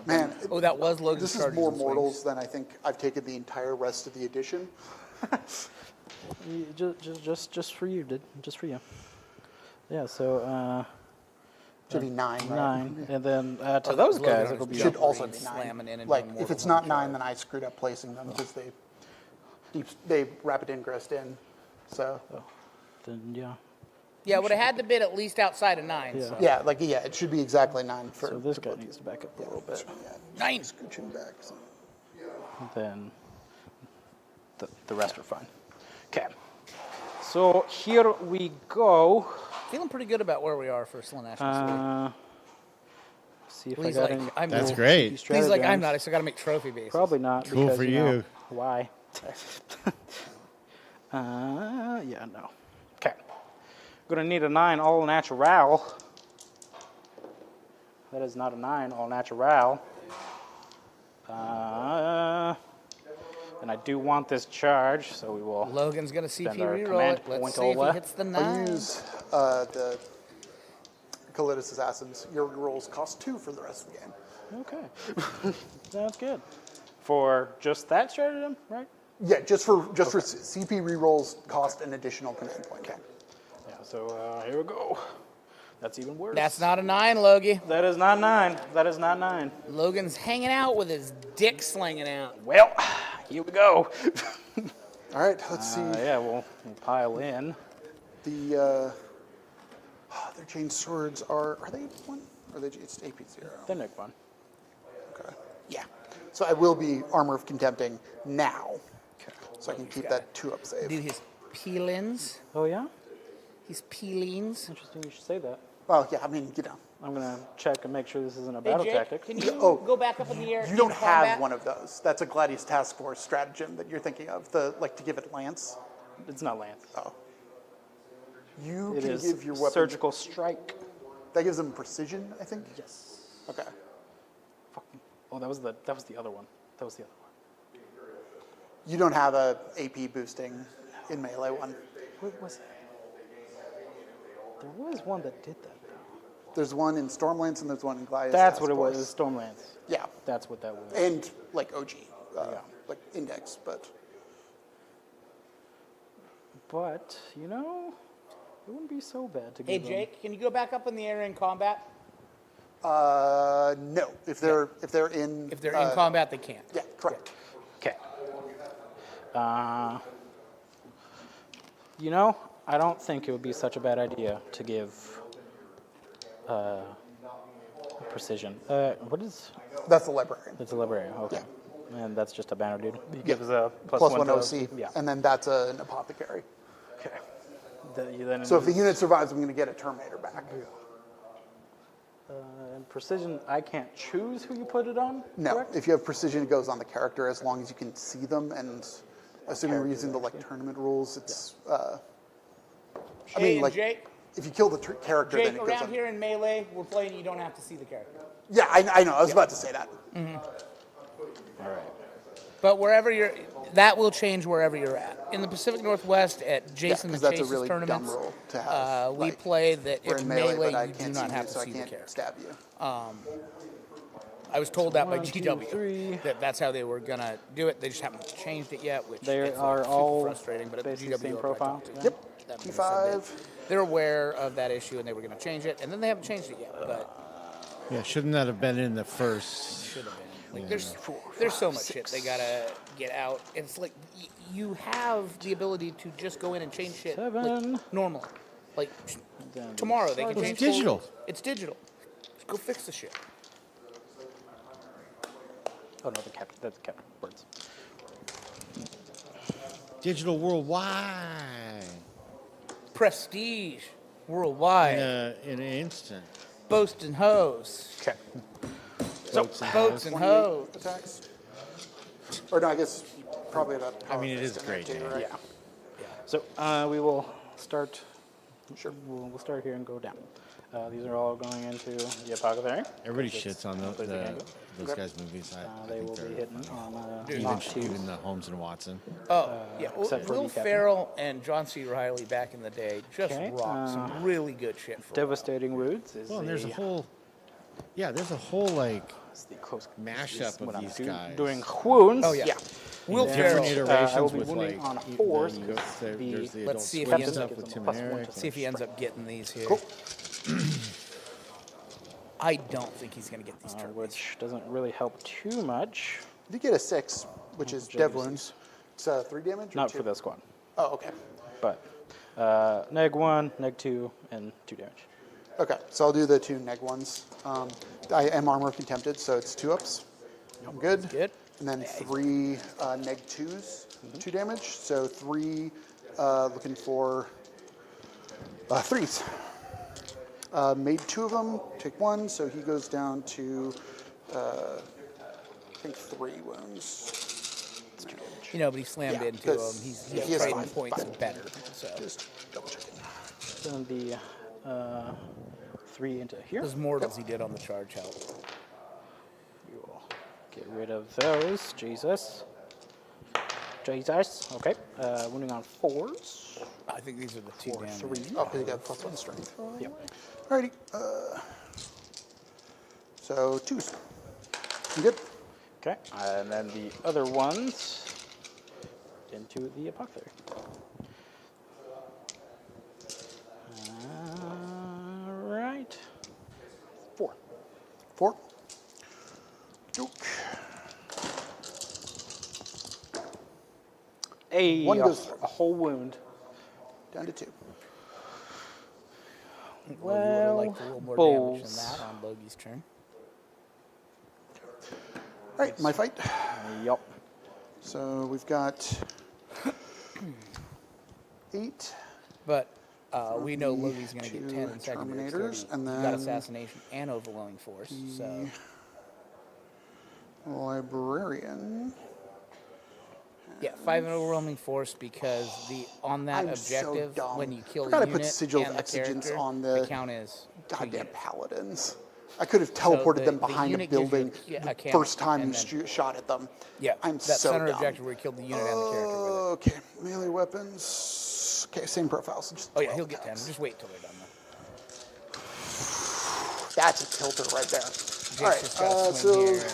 Man, Oh, that was Logan's this is charges more and swings. mortals than I think I've taken the entire rest of the edition. Just for you, dude. Just for you. Yeah, so Should be 9, right? 9. And then to those Logan guys, on it'll his be Should jump also range, be slamming 9. in and Like, doing if mortal it's not charge. 9, then I screwed up placing them because they rapid ingressed in. So, then, yeah. Yeah, it would have had to been at least outside of 9. Yeah. So. yeah, it should be exactly 9 for. So this guy needs to back up a little bit. Yeah, 9. scooching back. So. Then the rest are fine. Okay. So here we go. Feeling pretty good about where we are for Slow National See if Please, I got like, any. I'm That's not. great. He's like, I'm not. I still got to make trophy bases. Probably not. Cool because, for you. Know, you. why? Yeah, no. Okay. Gonna need a 9 all natural. That is not a 9 all natural. And I do want this charge, so we will. Logan's going to CP Spend our reroll command it. Let's point see if he over. hits the I'll 9. use the Calidus Assassins. Your rolls cost 2 for the rest of the game. Okay. Sounds good. For just that stratagem, right? Yeah, just for CP rerolls cost an additional command point. Okay. Yeah, so here we go. That's even worse. That's not a 9, Logie. That is not 9. That is not 9. Logan's hanging out with his dick slinging out. Well, here we go. All right, let's see. Yeah, we'll pile in. The their chain swords are they 1? Or it's AP 0? The Nick one. Okay. Yeah. So I will be Armor of Contempting now. Okay. So I can keep gotta that 2-up save. Do his peelings. Oh, yeah? His peelings. Interesting you should say that. Well, yeah, I mean, you know. I'm going to check and make sure this isn't a Hey, battle Jake, tactic. can you Oh. go back up in the air? You in don't have combat? one of those. That's a Gladius Task Force stratagem that you're thinking of. To give it Lance. It's not Lance. Oh. You It can is give your weapon. surgical strike. That gives them precision, I think. Yes. Okay. Fucking. Oh, that was the other one. That was the other one. You don't have a AP boosting in melee one. What was it? There was one that did that, though. There's one in Stormlance and there's one in Goliath. That's what it Task was. Force. Stormlands. Yeah, That's what that was. and like OG, like Index, but But you know, it wouldn't be so bad to Hey, give them. Jake, can you go back up in the air in combat? no. If they're in If they're in combat, they can't. yeah, correct. Okay. You know, I don't think it would be such a bad idea to give precision. What is? That's the librarian. It's a librarian. Okay. And that's just a banner dude. He Yeah. gives a Plus one one to- OC, Yeah. and then that's an apothecary. Okay. You then So if the unit survives, I'm going to get a Terminator back. and precision, I can't choose who you put it on. No, correct? if you have precision, it goes on the character as long as you can see them, and assuming we're using the like tournament rules, it's. I Hey, mean, and like Jake, if you kill the character, then Jake, it goes around on. here in Melee, we're playing, you don't have to see the character. Yeah, I know. I was about to say that. All right. But wherever you're, that will change wherever you're at. In the Pacific Northwest, at Jason 'cause and that's a Chase's really dumb tournaments, rule to have, we like, play that We're if in melee, melee, but I you do can't not see have you, to so I see the can't character. stab you. I was told that by 1, 2, GW 3. that that's how they were gonna do it. They just haven't changed it yet, which They it's, are like, super all frustrating. But at basically GW the same I profile? talked to them. Yep. Them, and they said T5. they're aware of that issue and they were going to change it, and then they haven't changed it yet. But Yeah, shouldn't that have been in the first? should have been. Like, there's so much shit they gotta get out. It's like you have the ability to just go in and change shit 7. like, normal. Like Then tomorrow they can It's change. digital. rules. It's digital. Just go fix the shit. Oh no, that's Captain Words. Digital worldwide Prestige worldwide. in an instant. Boast and hose. Okay. Boats and 28 hose. attacks. Or no, I guess probably about. I mean, it is a great game. Right? Yeah. So we will start. Sure. We'll start here and go down. These are all going into the apothecary. Everybody shits on Plays the game. those guys' movies. I They think will be they're hitting on even, not two. even the Holmes and Watson. Oh, yeah. except for Will the captain. Ferrell and John C. Reilly back in the day just Okay, rocked some really good shit for a while. Devastating Wounds is Well, and there's a the, whole, there's a whole like is the close mashup is what of I'm these doing, guys. doing wounds. Oh, yeah. Will different Ferrell. I will iterations be with wounding like on even fours the- because there's the- the Let's adult see if swim he ends stuff up with gives Tim him a and +1 Eric. to See if he ends up getting these here. Cool. I don't think he's going to get these turns. which doesn't really help too much. You did get a 6, which is dev wounds. It's 3 damage. Or Not 2? for this squad, Oh, okay. but neg 1, neg 2, and 2 damage. Okay, so I'll do the 2 neg ones. I am armor contempted, so it's 2 ups. I'm good. Good. And then 3 neg 2s, 2 damage. So 3 looking for 3s. Made 2 of them, take 1, so he goes down to, I think 3 wounds. You know, but he slammed Yeah, into him. because He's he has trading 5, points but- better. So Just double checking. Then the 3 into here. those mortals he did on the charge help. We will get rid of those. Jesus. Okay. Wounding on 4s. I think these are the 2 Or damage. 3. Oh, because you got +1 strength. Yep. Alrighty. So 2s. You good? Okay. And then the other ones into the apothecary. Alright. 4. 4. Duke. One goes A whole wound. down to 2. Well, you would have liked a little more damage than that on Logi's turn. Alright, my fight. Yup. So we've got 8. But we know Logi's going to get 2 10 in secondary. Terminators, and He's got then assassination and overwhelming force. So Librarian. yeah, 5 in overwhelming force because on that I'm so objective dumb. when you kill Forgot a I put unit Sigil of and the Exigence character, on the count is 2 Goddamn units. paladins. I could have teleported the- them the behind a unit gives you building a the count, first time and you then- shot at them. Yeah, I'm that so center dumb. objective where you killed the unit and the character with it. Okay, melee weapons. Okay, same profile. So just Oh yeah, he'll 12 get 10. attacks. Just wait till they're done. That's a tilter right there. Jake's All right, just got to so swing here.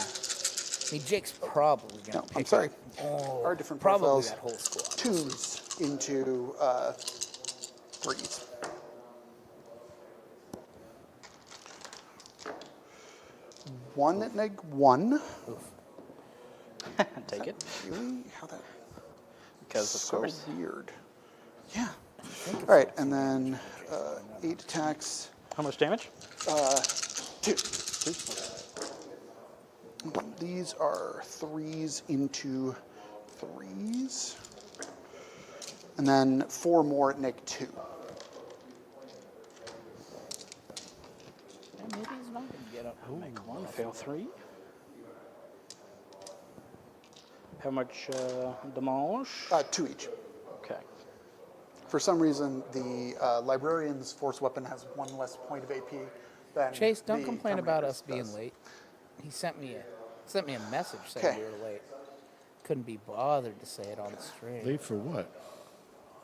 I mean, Jake's probably going to pick I'm sorry. up Our different probably profiles. that whole squad. 2s into 3s. One at -1. Take it. Really? How that? Because, of So course. weird. Yeah. All right, and then 8 attacks. How much damage? 2. These are 3s into 3s. And then 4 more at -2. Yeah, maybe he's not going to get up. Make 1, fail 3. How much damage? 2 each. Okay. For some reason, the librarian's force weapon has 1 less point of AP than Chase, don't the complain about Terminator's us being does. late. He sent me a message saying Okay. we were late. Couldn't be bothered to say it on the stream. Late for what?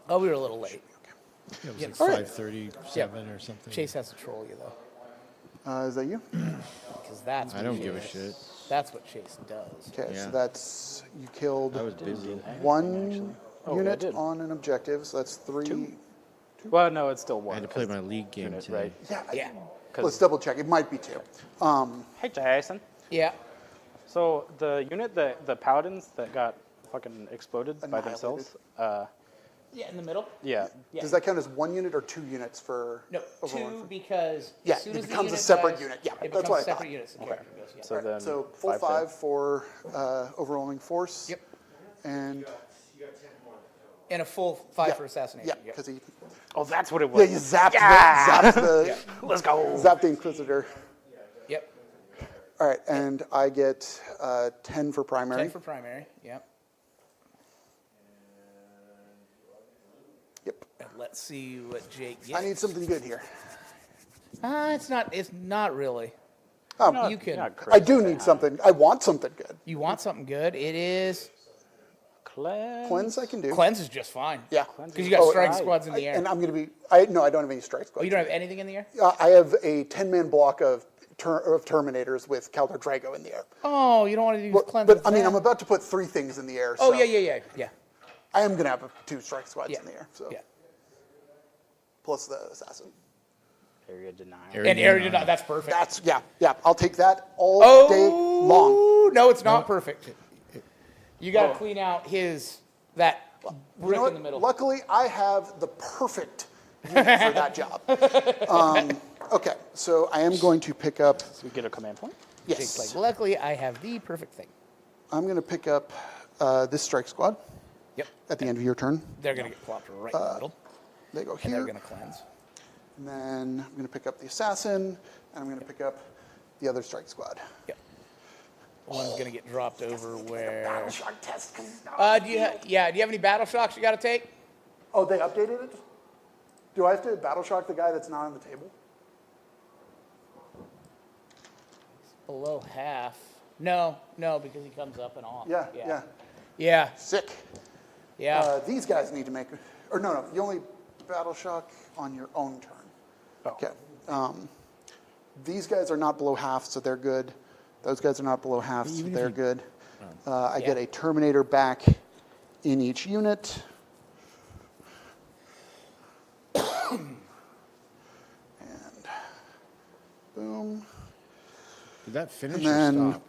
Oh, we were a little late. Yeah, it was Yeah. like All right. 5:37 or something. Chase has to troll you though, Is that you? because that's I what don't Chase- give a shit. That's what Chase does. Okay, Yeah. so that's you killed I was busy. one Oh, I unit did. on an objective, so that's 3. Well, no, it's still I 1. had to play my league game unit, today. right? Yeah. Yeah. Let's double check. It might be 2. Hey, Jason. Yeah. So the unit, the paladins that got fucking exploded by Annihilated. themselves, Yeah, in the middle. yeah. Yeah. Does that count as 1 unit or 2 units for No, overall? 2 because Yeah, as soon it as the becomes a unit separate dies, unit. Yeah, it that's becomes what I a separate thought. unit. So the character goes, yeah. So then So full 5 for overwhelming force. Yep. And And a full 5 yeah, for assassination. yeah, Yep. because he Oh, that's what it yeah was. you zapped Yeah! the Let's go. zapped the Inquisitor. Yep. All right, and I get 10 for primary. 10 for primary. Yep. Yep. And let's see what Jake gets. I need something good here. It's not. It's not really. Oh, You can. Not I crazy do bad. need something. I want something good. You want something good? It is Cleanse I can do. cleanse is just fine. Yeah. Because you got Oh, strike right. squads in the air. And I'm going to be. No, I don't have any strike Oh, squads. you don't have anything in the air? I have a 10-man block of Terminators with Caldor Drago in the air. Oh, you don't want to do cleanse. But with I mean, that? I'm about to put 3 things in the air. Oh so yeah. I am going to have 2 strike squads Yeah. in the air. So Yeah. plus the assassin. Area denial. And area did not. That's perfect. That's yeah. I'll take that all day long. Oh no, it's not perfect. You got to clean out that You brick know in the what? middle. Luckily, I have the perfect unit for that job. Okay, so I am going to pick up. So we get a command point. Jake's Yes, like, luckily I have the perfect thing. I'm going to pick up this strike squad Yep. at the end of your turn. They're gonna get plopped right in the middle, They go and they're here, gonna cleanse. and then I'm going to pick up the assassin, and I'm going to pick up the other strike squad. Yep. One's gonna get dropped over where. Battleshock test. Do you have any battle shocks you got to take? Oh, they updated it? Do I have to battle shock the guy that's not on the table? Below half. No, because he comes up and off. Yeah. Yeah. Sick. Yeah. These guys need to make, or no, you only battle shock on your own turn. Oh. Okay. These guys are not below half, so they're good. Those guys are not below half, so Even if they're you- good. I get Yeah. a Terminator back in each unit. And boom. Did that finish And then- or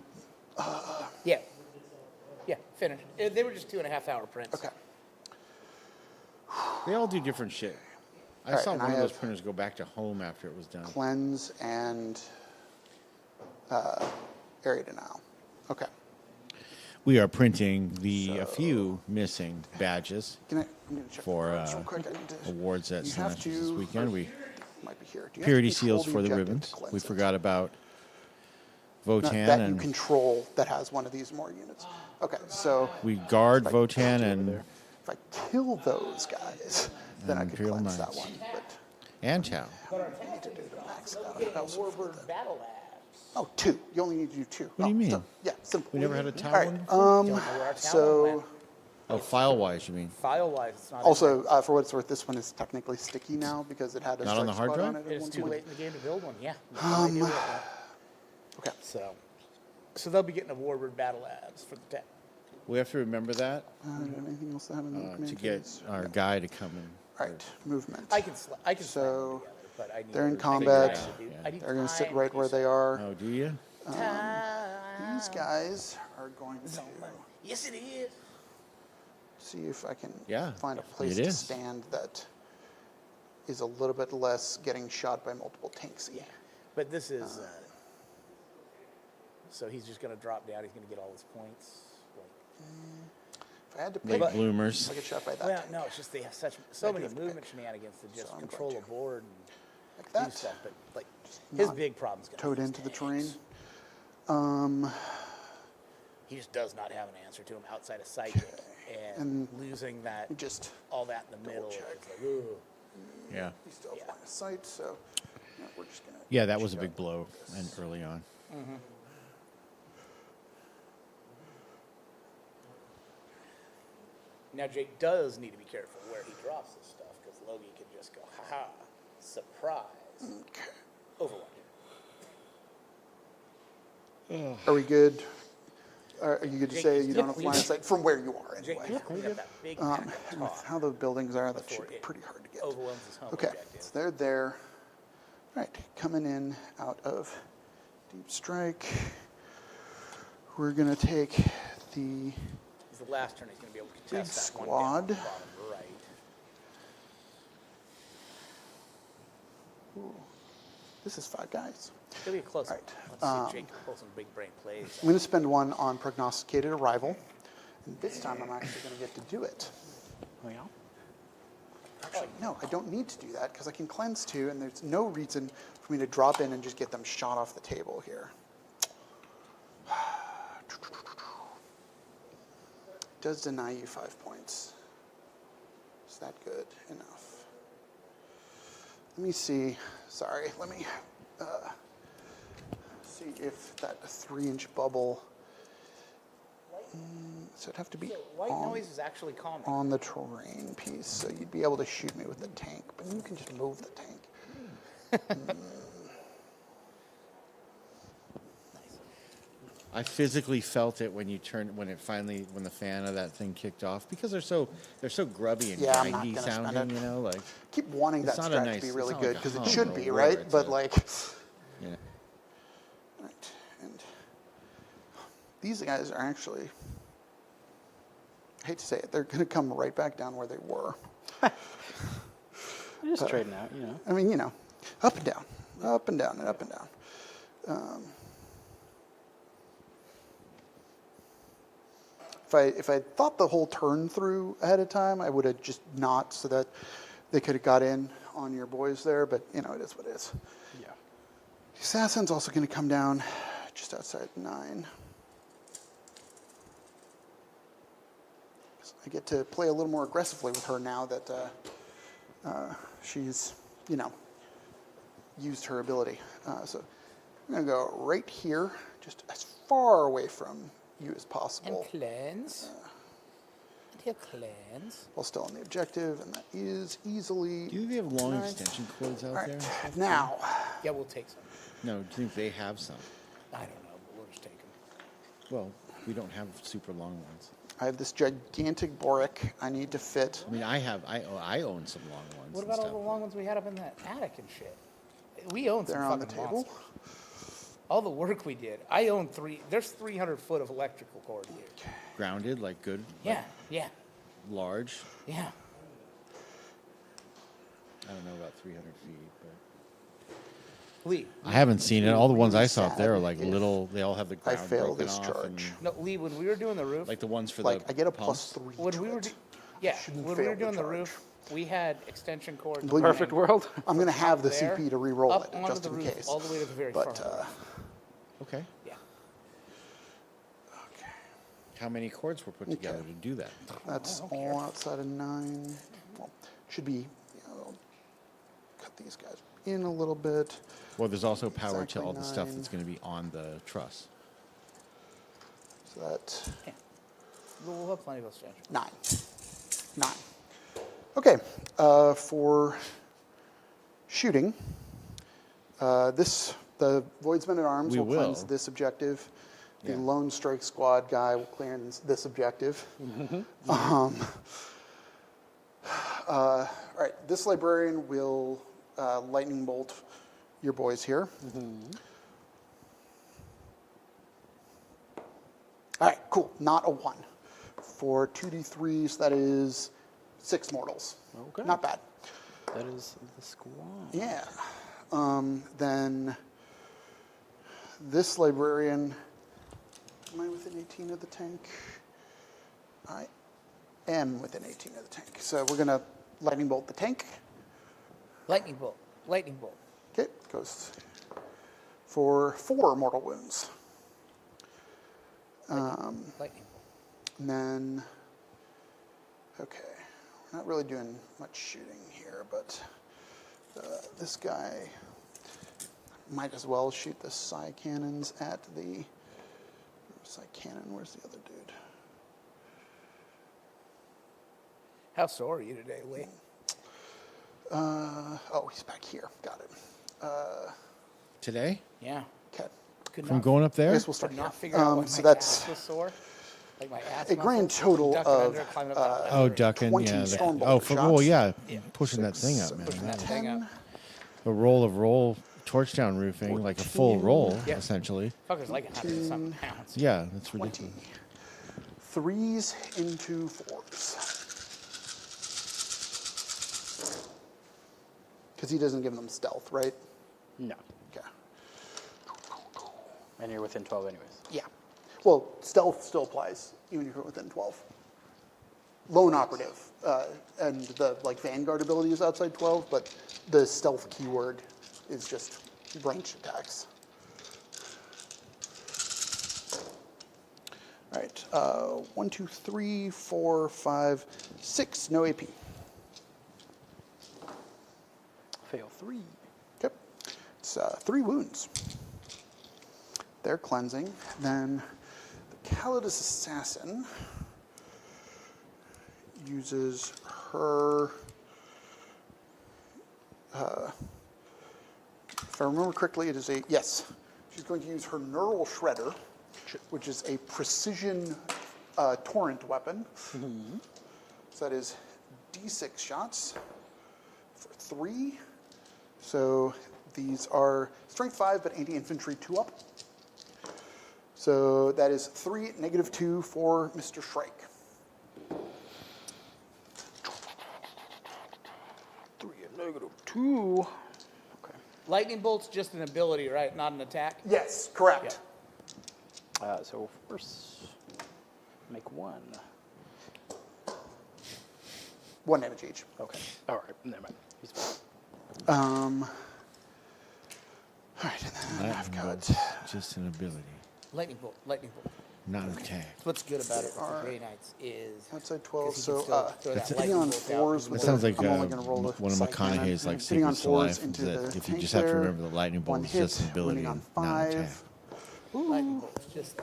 stop? Yeah. Yeah. Finished. They were just 2.5 hour prints. Okay. They all do different shit. I Alright, saw and one I of those have- printers go back to home after it was done. Cleanse and area denial. Okay. We are printing a few missing badges I'm going to check for the cards real quick. I need to, awards at you have Smash this to- weekend. We might be here. Do you have to purity control seals for the objective to ribbons. cleanse We it? forgot about Not Votan that you and control that has one of these more units. Okay, so we guard Votan and if I kill those guys, then I could Imperial cleanse that Knights. one. But Chow. I need to do the max out. Get a Warbird Battle Labs. Oh, 2. You only need to do 2. What do you mean? Yeah, simple. We never had a Tau All right. one? Don't know where our talent So went. Oh, file-wise, you mean? File-wise, it's not. Also, for what it's worth, this one is technically sticky now because it had a Not on the strike hard spot drive? on it. at it's one too point. late in the game to build one. Yeah. No idea what that- Okay. So they'll be getting a Warbird Battle Labs for the tech. We have to remember that Anything else to have in the to command get phase? our guy to come in. All right, movement. I can slam them So, together, but I need they're in to combat. figure out how to do- I need They're going to sit time right to where do they are. Oh, do you? These guys are going to Yes, it is. see if I can Yeah, find a place it to is. stand that is a little bit less getting shot by multiple tanks. Yeah, but this is. So he's just going to drop down. He's going to get all his points. If I had to Late pick, bloomers. I get shot by that Well, tank. no, it's just they have so I do many have to movement pick. shenanigans to just So I'm control going a board and Like do that. stuff. But like his not big problem's going to Towed be his into the tanks. terrain. He just does not have an answer to him outside of sight, And and losing that Just all that in the middle. Is check. like, ooh. Yeah. he's still Yeah. line of sight, so we're just going to. Yeah, that was a big blow and early on. Now Jake does need to be careful where he drops this stuff because Logie can just go, haha, surprise, Overwatch. Are we good? Are you good to Jake, say you you still don't have clean line of up- sight from where you are Jake anyway? needs to clean up that big pack of And with talk how the buildings are, that before should be it pretty hard to get. overwhelms his home Okay, objective. so they're there. All right, coming in out of deep strike. We're gonna take the It's the last turn he's going to be able to big contest that one down on the squad. bottom right. This is 5 guys. It'll be a close one. Right, Let's see if Jake can pull some big brain plays. I'm gonna spend one on prognosticated arrival, and this time I'm actually gonna get to do it. Oh, yeah? Actually, no, I don't need to do that because I can cleanse 2, and there's no reason for me to drop in and just get them shot off the table here. Does deny you 5 points. Is that good enough? Let me see. Sorry, let me see if that 3-inch bubble. So it'd have to be White noise is actually calming. on the terrain piece, so you'd be able to shoot me with the tank, but you can just move the tank. I physically felt it when you turned when the fan of that thing kicked off because they're so grubby and Yeah, I'm not grindy gonna spend sounding, it. you know, like Keep wanting It's that not a strat nice- to be it's really not good like a because it hum should or be, a right? roar, it's But a- like, yeah. right, and these guys are actually, I hate to say it, they're going to come right back down where they were. We're just trading out, you know. I mean, you know, up and down, up and down, and up and down. If I thought the whole turn through ahead of time, I would have just not, so that they could have got in on your boys there. But you know, it is what it is. Yeah. The assassin's also going to come down just outside 9. I get to play a little more aggressively with her now that she's, you know, used her ability. So I'm going to go right here, just as far away from you as possible, And cleanse. And he'll cleanse. while still on the objective, and that is easily. Do you have long extension cords out All right, there? now, Yeah, we'll take some. No, do you think they have some? I don't know, but we'll just take them. Well, we don't have super long ones. I have this gigantic Boric I need to fit. I mean, I own some long ones. What and about all stuff. the long ones we had up in that attic and shit? We own some They're on the fucking table. monsters. All the work we did. I own 3. There's 300 foot of electrical cord here. Grounded, like good, Yeah, yeah, large. yeah. I don't know about 300 feet, but Lee, I haven't seen it. All the ones I really saw up there are sad like if little. They all have the I ground fail broken this off, charge. and no, Lee. When we were doing the roof, like the ones for Like, the I get a pumps. +3 when to we were, it. yeah, Shouldn't when we were fail the doing the charge. roof, we had extension cords. Believe me, Perfect world. I'm going to have the there, CP to re-roll up it, onto just the in roof, case. all the way to the very But, front. Okay. Yeah. okay. How many cords were put together to do that? That's I don't care. all outside of 9. Well, should be, I'll cut these guys in a little bit. Well, there's also power Exactly to all the stuff 9. that's going to be on the truss. So that, Yeah. We'll have plenty of those changes. 9. Okay, for shooting, the Void's Men at Arms We will cleanse will. this objective. The Yeah. Lone Strike Squad guy will cleanse this objective. All right, this librarian will lightning bolt your boys here. All right, cool. Not a 1. For 2d3s, that is 6 mortals. Okay. Not bad. That is the squad. Yeah. Then this librarian. Am I within 18 of the tank? I am within 18 of the tank. So we're going to lightning bolt the tank. Lightning bolt. Lightning bolt. Okay, goes for 4 mortal wounds. Lightning bolt. And then, okay, we're not really doing much shooting here, but this guy might as well shoot the psi cannons at the psi cannon. Where's the other dude? How sore are you today, Lee? Oh, he's back here. Got it. Today? Yeah. Okay. Could From not, going up I there? guess we'll start could here. not figure out why So my that's ass was sore. Like my ass a grand muscles, total ducking of, under, climbing up that Oh, ladder, ducking, 20 yeah. storm Oh, bolt for, shots. well, yeah, Yeah. pushing that thing up, man. pushing that That- thing up. 10, A roll torch down roofing, like a full roll, Yeah. essentially. Fucker's like 100 something pounds. Yeah, that's 20. ridiculous. 3s into 4s. Because he doesn't give them stealth, right? No. Okay. And you're within 12 anyways. Yeah. Well, stealth still applies, even if you're within 12. Lone operative, and the Vanguard ability is outside 12, but the stealth keyword is just ranged attacks. All right, 1, 2, 3, 4, 5, 6, no AP. Fail 3. Okay, it's 3 wounds. They're cleansing. Then the Calidus Assassin uses her, if I remember correctly, it is a, yes, she's going to use her Neural Shredder, which is a precision torrent weapon. So that is D6 shots for 3. So these are strength 5, but anti-infantry 2 up. So that is 3, -2 for Mr. Shrike. 3 and -2. Okay. Lightning bolt's just an ability, right? Not an attack. Yes, correct. So first, make 1. 1 damage each. Okay. All right. Never mind. He's fine. All right, and then I've Lightning got bolt's just an ability, Lightning bolt. Lightning bolt. not an attack. What's good about it with the Grey Knights is outside 12, 'cause he so can still throw that hitting lightning on bolt out 4s and with That sounds like I'm only gonna roll the one of side cannon. McConaughey's Hitting on secrets to 4s life. into Is the that if you tank just have to there. remember the lightning bolt 1 is just an hit, ability, winning on not an attack. 5. lightning bolt's just.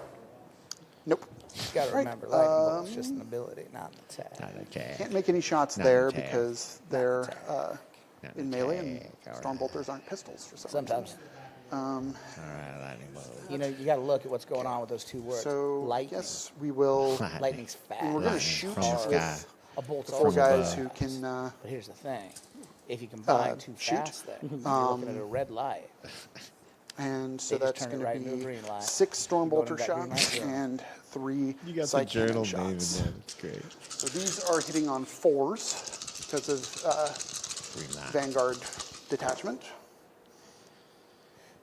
Nope. You gotta Right, remember, lightning bolt's just an ability, not an attack. Not an attack. Can't make any shots Not there attack. because they're Not in melee attack, and all storm right. bolters aren't pistols for some Sometimes. reason. All right, lightning bolt. You know, you gotta look at what's going on with those two words. So lightning. yes, we will. Lightning's fast. We're going to Lightning shoot from the with sky. A bolt's the 4 also guys fast. who can. But here's the thing. If you combine too shoot. fast, then you're looking at a red light. And so They just that's turn it going right to into a be green light. 6 storm Go to bolter that green shots light, yeah. and 3 You got the sight cannon journal name in shots. there. It's great. So these are hitting on 4s because of Green light. Vanguard detachment.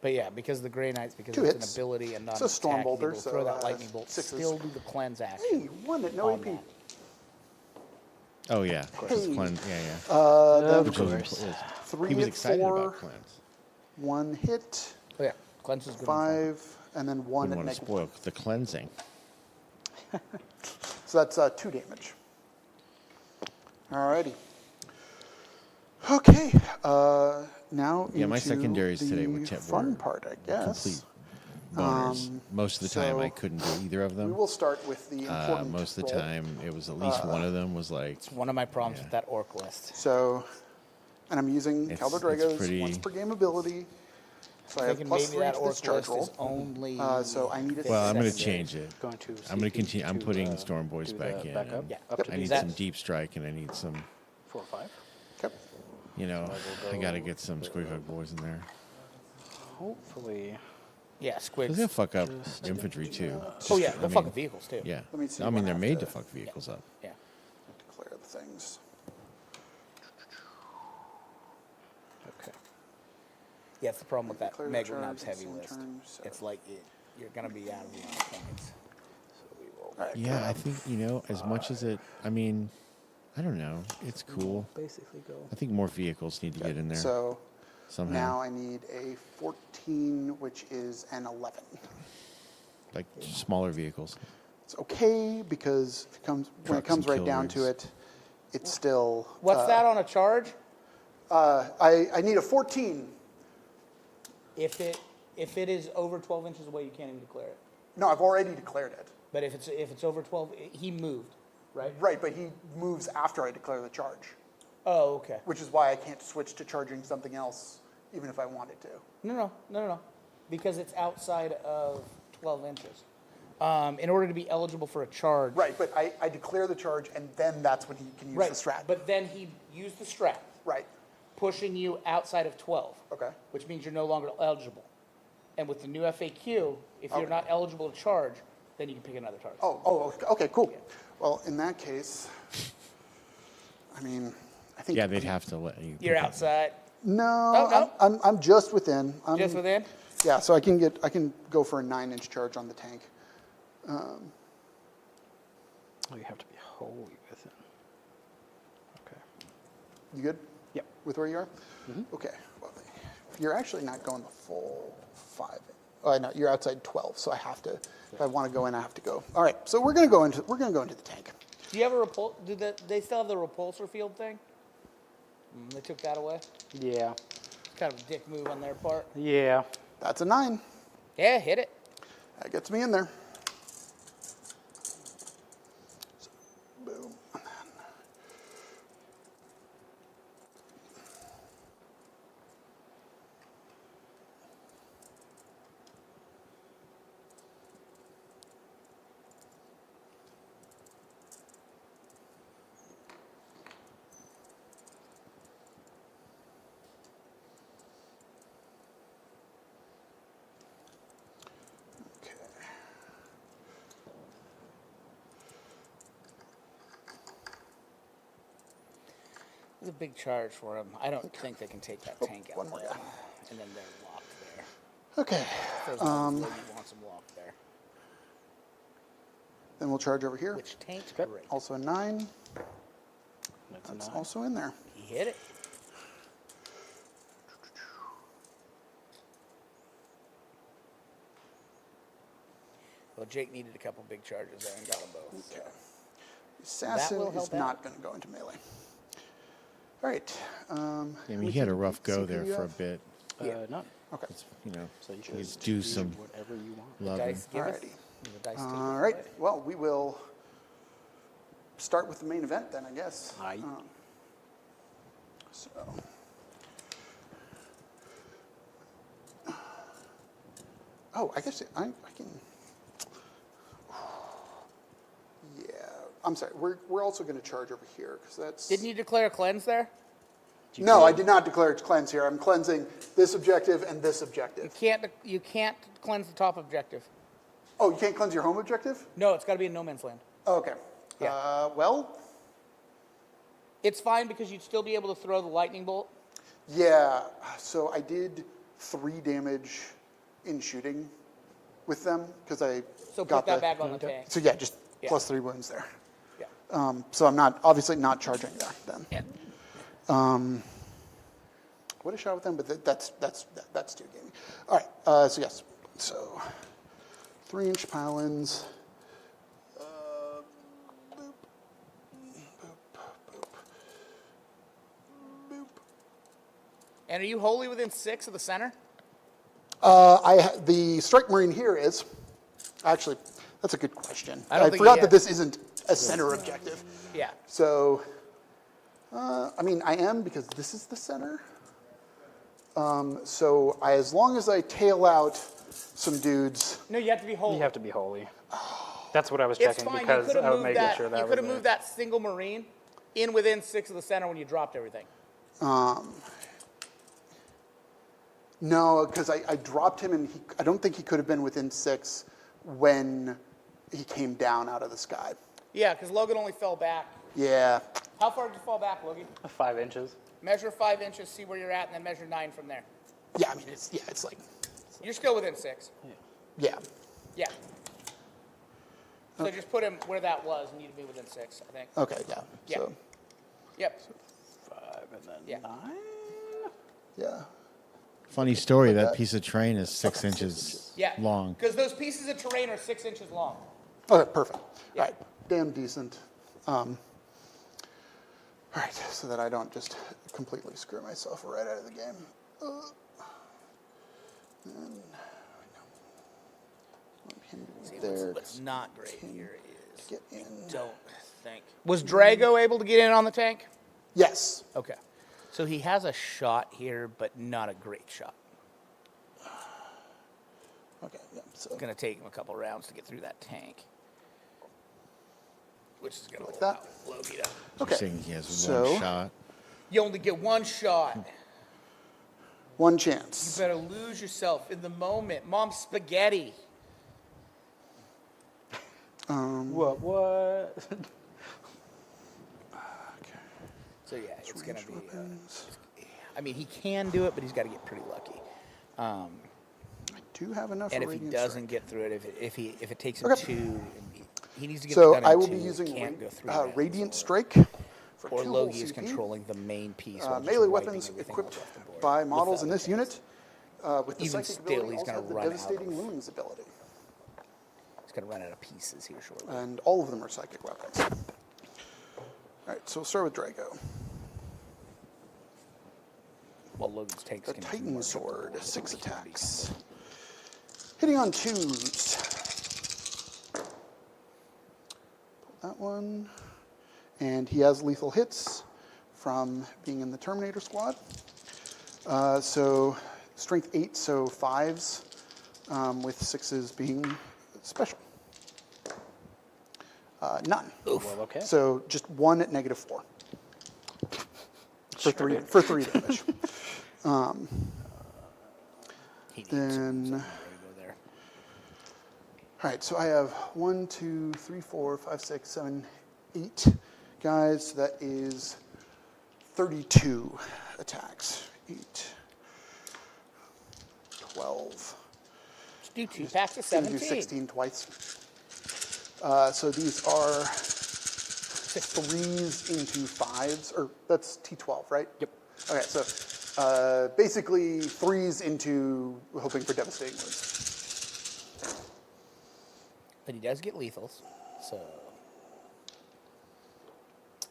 But yeah, because the Grey Knights, because 2 it's hits. an ability and not It's an a storm attack, bolter, you will so, throw that lightning bolt, 6s. still do the cleanse action. Hey, 1 at no on AP. that. Oh yeah, of course. It's Hey. cleanse. Yeah, yeah. Then Which was, course. 3 he was at excited 4, about cleanse. 1 hit, Oh yeah, cleanse is good. 5, and then 1 Wouldn't at want to -1. spoil the cleansing. So that's 2 damage. Alrighty. Okay. Now Yeah, my into secondaries the today were fun were part, I guess. complete boners. Most of the time, I so couldn't do either of We them. will start with the important Most of the roll. time, it was at least one of them was like, It's one of my problems Yeah. with that orc list. So, and I'm using It's Calder pretty- once per game ability. So I have Thinking plus maybe 3 that to orc this charge list roll. is only. So I need a well, I'm going to secondary. change it. Going to. I'm going to CP continue. I'm to, putting Storm Boys do back the in. Backup. and Yeah. Up Yep. to I need basic. some deep strike, and I need some. 4 or 5. Okay. You know, we'll I got to go get some Squig Hug boys in there. Hopefully. Yeah, They're going to squigs. fuck up Just infantry too. Oh yeah, I they're mean, fucking vehicles too. Yeah. Let me see I mean, what I they're have made to- to fuck vehicles up. Yeah. Declare the things. Okay. Yeah, it's the problem with that Declare the Mega charge Nubs at the heavy same list. turn, so- It's like you're gonna be out of the line of points. So we will. All right. Yeah, I think as much as it. I mean, I don't know. It's cool. Basically go. I think more vehicles need to get in there So somehow. now I need a 14, which is an 11. Like smaller vehicles. It's okay because if it comes, when it Trucks comes and right down to kill it, it's still. What's that on a charge? I need a 14. If it is over 12 inches away, you can't even declare it. No, I've already declared it. But if it's over 12, he moved, right? Right, but he moves after I declare the charge, Oh, okay. which is why I can't switch to charging something else, even if I wanted to. No. Because it's outside of 12 inches. In order to be eligible for a charge. Right, but I declare the charge, and then that's when he can use Right. the strat. But then he used the strat, Right. pushing you outside of 12. Okay. Which means you're no longer eligible. And with the new FAQ, if you're Okay. not eligible to charge, then you can pick another target. Okay, cool. Well, in that case, I mean, I think. Yeah, they'd have to let you. You're pick up. outside. No, Oh, no? I'm just within. Just within? Yeah, so I can go for a 9-inch charge on the tank. Oh, you have to be wholly within. Okay. You good? Yep. With where you are? Okay. Well, you're actually not going the full 5. Oh, no, you're outside 12, so I have to. If I want to go in, I have to go. All right, so we're gonna go into the tank. Do you have a they still have the repulsor field thing? They took that away? Yeah. Kind of a dick move on their part. Yeah. That's a 9. Yeah, hit it. That gets me in there. So, boom. Okay. It's a big charge for them. I don't think they can take that tank out. one more though. guy. And then they're locked there. Okay. There's one lady wants them locked there. Then we'll charge over here. Which tank's Okay. great. Also a 9. That's That's a 9. also in there. He hit it. Well, Jake needed a couple big charges there and got them both. Okay. Assassin will is help not out. going to go into melee. All right. I mean, he had a rough go there for a bit. None. Okay. You know, So you you can just do some whatever you want. loving. Dice give us. Alrighty. The dice take All us right. away. Well, we will start with the main event then, I guess. Aye. So. Oh, I guess I can. Yeah. I'm sorry. We're also going to charge over here because that's. Didn't you declare a cleanse there? No, I did not declare it cleanse here. I'm cleansing this objective and this objective. You can't cleanse the top objective. Oh, you can't cleanse your home objective? No, it's got to be in no man's land. Oh, okay. Yeah. Well, It's fine because you'd still be able to throw the lightning bolt. yeah. So I did 3 damage in shooting with them because I So got put that the, back on the tank. So yeah, just Yeah. plus 3 wounds there. Yeah. So I'm not obviously not charging there then. Yeah. Would have shot with them, but that's too gaming. All right. So yes. So 3-inch pylons. Boop. Boop. Boop. Boop. And are you wholly within 6 of the center? The Strike Marine here is, actually, that's a good question. I don't I think forgot he that has- this isn't a center objective. Yeah. So, I mean, I am because this is the center. So as long as I tail out some dudes, No, you have to be holy. You have to be holy. That's what I was It's checking fine. You because could have I was moved making that. sure that You was could have there. moved that single Marine in within 6 of the center when you dropped everything. no, because I dropped him and I don't think he could have been within 6 when he came down out of the sky. Yeah, because Logan only fell back. Yeah, How far did you fall back, Logan? 5 inches. Measure 5 inches, see where you're at, and then measure 9 from there. yeah. I mean, it's like, You're still within 6. yeah. Yeah. So just put him where that was, and you'd be within 6, I think. Okay, yeah. Yeah. So, Yep. 5 and then Yeah. 9. yeah. Funny story. That piece of terrain is 6 inches Yeah. long. Because those pieces of terrain are 6 inches long. Okay, perfect. Yeah. All right, damn decent. All right, so that I don't just completely screw myself right out of the game. And want him to be there. What's not great here is Get in. don't think. Was Drago able to get in on the tank? Yes. Okay. So he has a shot here, but not a great shot. Okay, yeah. So It's going to take him a couple rounds to get through that tank. Which is going to Like that? Logie up. okay. You're saying he has So- one shot. You only get one shot. one You chance. better lose yourself in the moment. Mom's spaghetti. What? So yeah, it's going to be. I mean, he can do it, but he's got to get pretty lucky. I do have enough. And for if he Radiant doesn't Strike. get through it, if it takes him Okay. 2, he needs to get So it done in I will 2, be using can't go 3 Radiant rounds, Strike for or 2 Logie whole is CP. controlling the main piece. while just Melee wiping weapons everything equipped else off the board by with models the in this tank. unit with the Even psychic still, ability he's also gonna have the run out devastating of- wounds ability. He's going to run out of pieces here shortly. And all of them are psychic weapons. All right, so we'll start with Drago. Well, Logan's tank's The gonna be Titan more Sword, difficult 6 than what he can attacks. Hitting on 2s. Pull that one. And he has lethal hits from being in the Terminator squad. So strength 8, so 5s, with 6s being special. None. Well, okay. So just 1 at -4 for 3 damage. He needs Then- some Drago there. All right, so I have 1, 2, 3, 4, 5, 6, 7, 8 guys. So that is 32 attacks. 8, 12. Let's do 2 packs of Gonna do 17. 16 twice. So these are 3s into 5s, or that's T12, right? Yep. Okay, so basically 3s into hoping for devastating wounds. But he does get lethals, so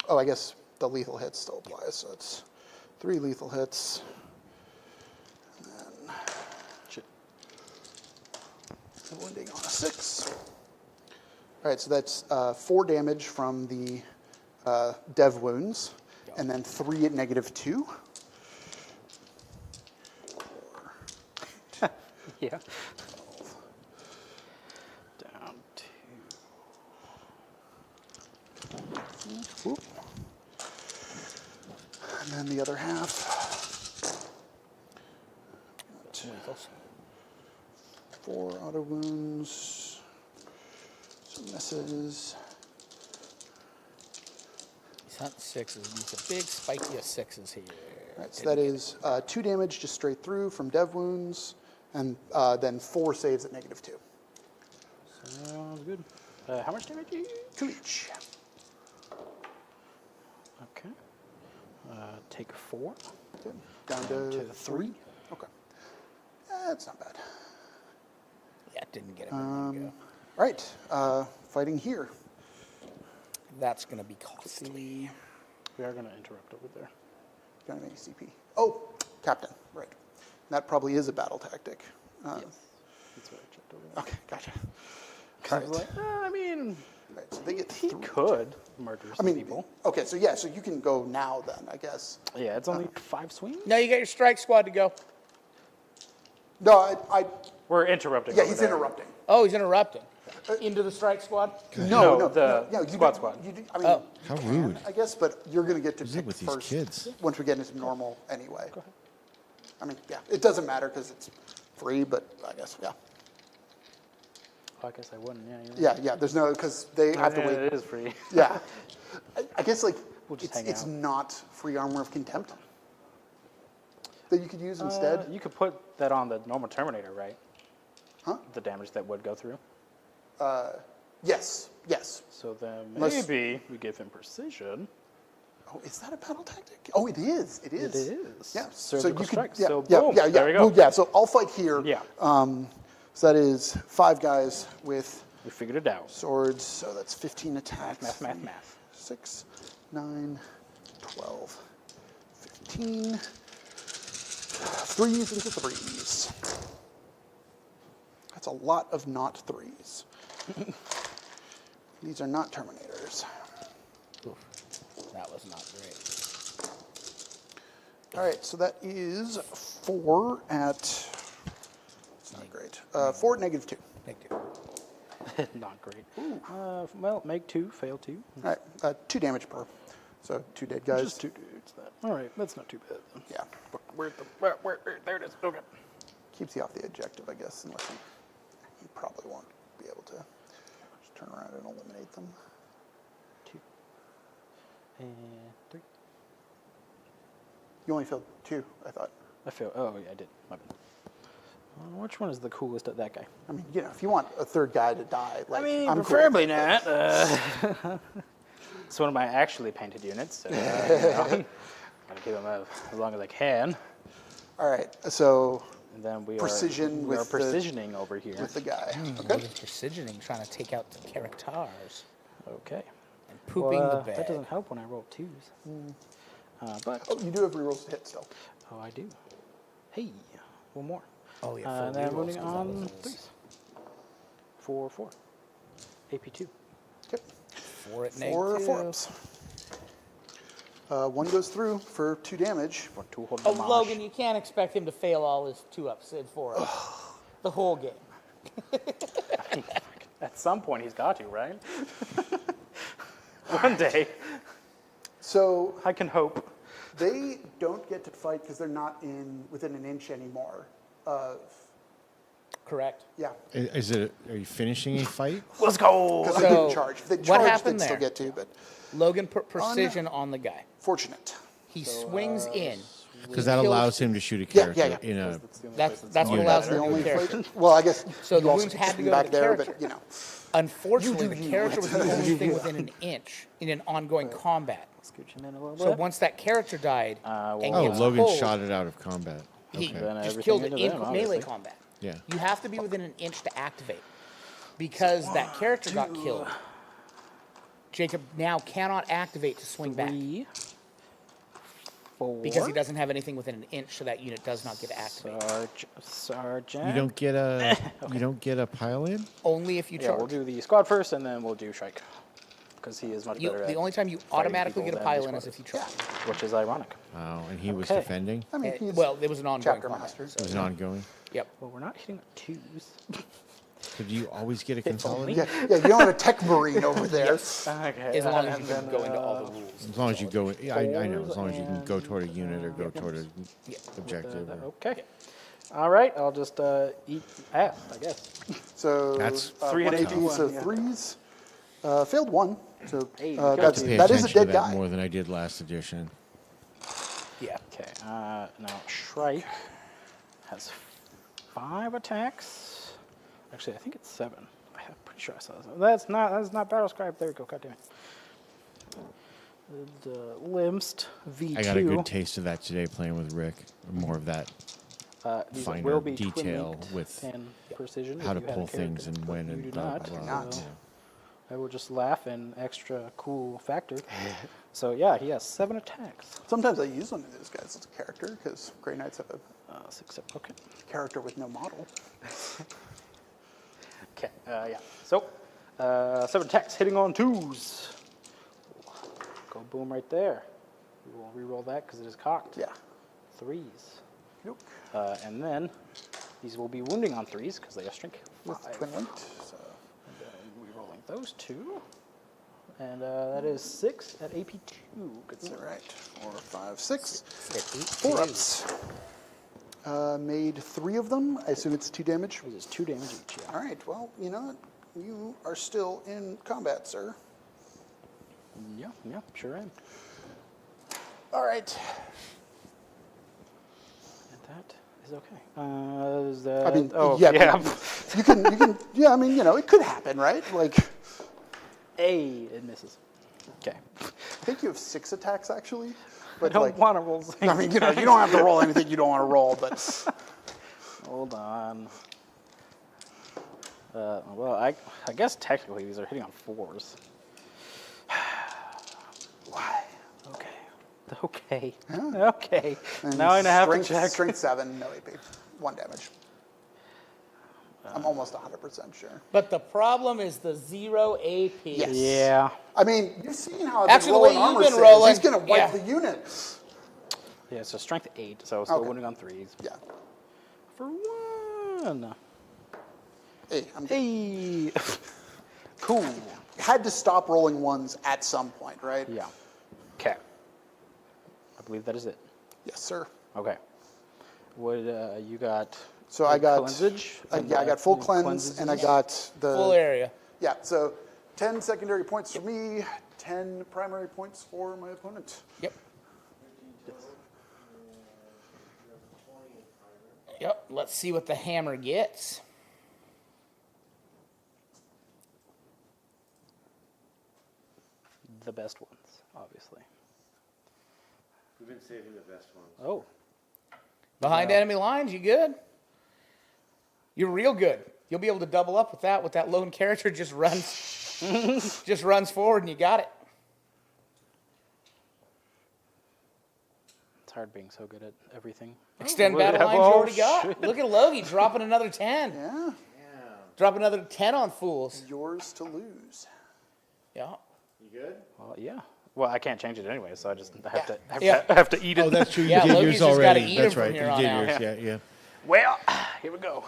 Oh, I guess the lethal hits still apply, so it's 3 lethal hits. And then wounding on a 6. All right, so that's 4 damage from the dev wounds, and then 3 at -2. Yeah. Down 2. Whoop. And then the other half. lethals. 4 auto wounds. Some misses. He's hunting 6s. He's a big spiky of 6s here. All right, so that is 2 damage just straight through from dev wounds, and then 4 saves at -2. Sounds good. How much damage do you 2 each. Okay. Take 4. Okay. Down to 3. Okay. That's not bad. Yeah, it didn't get him in one go. All right, fighting here. That's going to be costly. We are going to interrupt over there. Got any CP? Oh, Captain, right. That probably is a battle tactic. That's what I checked over there. Okay, gotcha. I was like, I mean, Right, so they get he 3. could murder some people. Okay, so yeah, so you can go now then, I guess. Yeah, it's only 5 swings. No, you got your strike squad to go. No, We're interrupting. yeah, over he's there. interrupting. Oh, he's interrupting. Into the strike squad? No, No, the you squad do- squad. You do, I mean, Oh. How you can, rude. I guess, but you're going to get to Is it pick with these first kids? once we get into normal anyway. I mean, yeah, it doesn't matter because it's free, but I guess, yeah. Oh, I guess I wouldn't. Yeah. You're right. Yeah, there's no, because they have to Yeah, wait. It is free. Yeah. I guess, like, We'll just it's hang out. not free armor of contempt that you could use instead. You could put that on the normal Terminator, right? Huh? The damage that would go through. Yes, yes. So then Unless- maybe we give him precision. Oh, is that a battle tactic? Oh, it is. It is. It is. Yeah. Surgical strike. Yeah, So yeah, boom, yeah, yeah. there we go. Well, yeah. So I'll fight here. Yeah. So that is 5 guys with We figured it out. swords. So that's 15 attacks. Math. 6, 9, 12, 15. 3s into 3s. That's a lot of not 3s. These are not Terminators. That was not great. All right, so that is 4 at. It's not great. 4 at -2. Big deal. Not great. Well, make 2, fail 2. All right, 2 damage per. So 2 dead guys. Just 2 dudes. All right, that's not too bad. Then. Yeah. Where, there it is. Okay. Keeps you off the objective, I guess, unless you probably won't be able to just turn around and eliminate them. 2 and 3. You only failed 2, I thought. I failed. Oh yeah, I did. My bad. Which one is the coolest at that guy? I mean, you know, if you want a 3rd guy to die, like, I mean, I'm cool. preferably not. It's one of my actually painted units. So, gotta keep them as long as I can. All right, so And then we Precision are with the- precisioning over here. with the guy. What Okay. is precisioning, trying to take out the characters Okay. and pooping Well, the bed. that doesn't help when I roll 2s. But Oh, you do have rerolls to hit still. oh, I do. Hey, one more. Oh, yeah, And for then rerolls, moving 'cause that on was 3s. 4, 4. AP2. Okay. 4 at 4 -2. 4-ups. 1 goes through for 2 damage. For 2 hold Oh, damage. Logan, you can't expect him to fail all his 2-ups and 4-ups. The whole game. At some point, he's got to, right? One day, So I can hope. they don't get to fight because they're not within an inch anymore of. Correct. Yeah. Are you finishing a fight? Let's go. Because they So, didn't charge. If they what charged, happened they'd still there? get to, but Logan put precision on the guy. fortunate. He swings in. Because that Kills- allows him to shoot a Yeah, character yeah, yeah. in a. That's what unit. allows The him to only do a character. fight. Well, I guess So you the also wounds could had to swing go to back the there, character. but you know. Unfortunately, You the do you. character was the only thing within an inch in an ongoing combat. Scooch him in a little So bit. once that character died and Oh, gets Logan pulled, shot it out of combat. he Okay. Then just everything killed it into in them, melee obviously. combat. Yeah. You have to be within an inch to activate. Because that character got killed, Jacob now cannot activate to swing back. 3, 4. Because he doesn't have anything within an inch, so that unit does not get activated. Sergeant. You don't get a. You don't get a pile in. Only if you Yeah, charge. we'll do the squad first, and then we'll do Shrike. Because he is much better at The only time you fighting automatically people get a than pile in these is if you squads, charge. which is ironic. Oh, and he was Okay. defending. I mean, he's Well, it was an ongoing chapter combat. master. It was an ongoing. Yep. Well, we're not hitting 2s. So do you always get a only- consolidate? Yeah, yeah, you don't have a tech marine over there. Okay. As long as and you can then, go into all the rules. As long as you go. Yeah, I know. As long as you can go and- toward a unit or go toward an objective. or- Okay. All right, I'll just eat ass, I guess. So That's 3 and 1 AP, 8, so yeah. 3s. Failed 1. So Hey, I have that's to pay that is a attention to dead that guy. more than I did last edition. Yeah. Okay, now Shrike has 5 attacks. Actually, I think it's 7. I'm pretty sure I saw this. That's not battle scribe. There we go. God damn it. The Limst V2. I got a good taste of that today playing with Rick. More of that These finer will be detail twin-linked with and precision. how if to you had a pull things character, and but when you and do blah, not. blah, blah. Not. Yeah. I will just laugh in extra cool factor. So yeah, he has 7 attacks. Sometimes I use one of these guys as a character because Grey Knights have a 6, okay. character with no model. Okay, yeah. So, 7 attacks hitting on 2s. Go boom right there. We will re-roll that because it is cocked. Yeah. 3s. Nope. And then these will be wounding on 3s because they are strength 5. With twin linked. So. Re-rolling those 2. And that is 6 at AP 2. Good All sir. right. 4, 5, 6. Hit 4 ups. Made 3 of them. I assume it's 2 damage. This is 2 damage each, yeah. All right. Well, you know what? You are still in combat, sir. Yeah, sure am. All right. And that is okay. Is that... I mean, oh, yeah. yeah. You can. Yeah. I mean, it could happen, right? Like, Hey, it misses. Okay. I think you have 6 attacks actually. I But don't like, want to roll 6. I mean, you don't have to roll anything you don't want to roll, but Hold on. Well, I guess technically these are hitting on 4s. why? Okay. Yeah. Okay. And Now I have to strength, check. Strength 7, no AP, 1 damage. I'm almost 100% sure. But the problem is the 0 AP. Yes. Yeah. I mean, you've seen how I've Actually, the been way rolling you've armor been saves. rolling, He's going to wipe yeah. the unit. Yeah, so strength 8, so still Okay. winning on 3s. Yeah. For 1. Hey, I'm Hey. Cool. had to stop rolling 1s at some point, right? Yeah. Okay. I believe that is it. Yes, sir. Okay. What you got? So I got cleansage. yeah, I got full and cleanse, and I got the Full area. Yeah, so 10 secondary points for me, 10 primary points for my opponent. Yep. Yep. Let's see what the hammer gets. The best ones, obviously. We've been saving the best ones. Oh. Behind Yeah. enemy lines, you good? You're real good. You'll be able to double up with that. With that lone character, just runs forward, and you got it. It's hard being so good at everything. Extend Oh, battle yeah, lines you well, already got. shit. Look at Logie dropping another 10. Yeah, Drop another 10 on fools. yours to lose. Yeah. You good? Well, yeah. Well, I can't change it anyway, so I just have to Yeah. have to eat it. Oh, that's true. You Yeah, did Loki's yours just gotta already. eat That's him from right. here You on did out. yours. Yeah. Well, here we go.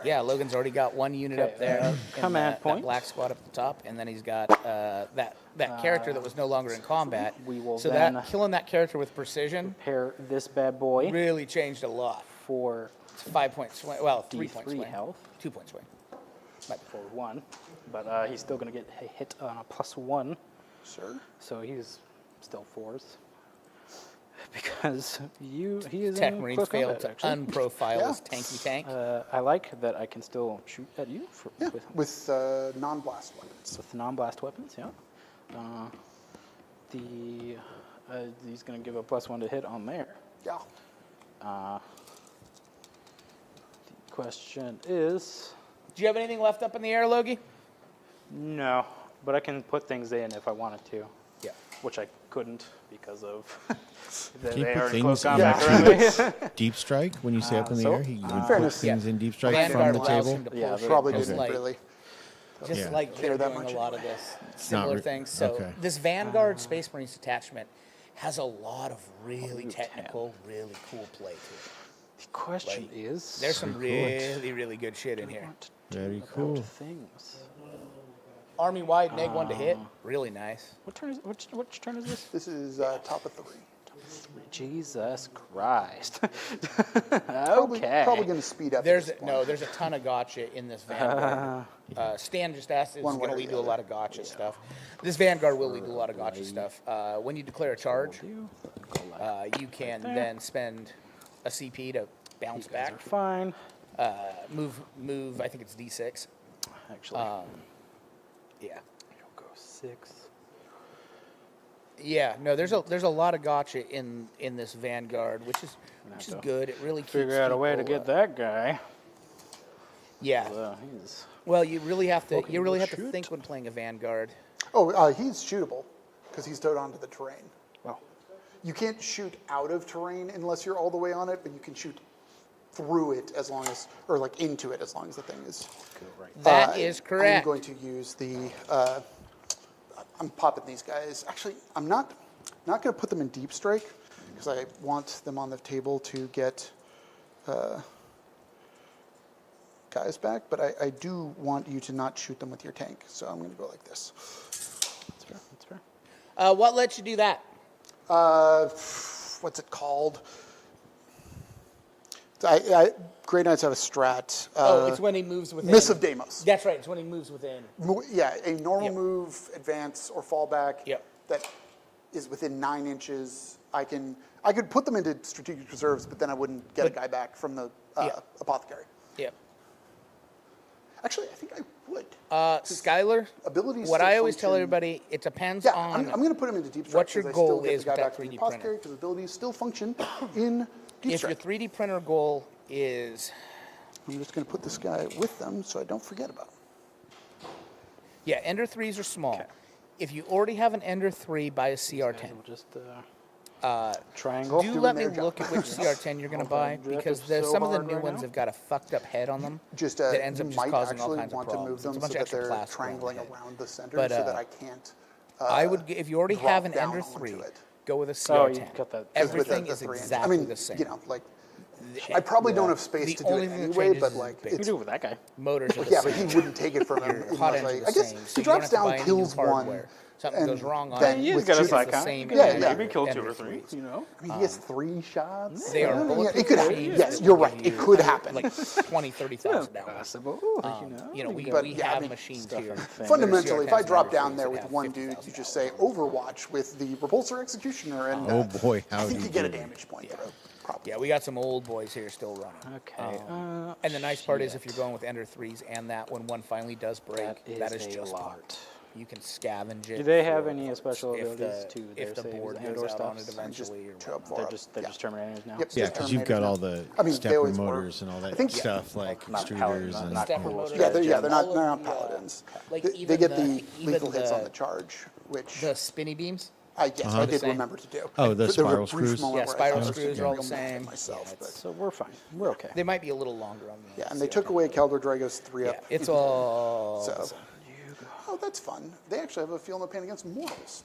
Yeah, Logan's already got 1 unit Okay, up there. in command that point. black squad up the top, and then he's got that character that was no longer in combat. we will so then- that killing that character with precision Pair this bad boy really changed a lot. for It's a 5-point swing. Well, 3-point D3 swing. health 2-point swing. for 1, but he's still going to get a hit on a +1, Sir? so he's still 4s. Because he is Tech in Marines close failed combat, to actually. unprofile Yeah. his tanky tank. I like that I can still shoot at you Yeah, with with non-blast weapons. non-blast weapons. Yeah. He's going to give a +1 to hit on there. Yeah. The question is, Do you have anything left up in the air, Logie? no, but I can put things in if I wanted to. Yeah. Which I couldn't because of Can you they put are in close things in combat currently. Deep strike when you say up in the so, air, you would put fairness, things yeah. in deep strike Vanguard from the allows table. him to pull Yeah, shit Probably just didn't like, really. Just Yeah. like care they're that doing much a lot of anyway. this not similar re- things. So okay. this Vanguard Space Marines detachment has a lot of really technical, really cool play to it. The question is, There's some really, really good shit in here. Very cool. things. Army-wide, neg 1 to hit, really nice. What turn is which turn is this? This is top of 3. Jesus Christ. Probably going to speed up. There's at this no, point. there's a ton of gotcha in this Vanguard. Stan just asked, is One going way to or lead the to a other. lot of gotcha stuff. This Vanguard will lead to a lot of gotcha stuff. When you declare a charge, you can then spend a CP to bounce These guys back. are fine. Move. I think it's D6. Actually, Yeah. you'll go 6. Yeah. No, there's a lot of gotcha in this Vanguard, which is to good. It really keeps Figure out a way to people, get that guy. Yeah. He's Well, you really have to. Okay, You really we'll have to shoot. think when playing a vanguard. Oh, he's shootable because he's towed onto the terrain. Wow. You can't shoot out of terrain unless you're all the way on it, but you can shoot through it as long as, or like into it as long as the thing is. That is correct. I'm going to use the. I'm popping these guys. Actually, I'm not going to put them in deep strike because I want them on the table to get guys back. But I do want you to not shoot them with your tank, so I'm going to go like this. That's fair. That's fair. What lets you do that? What's it called? Grey Knights have a strat. It's when he moves within. Miss of Deimos. That's right. It's when he moves within. Yeah, a normal Yep. move, advance, or fallback Yep. that is within 9 inches. I could put them into strategic reserves, but then I wouldn't get a guy back from the Yeah. apothecary. Yep. Actually, I think I would. Skylar. Abilities What still I always tell function- everybody, it depends Yeah, on. I'm going to put him into deep strike. what your because I still goal get is the guy with that back from the 3D printer. apothecary because abilities still function in deep If your strike. 3D printer goal is, I'm just going to put this guy with them so I don't forget about him. yeah, Ender 3s are small. Okay. If you already have an Ender 3, buy a CR10. We'll just triangle. Do doing let me their job. look at which CR10 you're going to buy Drift because is there's so some of the hard new right ones now. have got a fucked up head on them Just that ends up you just might causing all actually kinds of want to move problems. them It's a so bunch of that extra they're plastic on the triangling head. around the center But, so that I can't. I would, if you already drop have an down Ender onto 3, it. go with a Oh, CR10. you got that. Everything the is 3 inch. exactly I mean, the same. you know, like I probably don't have space The to do only it thing that anyway, changes but is like big. You can do it with that guy. Motors are the yeah, same. but he wouldn't take it from him. Your hot unless ends are I the guess same. So he you don't drops have to buy down, any new kills one. hardware. Something goes and wrong on then it. He's with got a two- It's the psychic. same Yeah, as yeah. Maybe kill Ender 2 or 3. 3s. You know. I mean, he has 3 shots. They are Yeah, bulletproof it could happen. machines Yes, that you're will right. give It you, could happen. Like $20,000, $30,000. Possible. You know, we But, we yeah, I have mean, machines stuff here. and things. Fundamentally, if I CR10s drop and down Ender there 3s with that one have dude, you just $50,000. say Overwatch with the Repulsor Executioner, and Oh boy, I howdy think you get a doody. damage point through. Probably. Yeah, we got some old boys here still running. Okay. And the nice part is if you're going with Ender 3s and that when one finally does break, that is a just lot. part. You can scavenge it. Do they have for any parts. special If abilities the- to their if the saves board and goes or out on it stuffs? eventually or Two up, whatnot. four They're up. just they're Yeah. just Terminators now. Yep. Yeah, Just because you've got Terminators all now. the I mean, they stepper always were. motors and all I that think- stuff like Not extruders paladins, and not Stepper cool. motors. Yeah, they're All not of the, paladins. like They even get the- the even lethal hits on the- the charge, which The spinny beams. yes, I the did same. remember to do. Oh, the There was a spiral brief screws? moment Yeah, where I spiral thought I was screws gonna are all go the mad at same. myself, Yeah, but So we're fine. We're okay. They might be a little longer on the. yeah, and they took away Caldor Drago's 3 Yeah, up. it's all. So, oh, that's fun. They actually have a feel no pain against mortals.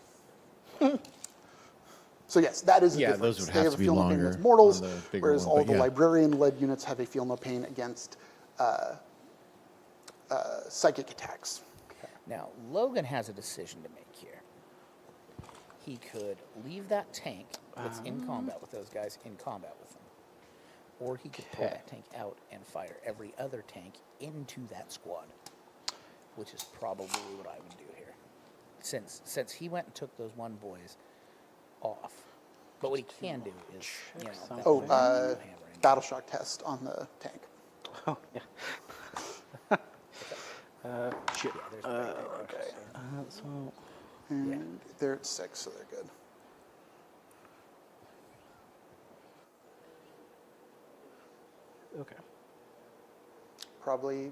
So yes, that is a Yeah, difference. those would They have a to be feel no pain longer against mortals, on the bigger whereas one, all but the yeah. librarian-led units have a feel no pain against psychic attacks. Now, Logan has a decision to make here. He could leave that tank that's in combat with those guys in combat with them. Or he could pull Okay. that tank out and fire every other tank into that squad. Which is probably what I would do here. Since he went and took those one boys off. But what he can do is, you know, that Oh, one hammer in. battle shock test on the tank. Oh yeah. Shit. Yeah, there's break right there. Okay. So And they're at 6, so they're good. okay. Probably.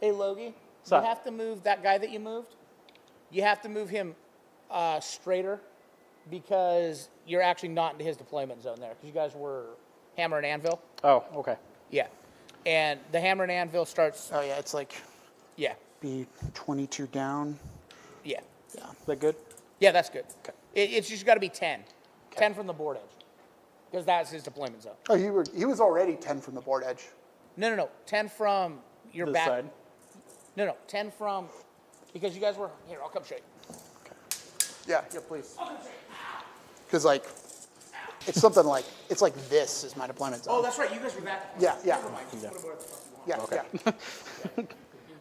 Hey, Logie, Sup? you have to move that guy that you moved. You have to move him straighter because you're actually not into his deployment zone there because you guys were hammer and anvil. Oh, okay. Yeah. And the hammer and anvil starts, Oh yeah, it's like yeah, be 22 down. yeah. Yeah. Is that good? Yeah, that's good. Okay. It's just got to be 10. 10 from the board edge because that's his deployment zone. Oh, he was already 10 from the board edge. No. 10 from your This back. side. No. 10 from, because you guys were, here, I'll come show you. Yeah, please. Because like, it's something like it's like this is my deployment zone. Oh, that's right. You guys were that. Yeah. Never mind. Just put it where the fuck you want. Yeah.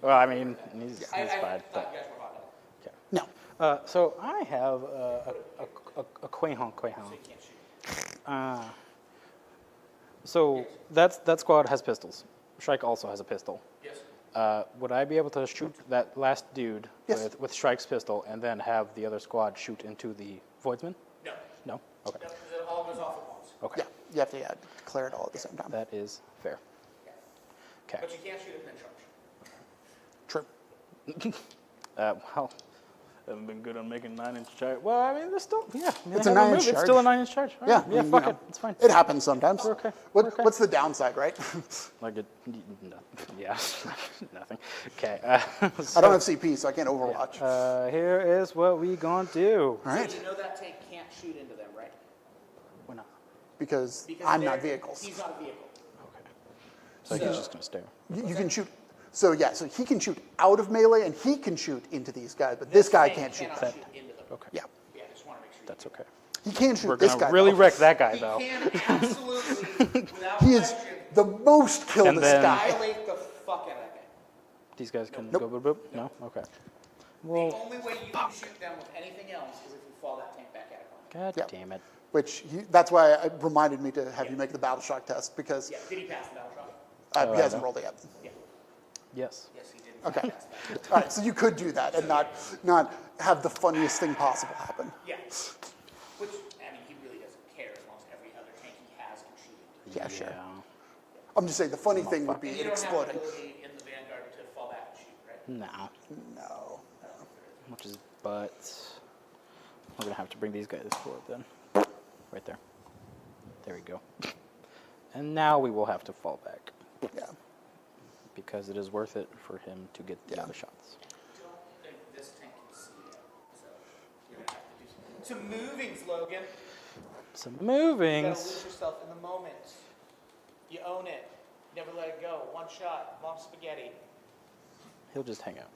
Well, I mean, he's I fine. thought But, you guys were hot. okay. No. So I have a Quahon. So that squad has pistols. Shrike also has a pistol. Yes. Would I be able to shoot that last dude Yes. with Shrike's pistol and then have the other squad shoot into the Voidsman? No. No? Okay. Because it all goes off at once. Okay. Yeah. You have to declare it all at the same time. That is fair. Okay. But you can't shoot it and then charge. Well, haven't been good on making 9-inch charge. Well, I mean, there's still, yeah. I mean, It's a I haven't 9-inch moved. It's still a charge. 9-inch charge. All Yeah, right. I Yeah, mean, fuck you it. know, It's fine. It happens sometimes. We're okay. We're okay. What's the downside, right? Like it, no, yeah, nothing. Okay. I don't have CP, so I can't Overwatch. Here is what we gonna do. All right, You know that tank can't shoot into them, right? Why not? because I'm not vehicles. He's not a vehicle. Okay. So he's just gonna stare. You can shoot. So yeah, so he can shoot out of melee and he can shoot into these guys, but this guy can't shoot. Cannot shoot into them. Okay. Yeah, Yeah, I just want to make sure. That's okay. he can shoot We're this gonna guy. really though. wreck that guy He though. can absolutely, without He is question, the most kill And this then- guy. annihilate the fuck out of that guy. These guys can Nope. go boop boop. No. Okay. Well, The only way you can shoot them with anything else is if you fall that tank back at it. god Yeah. damn it. Which that's why it reminded me to have you make the battle shock test because Yeah, did he pass the battle shot? he hasn't rolled it yet. Yeah. Yes. Yes, he did. Okay. All right, so you could do that and not have the funniest thing possible happen. Yeah. Which, I mean, he really doesn't care as long as every other tank he has can shoot into. Yeah, sure. Yeah. I'm just saying the funny thing would be And it you don't have exploding. the ability in the Vanguard to fall back and shoot, right? No. No. Which is, but we're gonna have to bring these guys forward then. Right there. There we go. And now we will have to fall back Yeah. because it is worth it for him to get the Yeah. other shots. I don't think this tank can see it, so you're gonna have to do some movings, Logan. Some You gotta movings. lose yourself in the moment. You own it. Never let it go. One shot, bomb spaghetti. He'll just hang out.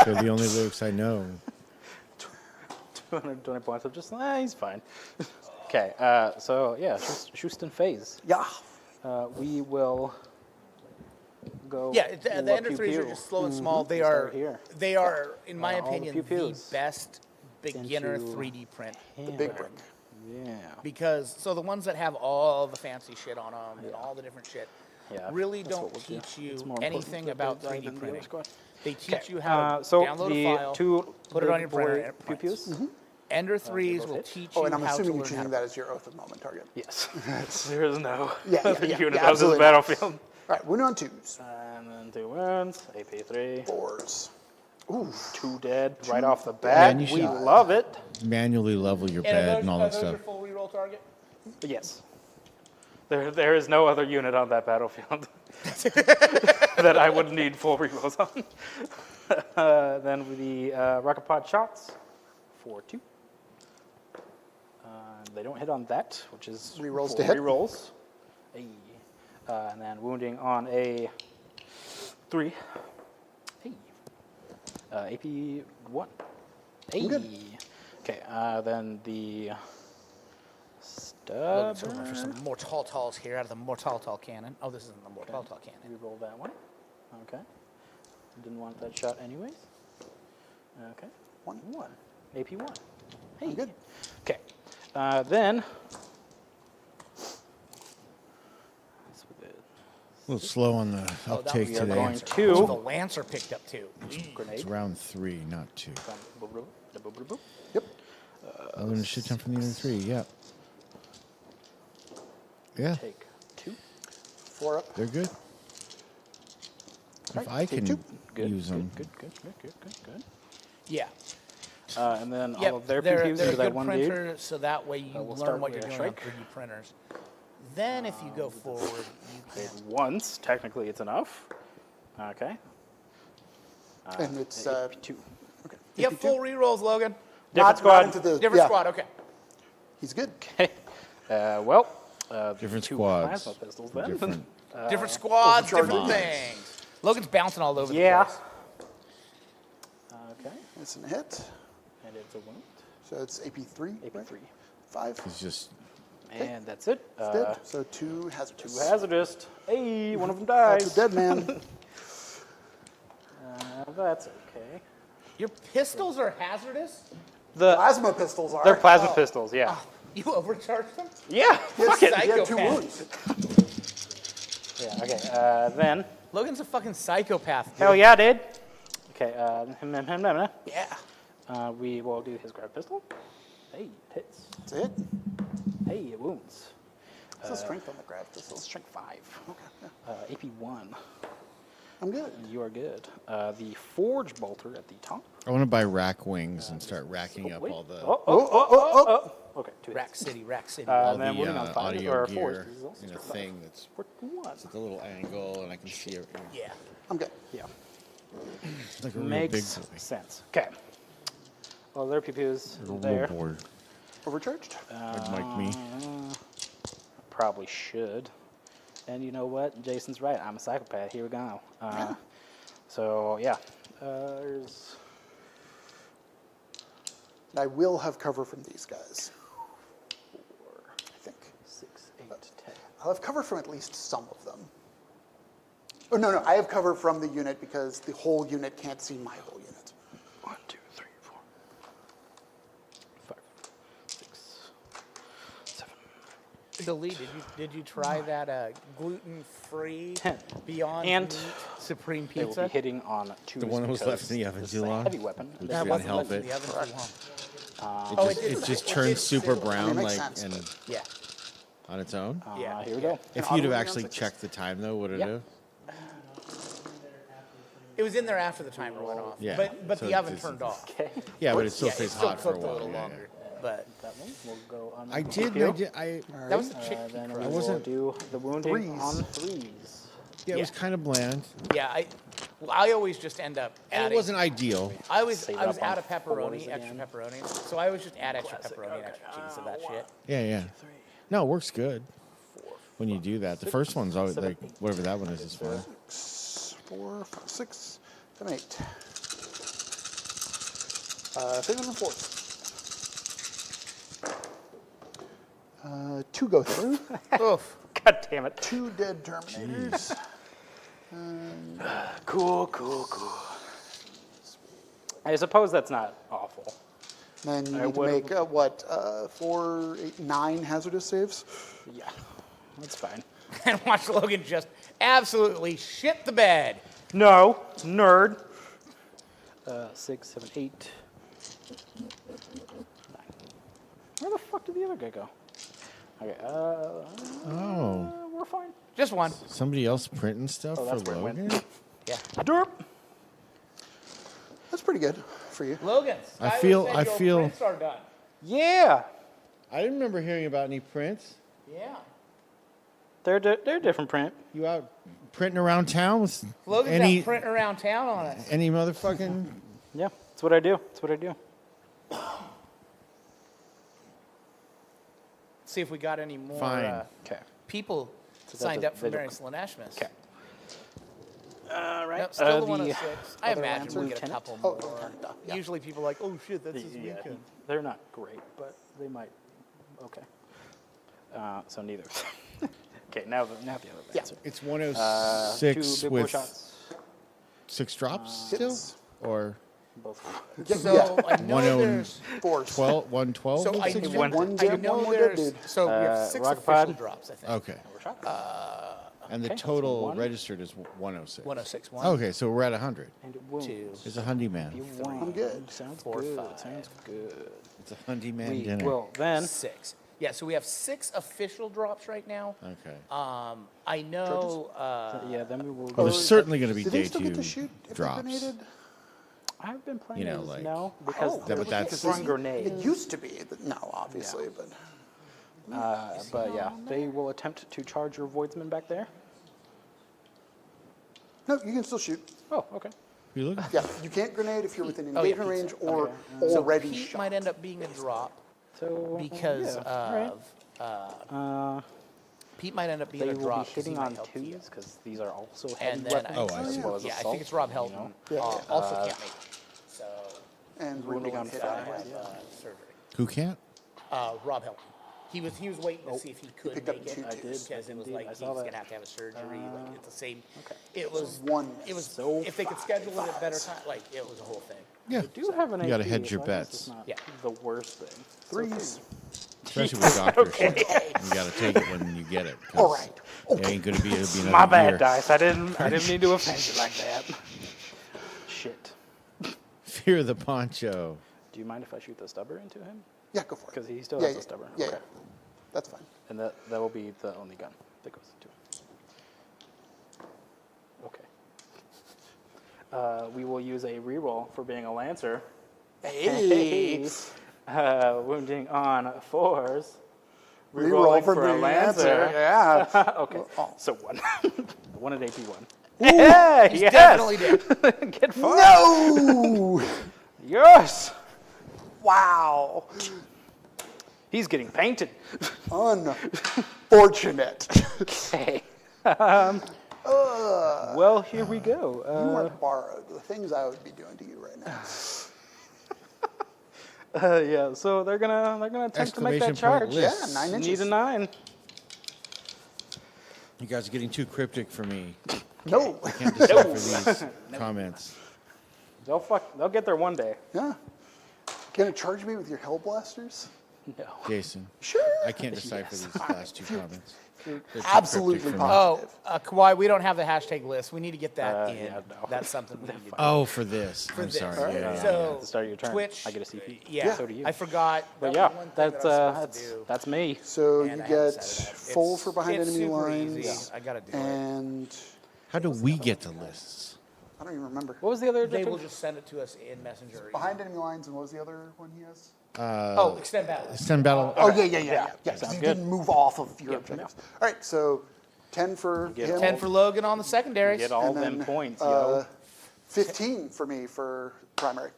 They're the only lyrics I know. 220 points. I'm just, he's fine. Okay, so yeah, Houston phase. Yeah. We will go. Yeah, the what Ender pew 3s are pew. just slow and small. They We'll are, start here. they are, in my All the opinion, the pew-pews. best beginner Into 3D print. The big brick. Yeah. Because, so the ones that have all the fancy shit on them and all the different shit Yeah. really that's don't what we'll do. teach you It's more important anything to about design 3D than the other printing. squad. They teach Okay, you how to so download the a file, two put it on your big boy printer, and it prints. pew-pews. Ender 3s both will hit. teach Oh, you and I'm how to assuming you're learn how choosing to that as your oath of moment target. Yes. There is no Yeah, other yeah, unit yeah, of this absolutely not. battlefield. All right, wound on twos. And then 2 wounds, AP3, Fours. Ooh. 2 dead right off the bat. And you We should- love it. Manually level your bed and all that stuff. your full reroll target? Yes. There is no other unit on that battlefield that I would need full rerolls on. Then the rocket pod shots, 4-2. They don't hit on that, which is Rerolls 4 to hit. rerolls. Hey. And then wounding on a 3. Hey. AP1. Hey. good. Okay, then the Logan's stubborn. hoping for some more tall-talls here out of the more tall cannon. Oh, this isn't the more tall cannon. Reroll that one. Okay. Didn't want that shot anyways. Okay. 1. AP1. Hey. Good. Okay. Then. That's what it- A little slow on the uptake we are today. going It's Oh, the to Lancer picked up too. grenade. round 3, not 2. Boop, boop, boop, boop, boop. Yep. Oh, and a shit ton from the other 3, yeah. Yeah, Take 2. 4 up. they're good. If Right, I take can 2. Good. use them. Good. Yeah. And then Yep, all of their they're, PPs they're into a that good one printer, dude. so that way you we'll learn start what you're with doing on Shrike. 3D printers. Then if you go forward, you Hit can. once. Technically, it's enough. Okay. And it's AP2. okay. You have full rerolls, Logan. Different squad. into the Different yeah, squad, okay. He's good. Okay. Different 2 squads. plasma pistols then. Different. Different squads, overcharging. different things. Logan's bouncing all over Yeah. the place. Okay. It's a hit. And it's a wound. So it's AP3. Right? AP3. 5. It's just And that's it. It's dead. So 2 hazardous. 2 hazardous. Hey, one of them That's dies. a dead man. That's okay. Your pistols are hazardous? Plasma pistols are. They're plasma pistols, yeah. You overcharged them? Yeah, fuck it. He had 2 Psychopath. wounds. Yeah, okay. Then, Logan's a fucking psychopath. Dude. hell yeah, dude. Okay, Yeah. we will do his grab pistol. Hey, it hits. That's it. Hey, it wounds. What's the strength on the grab pistol? Strength 5. Okay. Yeah. AP1. I'm good. You are good. The Forge Bolter at the top. I want to buy rack wings and start racking up Wait. all the Okay, two Rack hits. City, Rack City. all and then the moving on five, audio or gear fours, this is also in a for five. thing that's For one. it's a little angle, and I can see it. Yeah. I'm good. Yeah. It's like a real big Makes boy. sense. Okay. Well, there are pew-pews Little there. board. Overcharged? Would like me. Probably should. And you know what? Jason's right. I'm a psychopath. Here we go. So, yeah. There's... I will have cover from these guys. 4, I think. 6, 8, 10. I'll have cover from at least some of them. Oh, no, I have cover from the unit because the whole unit can't see my whole unit. 1, 2, 3, 4, 5, 6, 7. So Lee, did you try that gluten-free 10. Beyond And Meat Supreme They will be Pizza? hitting on 2s. The one that was left in the oven this too is a long? heavy weapon. Which This didn't wasn't help left in it. the oven. It just turns super brown, makes like, sense, and but- Yeah. on its own. Yeah. Here we go. If auto you'd have run actually 6s. checked the time, though, would it Yeah. have? It was in there after the timer went off. Yeah, But so the oven it's- turned off. Okay. Yeah, but it still Yeah, stays it still hot for a cooked a while. little yeah, longer. But That one will go on. yeah. I the did. pew. that was the chick. Then crust. we will wasn't- do the wounding Threes. on 3s. Yeah, it was Yeah. kind of bland. Yeah, I always just end up And adding. it wasn't ideal. I was Save out up on of pepperoni, fours extra again. pepperoni. So I always just add extra pepperoni and extra cheese to that shit. Yeah. No, it works good when you do that. The first one's always seven, like whatever that one is fine. 4, 5, 6, 7, 8. 7 and 4. 2 go through. Oof. God damn it. 2 dead Terminators. Cool. I suppose that's not awful. Then you I need to would've- make, 4, 8, 9 hazardous saves. Yeah, that's fine. And watch Logan just absolutely shit the bed. No, nerd. 6, 7, 8, 9. Where the fuck did the other guy go? Okay, Oh, we're fine. Just one. somebody else printing stuff Oh, for that's where it went. Logan? Yeah. Derp. That's pretty good for you. Logan, I Skylar feel- said I your feel- prints are done. Yeah, I didn't remember hearing about any prints. Yeah. they're different print. You out printing around town with Logan's any out printing around town on us. any motherfucking? Yeah, that's what I do. That's what I do. See if we got any more Fine. Okay. people So signed that's up a for visual- Mary Slanashmas. Okay. All right. Nope, still the 106. I other imagine we'll Lancer get a lieutenant? couple Oh, more. lieutenant, yeah. Usually people are like, oh shit, that's his Yeah, weekend. they're not great, but they might. Okay. So neither. Okay, now the other Yeah. Lancer. It's Two 106 big bore with shots. 6 drops still, Hits. or Both. So I know 10 there's. 4s. 12, 112. So I Six- know, one- one I dead, know one more dead there's. dude. So we have 6 rocket official pod. drops, I think. Okay, Bore shot. and the Okay, so total one. registered is 106. 106. 1, Okay, so we're at 100. And wounds. 2, It's a hundy man. You Three. I'm good. Sounds 4, good. 5. Sounds good. It's a hundy man We dinner. will then. 6. Yeah, so we have 6 official drops right now. Okay. I know. Yeah, then we will. Well, Go. there's certainly going to be Do they day still 2 get to shoot if drops. they're grenaded? I've been playing You know, as like- no because Oh, they're but that's- throwing grenades. It used to be. No, obviously, but But yeah, they will attempt to charge your voidsman back there. no, you can still shoot. Oh, okay. You look. Yeah, you can't grenade if you're within Oh, yeah, engagement range pizza. or So already Pete shot. might end up being a drop So because yeah, of. Pete might end up being they a will drop be 'cause he hitting might on help you. 2s because these are also heavy And then weapons. Oh, I as see. well as Yeah, I assault, think it's Rob you Helton. know. Yeah. Also can't make it. So And Wounding reload on hit 5. anyway. surgery. Who can't? Rob Helton. He was waiting to see if he could picked up make it. 2 I did. Because it was Indeed, like I he's saw that. gonna have to have a surgery. Like it's the same. Okay. It was One. It was So if they could schedule it at better time. Like it was a whole thing. Yeah. I do have an You gotta AP, hedge your so I guess bets. It's not Yeah. the worst thing. 3s. Especially with doctor shit. You got to take it when you get it. 'cause All right. It ain't going to be another My bad, year. Dice. I didn't mean to offend you like that. Shit. Fear the poncho. Do you mind if I shoot the stubber into him? Yeah, go for it. Because he still yeah, has yeah, a stubber. Yeah, Okay. yeah. That's fine. And that will be the only gun that goes into him. Okay. We will use a reroll for being a Lancer. Hey. Wounding on 4s. Reroll Rerolling for a being Lancer. Yeah. Okay, so 1. 1 at AP 1. Yeah, he's definitely did. Get far. No! Yes! Wow. He's getting painted. Unfortunate. Okay. Well, here we go. You weren't borrowed. The things I would be doing to you right now. Yeah, so they're gonna attempt to make that Exclamation point charge. list. Yeah, 9 Need inches. a 9. You guys are getting too cryptic for me. No. I can't decipher these comments. They'll get there one day. Yeah. Gonna charge me with your hell blasters? No. Jason, Sure. I can't decipher these last 2 comments. They're too Absolutely cryptic for me. positive. Oh, Kawhi, we don't have the hashtag list. We need to get that in. yeah, no. That's something we need to do. Oh, for this. I'm this. sorry. Alright. Yeah, yeah, So, At the start of your turn, Twitch, I get a CP. Yeah, So do you. I forgot. But that yeah, was one thing that's that I was supposed to do, that's me. So and you I haven't get set it up. full It's- for behind it's enemy super lines. easy. I gotta do it. And How do we get the lists? I don't even remember. What was the other They objective? will just send it to us in Messenger. or Behind enemy lines, and what was the other one he has? Oh, extend battle. Extend battle. Oh, yeah. Yeah, sounds because you good. didn't move off of your objectives. All right, so 10 for get him. 10 for Logan on the secondaries. Get all and them then, points, yo. 15 for me for primary.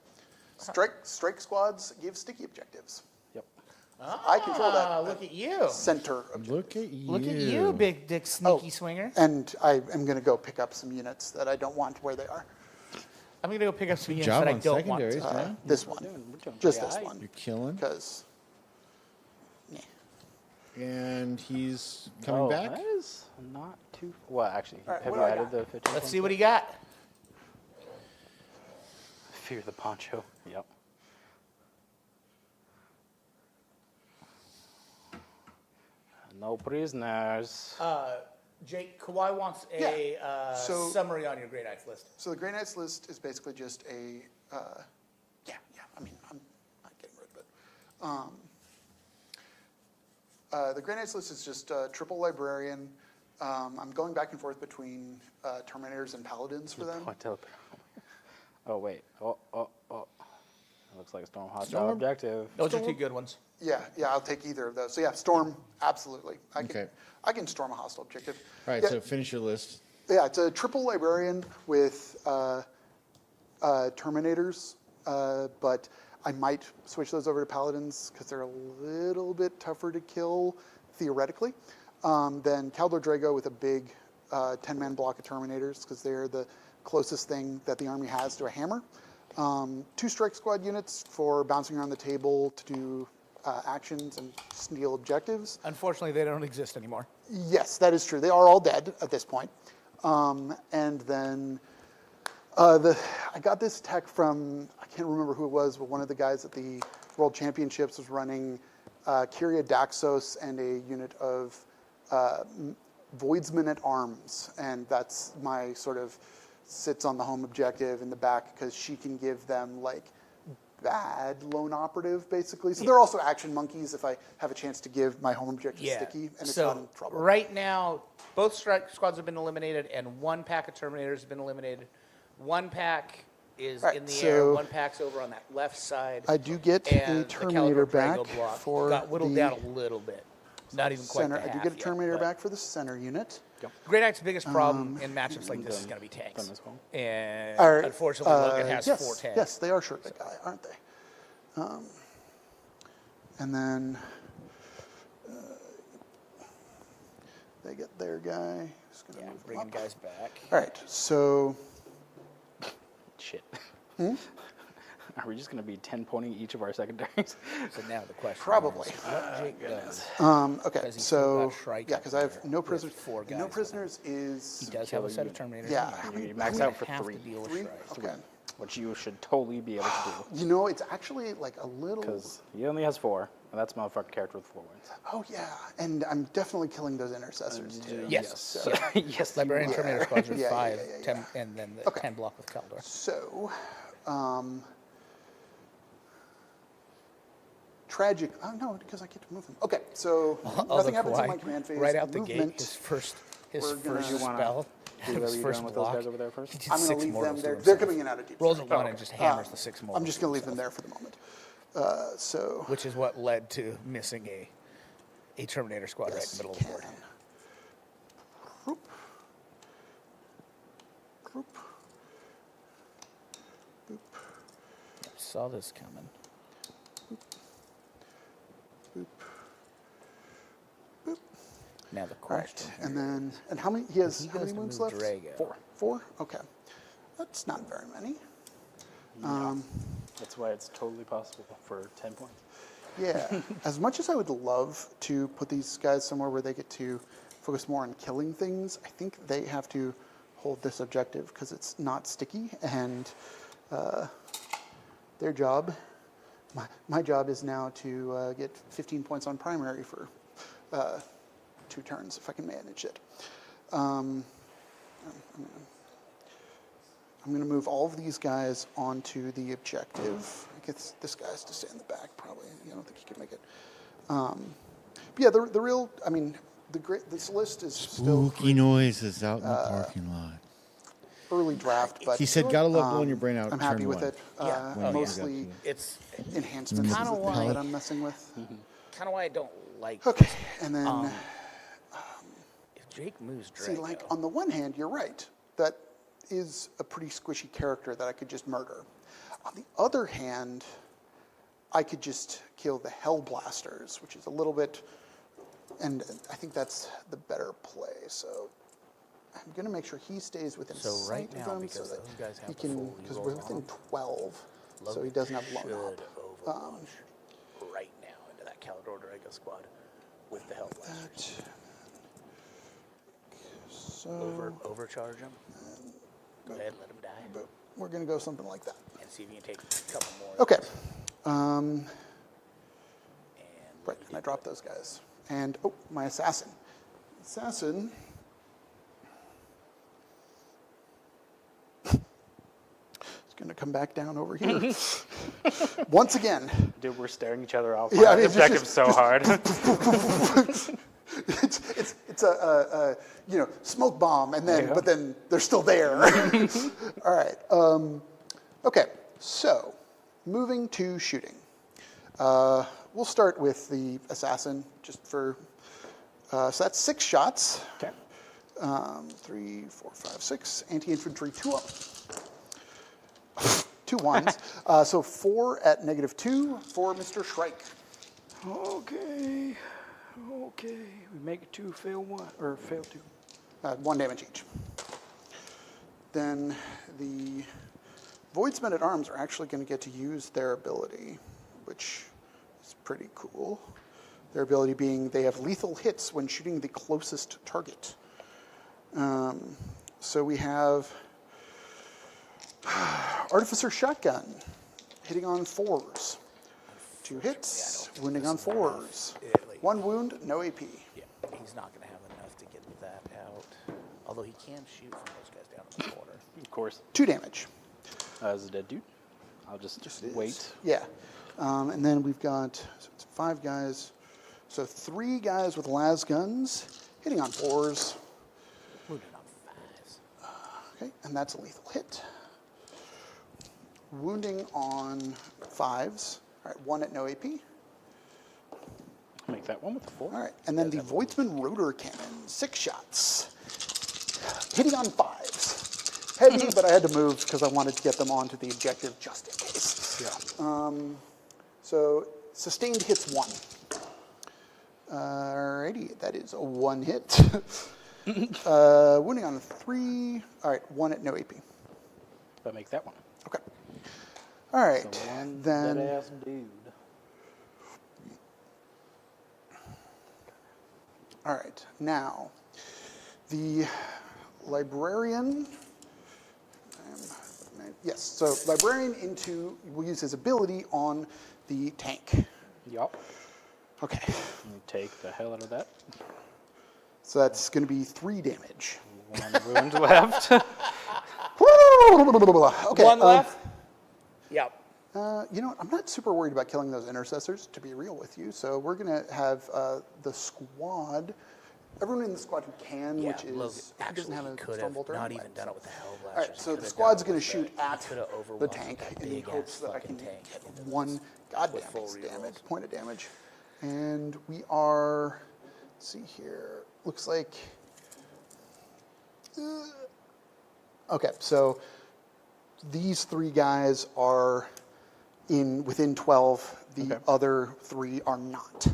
Strike squads give sticky objectives. Yep. I control that Look at you. center objective. Look at you. Look at you, big dick sneaky swinger. And I am going to go pick up some units that I don't want where they are. I'm gonna go pick up some units Job that I on don't want. secondaries, man. This one. We're doing Just pretty this high. one. You're killing. Because And he's coming Oh, back. that is not too. Well, actually, All right, have what you do I added got? the 15? Let's see what he got. Fear the poncho. Yep. No prisoners. Jake, Kawhi wants a so- summary on your Grey Knights list. So the Grey Knights list is basically just a, I mean, I'm not getting rid of it. The Grey Knights list is just triple librarian. I'm going back and forth between Terminators and Paladins for them. Oh wait. Oh. It looks like a storm hostile objective. Those are two good ones. Yeah, I'll take either of those. So yeah, Storm, absolutely. Okay. I can storm a hostile objective. All right, Yeah. so finish your list. Yeah, it's a triple librarian with Terminators, but I might switch those over to Paladins because they're a little bit tougher to kill theoretically. Then Caldor Drago with a big 10-man block of Terminators because they're the closest thing that the army has to a hammer. 2 strike squad units for bouncing around the table to do actions and steal objectives. Unfortunately, they don't exist anymore. Yes, that is true. They are all dead at this point. And then I got this tech from, I can't remember who it was, but one of the guys at the World Championships was running Kyria Daxos and a unit of Voidsmen at Arms. And that's my sort of sits on the home objective in the back because she can give them like bad lone operative basically. So they're also action monkeys if I have a chance to give my home objective sticky and it's not in trouble. Right now, both strike squads have been eliminated, and 1 pack of Terminators has been eliminated. 1 pack is Right, in the so air. 1 pack's over on that left side. I do get and a the Terminator Caliber back Drago block for got whittled the down a little bit. Not even quite center. to I do half get a yet, Terminator but back for the center unit. Grey Knight's biggest problem in matchups like this is going to be done tanks. as well. And Are- unfortunately, Logan has yes, 4 tanks. Yes, they are short guy, aren't they? And then they get their guy. Just gonna Yeah, move him bringing up. guys back. All right, so Shit. Are we just going to be 10 pointing each of our secondaries? So now the question Probably. is what Jake does. okay, Because he's so got Shrike yeah, up because I have there no with prisoners. 4 guys No with him. prisoners He is does have a set of Terminators. Yeah. You max out for have 3, to deal with 3. Shrike. Okay. which you should totally be able to do. You know, it's actually like a little. Because he only has 4, and that's motherfucking character with 4 wins. Oh yeah, and I'm definitely killing those intercessors too. Yes. So, Yes, you Librarian are. Terminator squads are Yeah, 5, yeah. 10, and then the Okay. 10 block with Caldor. so tragic. Oh no, because I get to move them. Okay, so Although nothing happens in Kawhi, my command phase. right out the Movement. gate, his We're first gonna- spell Do whatever you're First doing with block, those guys over there first. he did I'm going 6 to leave them mortals to there. They're himself. coming in out of deep Rolls a strike. 1 and just hammers the 6 mortals. I'm just going to leave them there for the moment. So Which is what led to missing a Terminator squad right in the middle of the board. Group. Group. Boop. Saw this coming. Boop. Boop. Now the All right, question. and then, and how many, he has He how goes many to wounds move left? Drago. 4. 4? Okay. That's not very many. That's why it's totally possible for 10 points. Yeah. As much as I would love to put these guys somewhere where they get to focus more on killing things, I think they have to hold this objective because it's not sticky, and their job, my job is now to get 15 points on primary for 2 turns if I can manage it. I'm going to move all of these guys onto the objective. I guess this guy's to stay in the back, probably. I don't think he can make it. But yeah, the real, I mean, this list is still Spooky noises out in the parking lot. early draft, but He said, "Gotta love blowing your brain out." I'm happy turn with one." it. Yeah. When you Mostly got It's enhancements is kinda the thing why- that I'm messing with. kind of why I don't like. Okay, and then If Jake moves Drago, see, like on the one hand, you're right. That is a pretty squishy character that I could just murder. On the other hand, I could just kill the Hellblasters, which is a little bit, and I think that's the better play. So I'm going to make sure he stays within So sight right of now, them, because so that those guys have he the can, full because reroll we're within on 12, so Logan he doesn't have blown should up. overlaunch right now into that Calidor Drago squad with the Hellblasters. So Overcharge him. Go ahead, let him die, but we're going to go something like that. and see if you can take a couple more. Okay. And Right, and I dropped those guys. And, oh, my assassin. Assassin. It's going to come back down over here. Once again. Dude, we're staring each other off. Yeah, I The mean, objective so hard. It's a smoke bomb, and then, Yeah. but then they're still there. All right. Okay, so moving to shooting. We'll start with the assassin, just for, so that's 6 shots. Okay. 3, 4, 5, 6. Anti-infantry, 2 up. 2 ones. So 4 at -2 for Mr. Shrike. Okay. We make it 2, fail 1, or fail 2. 1 damage each. Then the Voidsmen at Arms are actually going to get to use their ability, which is pretty cool. Their ability being they have lethal hits when shooting the closest target. So we have Artificer Shotgun, hitting on 4s. 2 hits, wounding on 4s. 1 wound, no AP. Yeah, he's not going to have enough to get that out. Although he can shoot from those guys down in the corner. Of course. 2 damage. As a dead dude. I'll just wait. Yeah. And then we've got so it's 5 guys. So 3 guys with las guns, hitting on 4s. Wounded on 5s. Okay, and that's a lethal hit. Wounding on 5s. All right, 1 at no AP. Make that one with the 4. All right, and then the Voidsman Rotor Cannon, 6 shots. Hitting on 5s. Heavy, but I had to move because I wanted to get them onto the objective just in case. Yeah. So sustained hits 1. Alrighty, that is a 1 hit. Wounding on 3. All right, 1 at no AP. But make that one. Okay. All right, So one then. dead-ass dude. All right, now the librarian. Yes, so librarian will use his ability on the tank. Yup. Okay, You take the hell out of that. so that's going to be 3 damage. 1 wound left. Okay, One left? Yep. You know what? I'm not super worried about killing those intercessors, to be real with you. So we're going to have the squad everyone in the squad who can, Yeah, which is Logan, who actually, doesn't have he a could storm have bolter. not anyway, even done so. it with the Hell All Blasters. right, so He the could have squad's done going it to with shoot the- he at could have the overwatched tank that in the big-ass hopes that I fucking can tank get into the- one goddamn full damage, rerolls. point of damage. And we are, let's see here, looks like, okay, so these 3 guys are within 12. The other 3 are not.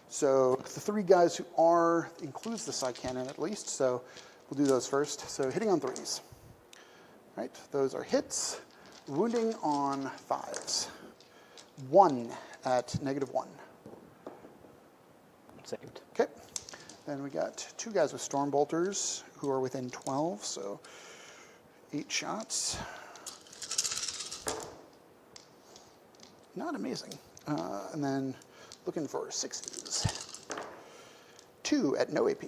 So the 3 guys who are, includes the side cannon at least, so we'll do those first. So hitting on 3s. Right, those are hits. Wounding on 5s. 1 at -1. Saved. Okay. Then we got 2 guys with storm bolters who are within 12, so 8 shots. Not amazing. And then looking for 6s. 2 at no AP.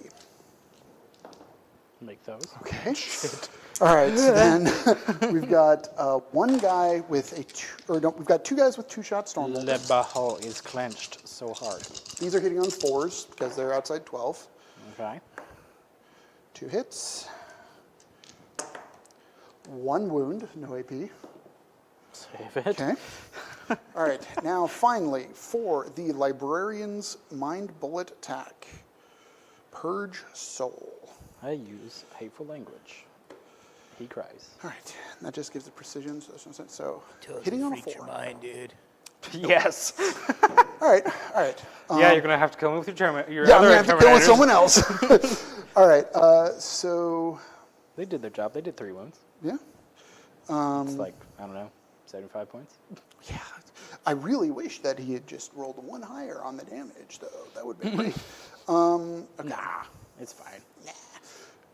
Make those. Okay. All right. So then we've got 1 guy with we've got 2 guys with 2-shot storm Le bolters. Bajo is clenched so hard. These are hitting on 4s because they're outside 12. Okay. 2 hits. 1 wound, no AP. Save it. Okay. All right. Now, finally, for the Librarian's Mind Bullet attack, Purge Soul. I use hateful language. He cries. All right. And that just gives it precision. So, that's no sense. So Totally hitting on a freaked your 4. mind, dude. Yes. All right. All right. Yeah, you're gonna have to kill me with your your Yeah, I'm other gonna have to kill with Terminators. someone else. All right. So They did their job. They did 3 wounds. yeah. It's like, I don't know, 75 points. Yeah. I really wish that he had just rolled 1 higher on the damage, though. That would be great. Okay. Nah, it's fine.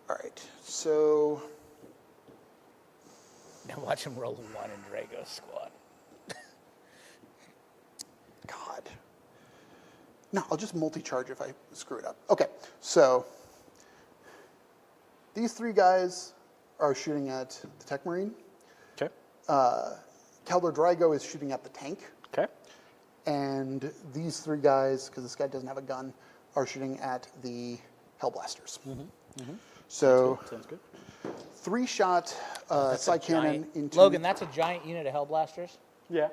All right. So Now watch him roll a 1 in Drago's squad. God. No, I'll just multi-charge if I screw it up. Okay, so these 3 guys are shooting at the Tech Marine. Okay. Kaldor Drago is shooting at the tank. Okay. And these 3 guys, because this guy doesn't have a gun, are shooting at the Hellblasters. So Sounds good. 3-shot side cannon into Logan, that's a giant unit of Hellblasters. Yeah.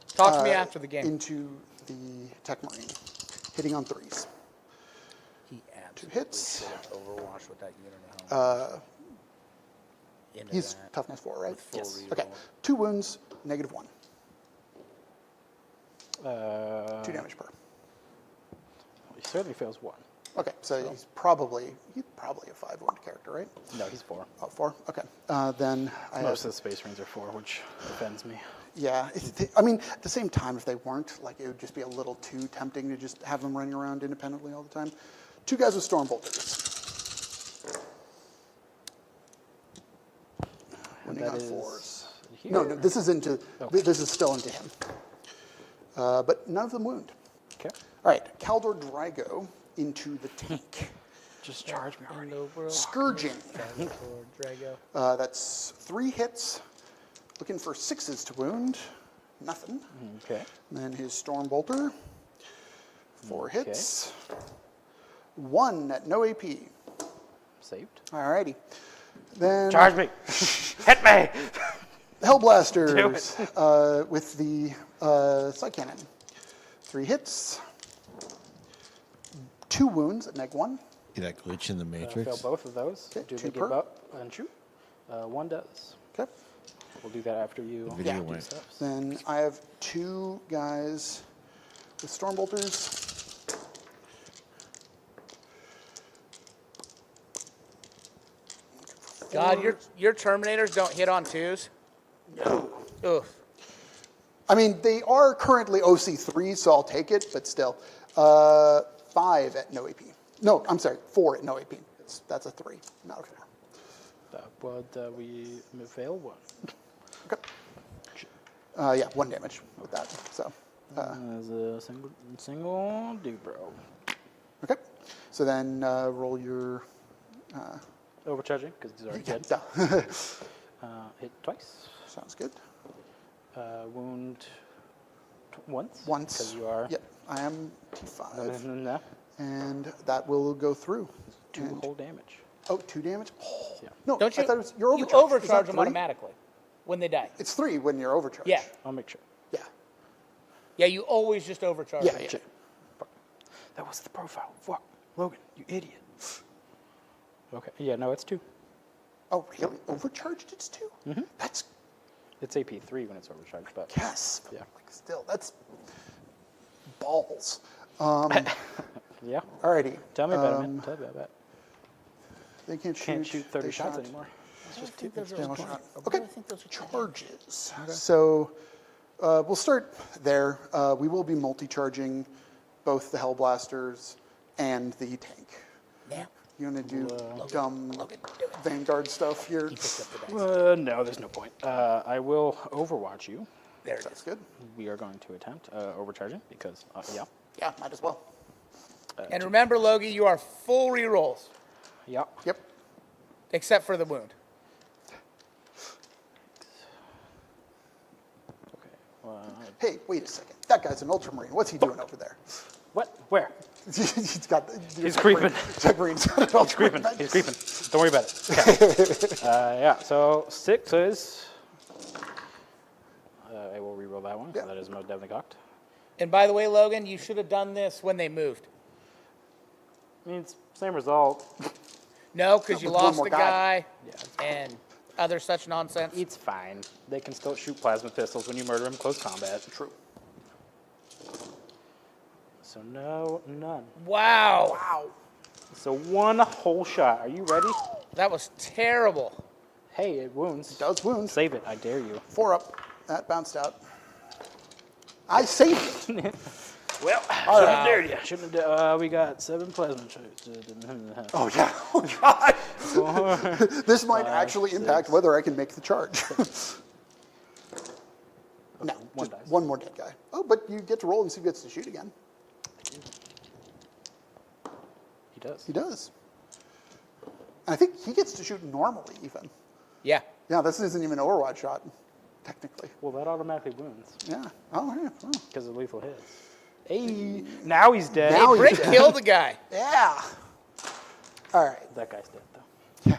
Talk to me after the game. into the Tech Marine, hitting on 3s. He absolutely hits. should have overwatched with that unit of Hellblasters. Into He's that. toughness 4, right? With full Yes. reroll. Okay, 2 wounds, -1. 2 He damage per. certainly fails 1. Okay, so he's probably a 5 wound character, right? No, he's 4. Oh, 4. Okay, then I Most have, of the Space Marines are 4, which offends me. yeah. I mean, at the same time, if they weren't, like, it would just be a little too tempting to just have them running around independently all the time. 2 guys with storm bolters. Winning That on is 4s. here. No, this is into. Okay. This is still into him. But none of them wound. Okay. All right, Kaldor Drago into the tank. Just charge me already. Scourging. For Drago. That's 3 hits. Looking for 6s to wound. Nothing. Okay. And then his Storm Bolter. 4 Okay. hits. 1 at no AP. Saved. Alrighty. Then Charge me. Hit me. Hellblasters with the side cannon. 3 hits. 2 wounds at -1. See that glitch in the Fail matrix? both of those. Okay, Do 2 they give per. up and shoot? 1 does. Okay. We'll do that after you Video do went. stuff. Then I have 2 guys with Storm Bolters. God, your Terminators don't hit on 2s? No. Ugh. I mean, they are currently OC3, so I'll take it, but still. 5 at no AP. No, I'm sorry, 4 at no AP. That's a 3, not a 4. But we fail 1. Okay. Yeah, 1 damage with that. So, As a single dude, bro. okay. So then roll your. Overcharging, because he's already dead. Yeah. Hit twice. Sounds good. Wound once. Once. Because you are. Yep, I am T5. No. And that will go through. 2 And- whole damage. Oh, 2 damage? Oh. Yeah. No, Don't you? I thought it was, you're you overcharged. Is overcharge that them 3? automatically when they die. It's 3 when you're overcharged. Yeah. I'll make sure. Yeah. Yeah, you always just overcharge. Yeah, them. yeah. Fuck. That was the profile. Fuck. Logan, you idiot. Okay. Yeah, no, it's 2. Oh, really? Overcharged it's 2? Mm-hmm. That's, It's AP 3 when it's overcharged, but yes. Yeah. Like, still, that's balls. yeah. Alrighty. Tell me about it, man. Tell me about it. They can't Can't shoot 30 they shots shot. anymore. I don't think those are Channel twenty. shot. I Okay. really think those are 20. Charges. So we'll start there. We will be multi-charging both the Hellblasters and the tank. Now, You want to do dumb Logan, do it. Vanguard stuff here? He picked up the dice. No, there's no point. I will overwatch you. There it That's is. good. We are going to attempt overcharging because, yeah. Yeah, might as well. And remember, Logie, you are full rerolls, Yeah. Yep. except for the wound. Okay. Hey, wait a second. That guy's an Ultramarine. What's he doing over there? What? Where? He's got. He's creeping. Tech Marine's got an He's Ultramarine creeping. badge. He's creeping. Don't worry about it. Okay. Yeah, so 6 is... I will re-roll that one, 'cause Yeah. that is most definitely cocked. And by the way, Logan, you should have done this when they moved. Means same result. No, because you With one lost more a guy. guy Yeah. and other such nonsense. It's fine. They can still shoot plasma pistols when you murder them close combat. True. So no, none. Wow. Wow. So 1 whole shot. Are you ready? That was terrible. Hey, it wounds. Does wound. Save it. I dare you. 4 up. That bounced out. I saved it. Well, All shouldn't right. have dared you. Shouldn't have dared. We got 7 plasma shots. Oh, yeah. Oh, God. This might actually impact whether I can make the charge. No, one just dice. one more dead guy. Oh, but you get to roll and see who gets to shoot again. He does. He does. I think he gets to shoot normally, even. Yeah. Yeah, this isn't even an Overwatch shot, technically. Well, that automatically wounds Yeah. Oh, yeah. Oh. because of lethal hits. Hey, now he's dead. Now he's Brick dead. killed the guy. Yeah. All right. That guy's dead though. Yeah.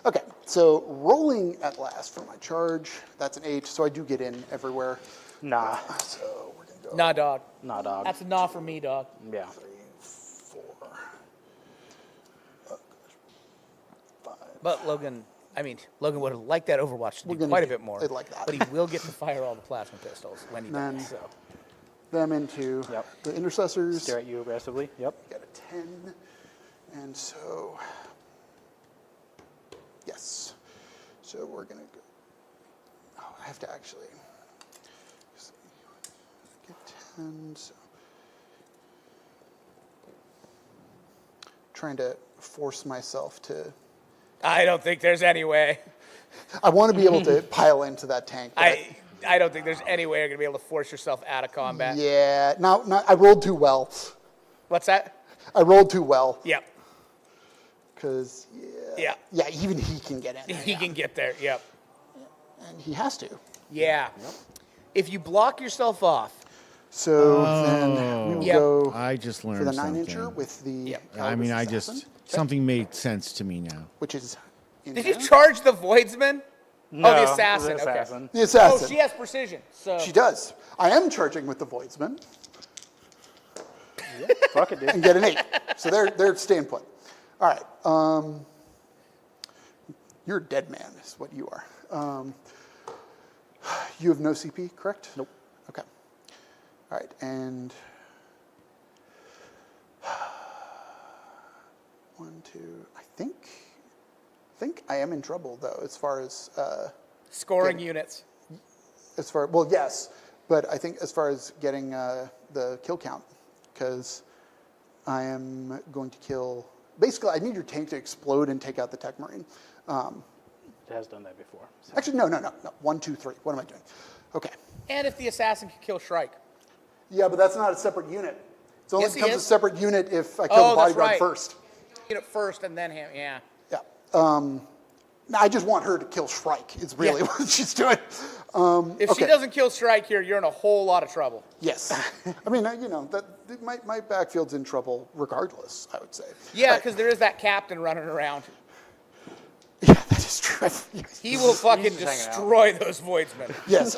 Okay, so rolling at last for my charge. That's an 8, so I do get in everywhere. Nah, So we're going to go Nah, dog. nah, dog. That's a nah for me, dog. Yeah. 3, 4, 5. But Logan would have liked that Overwatch to We're do gonna quite a get bit more. it like that. But he will get to fire all the plasma pistols when he Then- does. So. Them into Yep. the intercessors. Stare at you aggressively. Yep. Got a 10. And so, yes. So we're going to go. Oh, I have to actually get 10. So. Trying to force myself to. I don't think there's any way. I want to be able to pile into that tank. But I don't think there's any way you're going to be able to force yourself out of combat. yeah, no, I rolled too well. What's that? I rolled too well. Yep. Because, Yeah. yeah, even he can get in. He can get there. Yep. And he has to. Yeah. If you block yourself off, So then we will Yep. go I just learned for the something. 9-incher with the Yep. I mean, I Assassin, just something made sense to me now. which is in did there. you charge the Voidsman? No, the assassin. the Okay. assassin. The assassin. Oh, she has precision. So She does. I am charging with the Voidsman Fuck it, dude. and get an 8. So they're staying put. All right. You're a dead man is what you are. You have no CP, correct? Nope. Okay. All right, and 1, 2. I think I am in trouble though, as far as scoring Good. units. well, yes, but I think as far as getting the kill count, because I am going to kill. Basically, I need your tank to explode and take out the Tech Marine. It has done that before. So. Actually, no. 1, 2, 3. What am I doing? Okay. And if the assassin can kill Shrike. Yeah, but that's not a separate unit. It only Yes, he becomes a is. separate unit if I kill Oh, the that's bodyguard right. first. Get it first and then him. Yeah. Yeah. I just want her to kill Shrike. Is really Yeah. what she's doing. If she doesn't kill Strike here, you're in a whole lot of trouble. Yes. I mean, my backfield's in trouble regardless, I would say. Yeah, because there is that captain running around. Yeah, that is true. He will fucking just hanging out. destroy those voidsmen. Yes,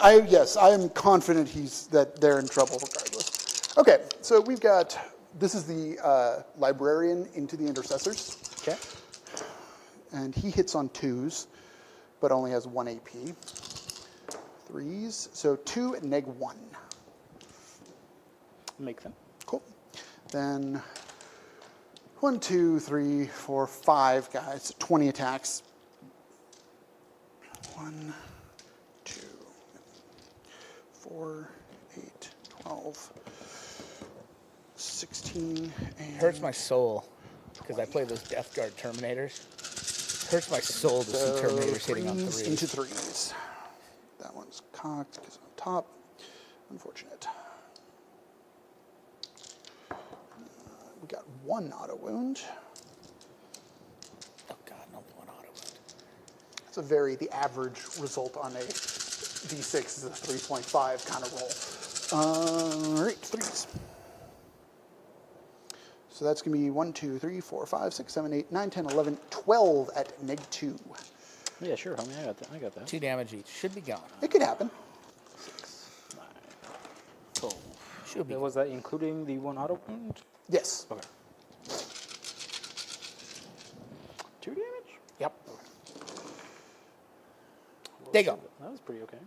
I am confident that they're in trouble regardless. Okay, so we've got, this is the librarian into the intercessors, Okay. and he hits on 2s, but only has 1 AP. 3s, so 2 at -1. Make them. Cool. Then 1, 2, 3, 4, 5 guys, 20 attacks. 1, 2, 4, 8, 12, 16, and Hurts my soul because I play those Death Guard Terminators. Hurts my soul to see Terminators hitting on 3s threes. into 3s. That one's cocked because on top. Unfortunate. We got 1 auto wound. Oh god, no one auto wound. It's the average result on a D6 is a 3.5 kind of roll. All right, 3s. So that's going to be 1, 2, 3, 4, 5, 6, 7, 8, 9, 10, 11, 12 at -2. Yeah, sure, homie. I got that. 2 damage each. Should be gone. It could happen. 12. Should be. Was that including the 1 auto wound? Yes. Okay. 2 damage? Yep. They go. That was pretty okay.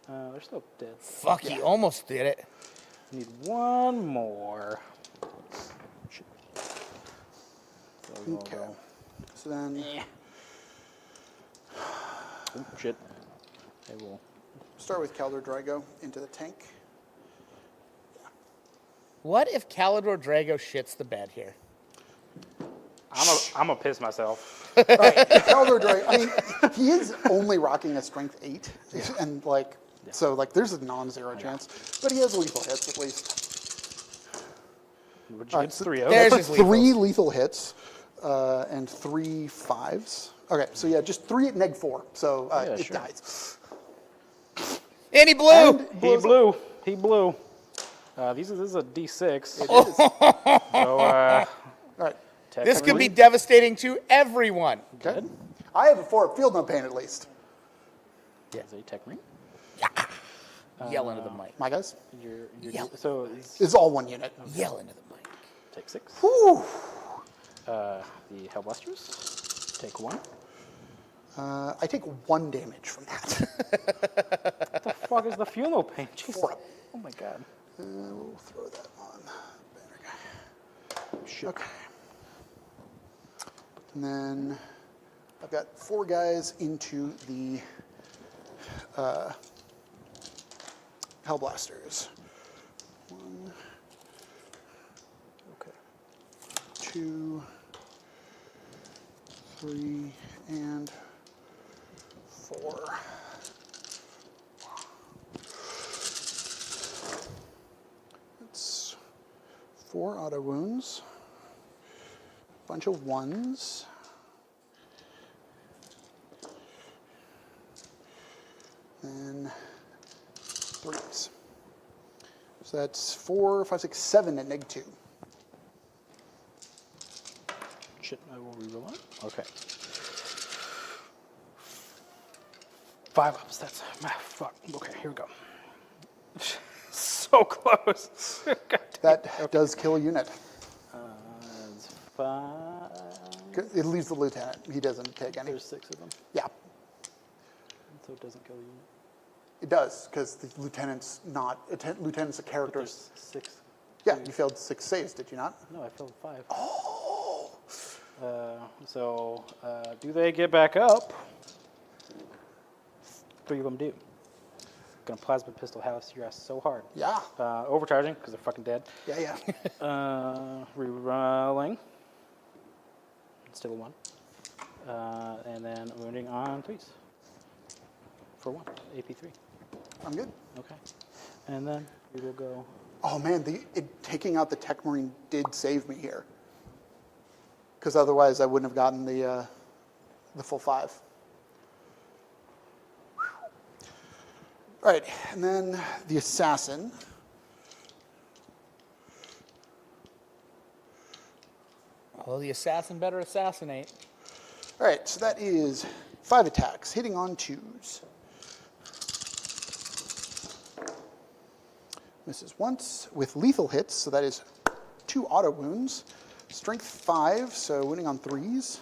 They're still dead. Fuck, he almost did it. Need 1 more. So we'll Okay. go. So then, Eh. Oh, shit. I will. start with Kaldor Drago into the tank. What if Calador Drago shits the bed here? I'm gonna piss myself. Kaldor Drago, I mean, he is only rocking a strength 8, and so there's a non-zero chance, but he has lethal hits at least. Which All gets right, 3 of. there's his 3 lethals. lethal hits and 3 5s. Okay, so yeah, just 3 at -4, so Yeah, it sure. dies. And he blew! And He blows up. blew. He blew. This is a D6. It is. So, All right, This could be technically- devastating to everyone. okay. I have a 4 field no pain at least. Is a tech ring. Yell into the mic. My guys, You're Yep. so it's all 1 unit. Yell into the mic. take 6. Whew. The Hellblasters take 1. I take 1 damage from that. What the fuck is the funeral pain? Jesus. 4. Oh my god. We'll throw that on banner guy. Shit. Okay. And then I've got 4 guys into the Hellblasters. 1, Okay. 2, 3, and 4. That's 4 auto wounds, bunch of 1s. Then 3s. So that's 4, 5, 6, 7 at -2. Shit, I will reroll it. Okay. 5 ups. That's fuck. Okay, here we go. So close. God damn. That does kill a unit. It's 5. It leaves the lieutenant. He doesn't take any. There's 6 of them, Yeah, so it doesn't kill the unit. it does, because the lieutenant's not. Lieutenant's a character. There's 6. Yeah, you failed 6 saves, did you not? No, I failed 5. So, do they get back up? 3 of them do. Gonna plasma pistol house your ass so hard. Yeah, Overcharging because they're fucking dead. yeah. Rerolling. Still a 1. And then wounding on 3s. For 1. AP3. I'm good. Okay. And then we will go. Oh man, taking out the Tech Marine did save me here. Because otherwise I wouldn't have gotten the full 5. All right, and then the assassin. Well, the assassin better assassinate. All right, so that is 5 attacks, hitting on 2s. Misses once with lethal hits, so that is 2 auto wounds. Strength 5, so winning on 3s.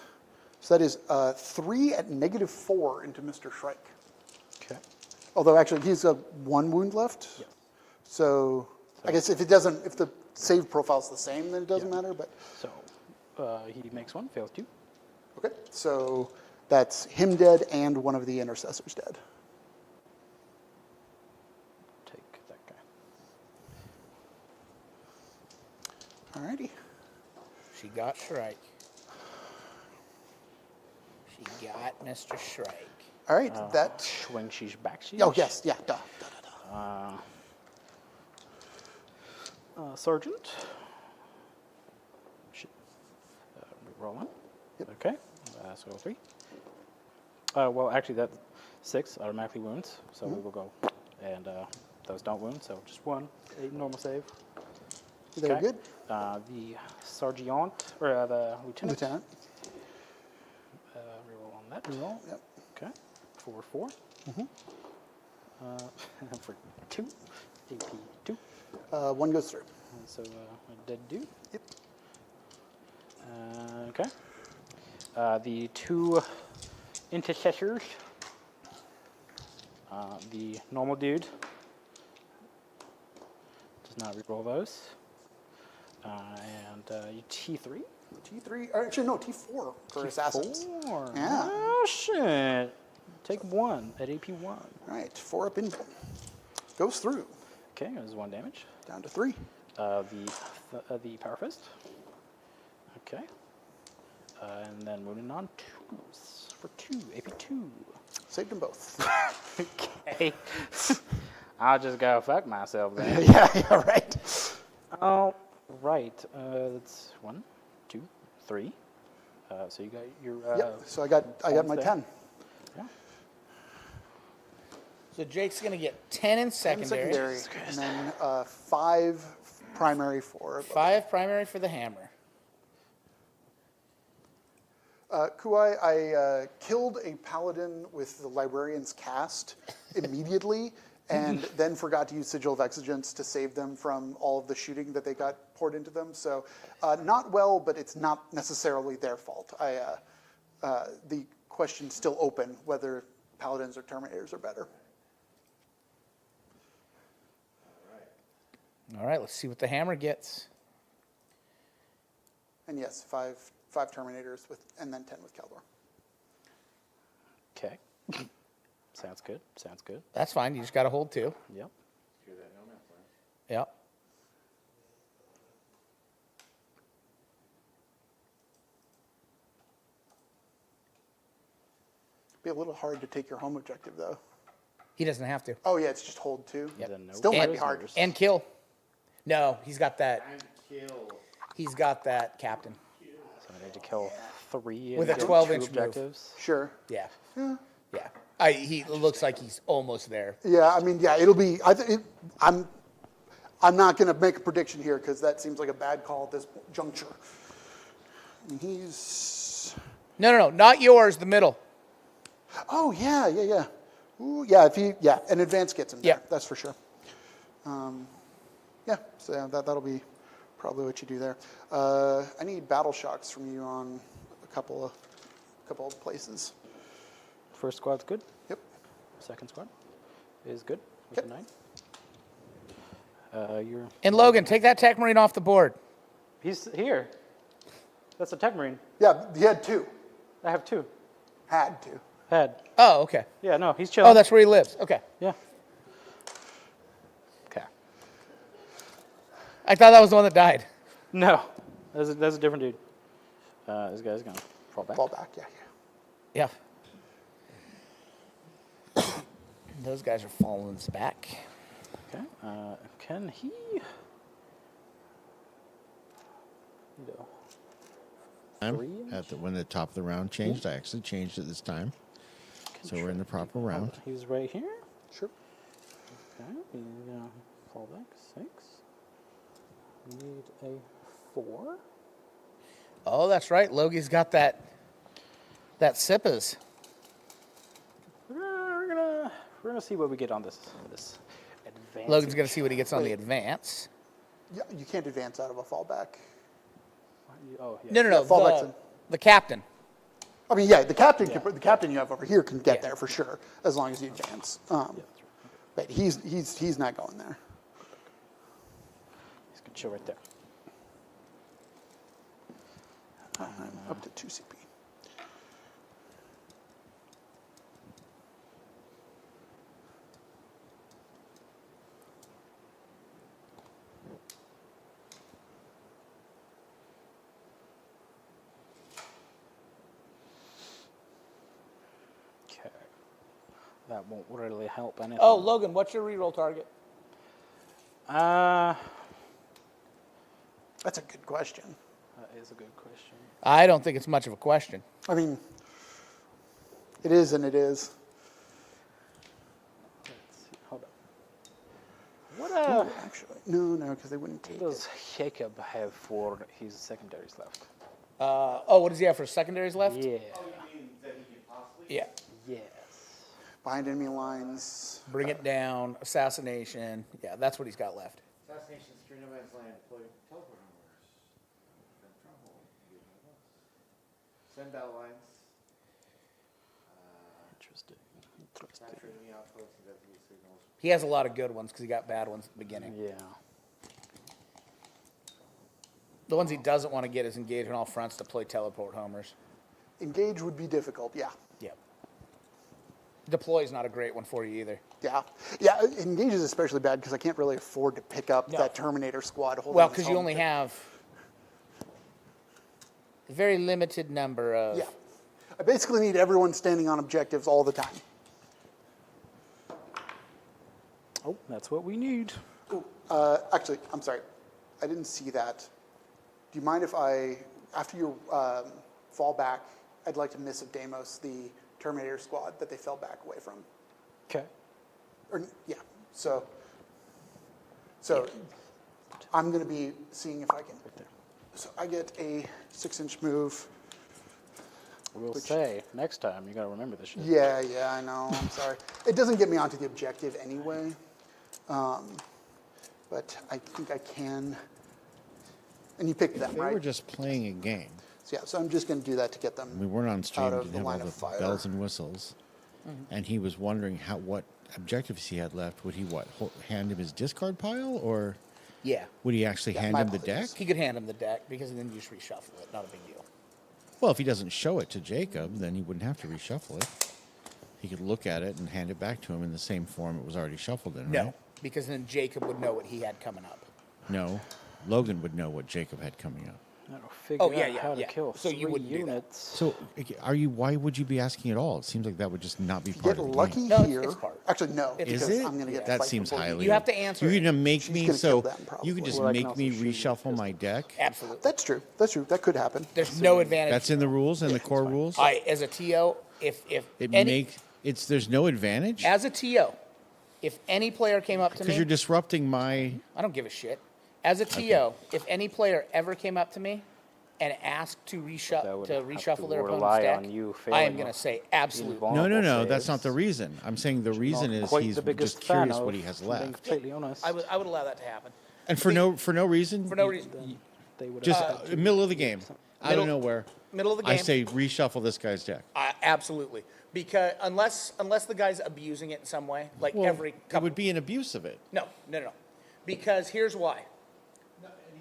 So that is 3 at -4 into Mr. Shrike. Okay. Although actually he's got 1 wound left. Yeah. So I guess if the save profile is the same, then it doesn't matter. But So he makes 1, fails 2. okay, so that's him dead and one of the intercessors dead. Take that guy. Alrighty. She got Shrike. She got Mr. Shrike. All right, that. Swing sheesh back sheesh. Oh yes, yeah. Duh. Sergeant. Shit. Roll 1. Yep. Okay. So 3. Well, actually, that 6 automatically wounds, so we will go. And those don't wound, so just 1. A normal save. Very Okay. good. The sergeant, or the lieutenant. Lieutenant. Reroll on that. Reroll. Yep. Okay. For 4. For 2. AP 2. 1 goes through. And so a dead dude. Yep. Okay. The 2 intercessors. The normal dude does not reroll those. And T3. T3. Or actually, no, T4 for assassins. 4. Yeah. Oh shit! Take 1 at AP 1. All right, 4 up in. Goes through. Okay, there's 1 damage. Down to 3. The power fist. Okay. And then moving on 2s for 2 AP 2. Saved them both. Okay. I'll just go fuck myself then. yeah, right. Oh, right. That's 1, 2, 3. So you got your. Yep. So I got my there. 10. Yeah. So Jake's going to get 10 in 10 secondary. secondary, and then 5 primary for. 5 primary for the hammer. Kuai, I killed a paladin with the librarian's cast immediately, and then forgot to use Sigil of Exigence to save them from all of the shooting that they got poured into them. So, not well, but it's not necessarily their fault. The question's still open whether paladins or terminators are better. All right, let's see what the hammer gets. And yes, 5 terminators and then 10 with Keldor. Okay. Sounds good. Sounds good. That's fine. You just got to hold 2. Yep. Yep. Be a little hard to take your home objective though. He doesn't have to. Oh yeah, it's just hold 2. Yep. Then no Still might be prisoners. hard. And kill. No, he's got that. He's got that captain. So I need to kill 3 With a and get 12-inch 2 move. objectives. Sure. Yeah. Yeah. He looks like he's almost there. Yeah, I mean, yeah, it'll be. I'm not going to make a prediction here because that seems like a bad call at this juncture. I mean, he's. No, not yours. The middle. Oh yeah. Ooh, yeah, an advance gets him there. Yeah. That's for sure. Yeah, so yeah, that'll be probably what you do there. I need battle shocks from you on a couple of places. First squad's good. Yep. Second squad is good with Okay. a 9. You're. And Logan, take that tech marine off the board. He's here. That's a tech marine. Yeah, he had 2. I have 2. Had to. Had. Oh, okay. Yeah, no, he's chilling. Oh, that's where he lives. Okay. Yeah. Okay. I thought that was the one that died. No, that's a different dude. This guy's gonna fall back. Fall back. Yeah. Yeah. Those guys are falling back. Okay. Can he? No. When the top of the round changed, I actually changed it this time. So we're in the proper round. He's right here. Sure. Okay, he's gonna fall back 6. We need a 4. Oh, that's right. Logi's got that Sippas. We're gonna see what we get on this advance. Logan's going to see what he gets on the advance. Yeah, you can't advance out of a fallback. Oh yeah. No. fallback's in. The captain. I mean, yeah, the captain you have over here can get there for sure, as long as you advance. But he's not going there. He's gonna chill right there. I'm up to 2 CP. Okay. That won't really help anything. Oh, Logan, what's your reroll target? That That's a good question. is a good question. I don't think it's much of a question. I mean, it is and it is. Let's see. Hold up. What Actually, no, because they wouldn't take it. does Jacob have for his secondaries left? What does he have for secondaries left? Yeah. Yeah. Yes. Behind enemy lines. Bring it down, assassination. Yeah, that's what he's got left. Assassination, stream no man's land, deploy teleport send battle lines. Interesting. Capture enemy outposts and designated signals. He has a lot of good ones because he got bad ones at the beginning. Yeah. The ones he doesn't want to get is engage on all fronts, deploy teleport homers. Engage would be difficult, yeah. Yep. Deploy is not a great one for you either. Yeah, engage is especially bad because I can't really afford to pick up No. that Terminator squad. Holding Well, its because you own only thing. have a very limited number of. Yeah, I basically need everyone standing on objectives all the time. Oh, that's what we need. Actually, I'm sorry, I didn't see that. Do you mind if after your fall back, I'd like to miss of Deimos the Terminator squad that they fell back away from? Okay. Or yeah, so I'm going to be seeing if I can. So I get a 6-inch move. We'll say next time you gotta remember this shit. Yeah, I know. I'm sorry. It doesn't get me onto the objective anyway, but I think I can. And you picked them, They right? were just playing a game. So yeah, so I'm just going to do that to get them. We weren't on stream, Out of didn't the have line all of the fire. bells and whistles. And he was wondering what objectives he had left. Would he hand him his discard pile, or Yeah. would he actually hand my him the deck? apologies. He could hand him the deck because then you just reshuffle it. Not a big deal. Well, if he doesn't show it to Jacob, then he wouldn't have to reshuffle it. He could look at it and hand it back to him in the same form it was already shuffled in, No, right? because then Jacob would know what he had coming up. No. Logan would know what Jacob had coming up. That'll figure Oh, yeah, out yeah, how to yeah. kill So you 3 wouldn't do that. units. So, why would you be asking at all? It seems like that would just not be If you part get of the lucky game. No, here, it's part. actually no, It's because Is it? I'm going to get That fight seems before highly. You have to answer You're it. going to make She's me gonna so kill them, probably. you could just Well, I can make also me shoot you reshuffle my deck. Absolutely. That's true. That could happen. There's no advantage. That's in the rules and the core rules. As a TO, if It any, there's no advantage as a TO, if any player came up to because me, you're disrupting my. I don't give a shit. As a TO, if any player ever came up to me and asked to That would reshuffle have to their rely opponent's deck, on you I am failing going to on say absolutely. invulnerable No. That's not saves. the reason. I'm saying the reason Not is quite he's the biggest just fan curious of, what he has if I'm being left, completely honest. I would allow that to happen and for no reason. for no reason. They would Just have middle of the game. I don't know where. Middle of the I game. say reshuffle this guy's deck. Absolutely, because unless the guy's abusing it in some way, like Well, every it couple. would be an abuse of it. No. Because here's why. No, and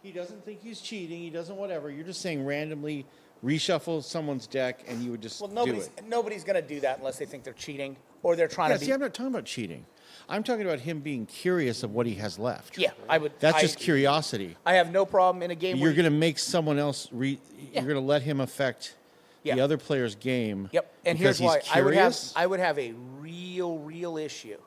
he doesn't think he's cheating. He doesn't whatever. You're just saying randomly reshuffle someone's deck, and you would just Well, do it. nobody's going to do that unless they think they're cheating or they're trying Yeah, to be. see, I'm not talking about cheating. I'm talking about him being curious of what he has left. Yeah, I would. That's just curiosity. I have no problem in a game. You're where going to make someone else. You're going to let him affect Yeah. the other player's game. Yep. And because here's why he's curious. I would have a real issue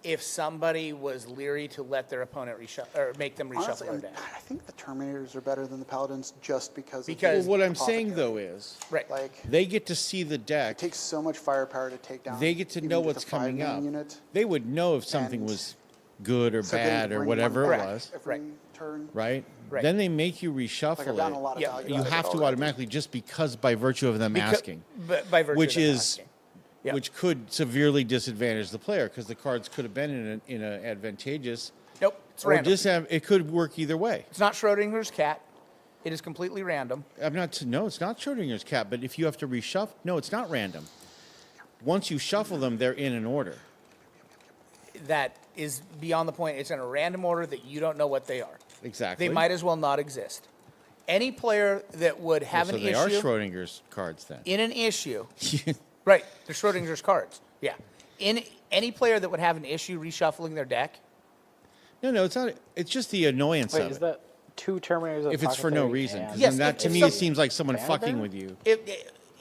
if somebody was leery to let their opponent reshuffle or make them reshuffle Honestly, their deck. I think the Terminators are better than the Paladins just because. Because- Well, what I'm Apothecary. saying though is, Right. Like, they get to see the deck. it takes so much firepower to take down. They get to even know just what's a coming 5-man up. Unit. They would know if something And was good or So getting to bad or bring whatever one it back was, every Right. turn. right? Right. Then they make you Like reshuffle I've gotten a it. lot of Yeah. value. You out of it have to already. automatically just because by virtue of them asking, By virtue which of them is asking. Yeah. which could severely disadvantage the player because the cards could have been in an advantageous Nope, it's or random. it could work either way. It's not Schrodinger's cat. It is completely random. No, it's not Schrodinger's cat. But if you have to reshuffle, no, it's not random. Once you shuffle them, they're in an order. That is beyond the point. It's in a random order that you don't know what they are. Exactly. They might as well not exist. Any player that would have so an they are issue Schrodinger's cards then. in an issue, right? They're Schrodinger's cards. Yeah. In any player that would have an issue reshuffling their deck, No, it's not. It's just the annoyance Wait, of is it. that 2 Terminators? Of If it's for no Apothecary reason, 'cause and- Yes, then that if- to if me some- it seems like someone Banner fucking Bear? with you.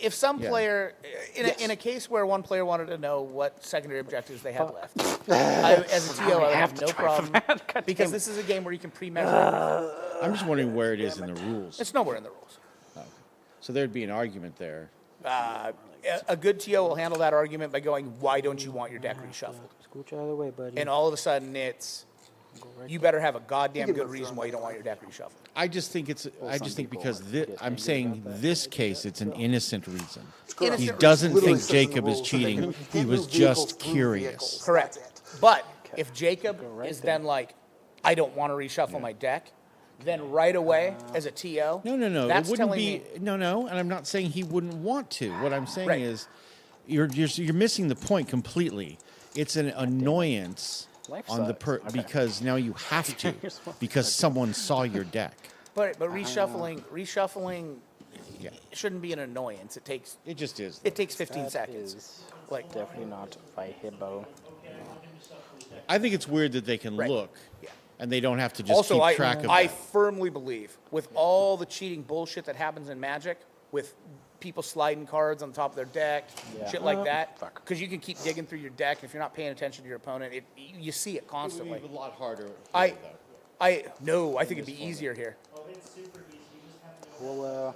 if some Yeah. player in Yes. a case where one player wanted to know what secondary objectives they had left, as a TO, I would have no problem because this is a game where you can pre-measure. I'm just wondering where it is in the rules. It's nowhere in the rules. So there'd be an argument there. A good TO will handle that argument by going, "Why don't you want your deck reshuffled?" Scooch out of the way, buddy. And all of a sudden, it's you better have a goddamn can good move reason through why you them. don't want your deck reshuffled. I just think it's. I some just think people because get I'm angry saying about that. this case, it's an innocent reason. Correct. He Innocent doesn't Literally think says in the Jacob is rules that they cheating. can't He was move vehicles just through curious. vehicles. Correct. That's it. But if Jacob right is there. then like, "I don't want to reshuffle my deck," then right away as a TO, No. that's It wouldn't telling be. me No. And I'm not saying he wouldn't want to. What I'm saying Right. is, you're missing the point completely. It's an annoyance Life on the sucks. Okay. because now you have to because someone saw your deck. But reshuffling Yeah. shouldn't be an annoyance. It takes It just is. 15 That seconds. is Like definitely not by Hibbo. I think it's weird that they can Right. look, Yeah. and they don't have to just Also, keep I track of I that. firmly believe with all the cheating bullshit that happens in Magic, with people sliding cards on top of their deck, Yeah. shit like that, Fuck. because you can keep digging through your deck. If you're not paying attention to your opponent, you see it constantly. a lot harder. I think it'd be easier here. Well,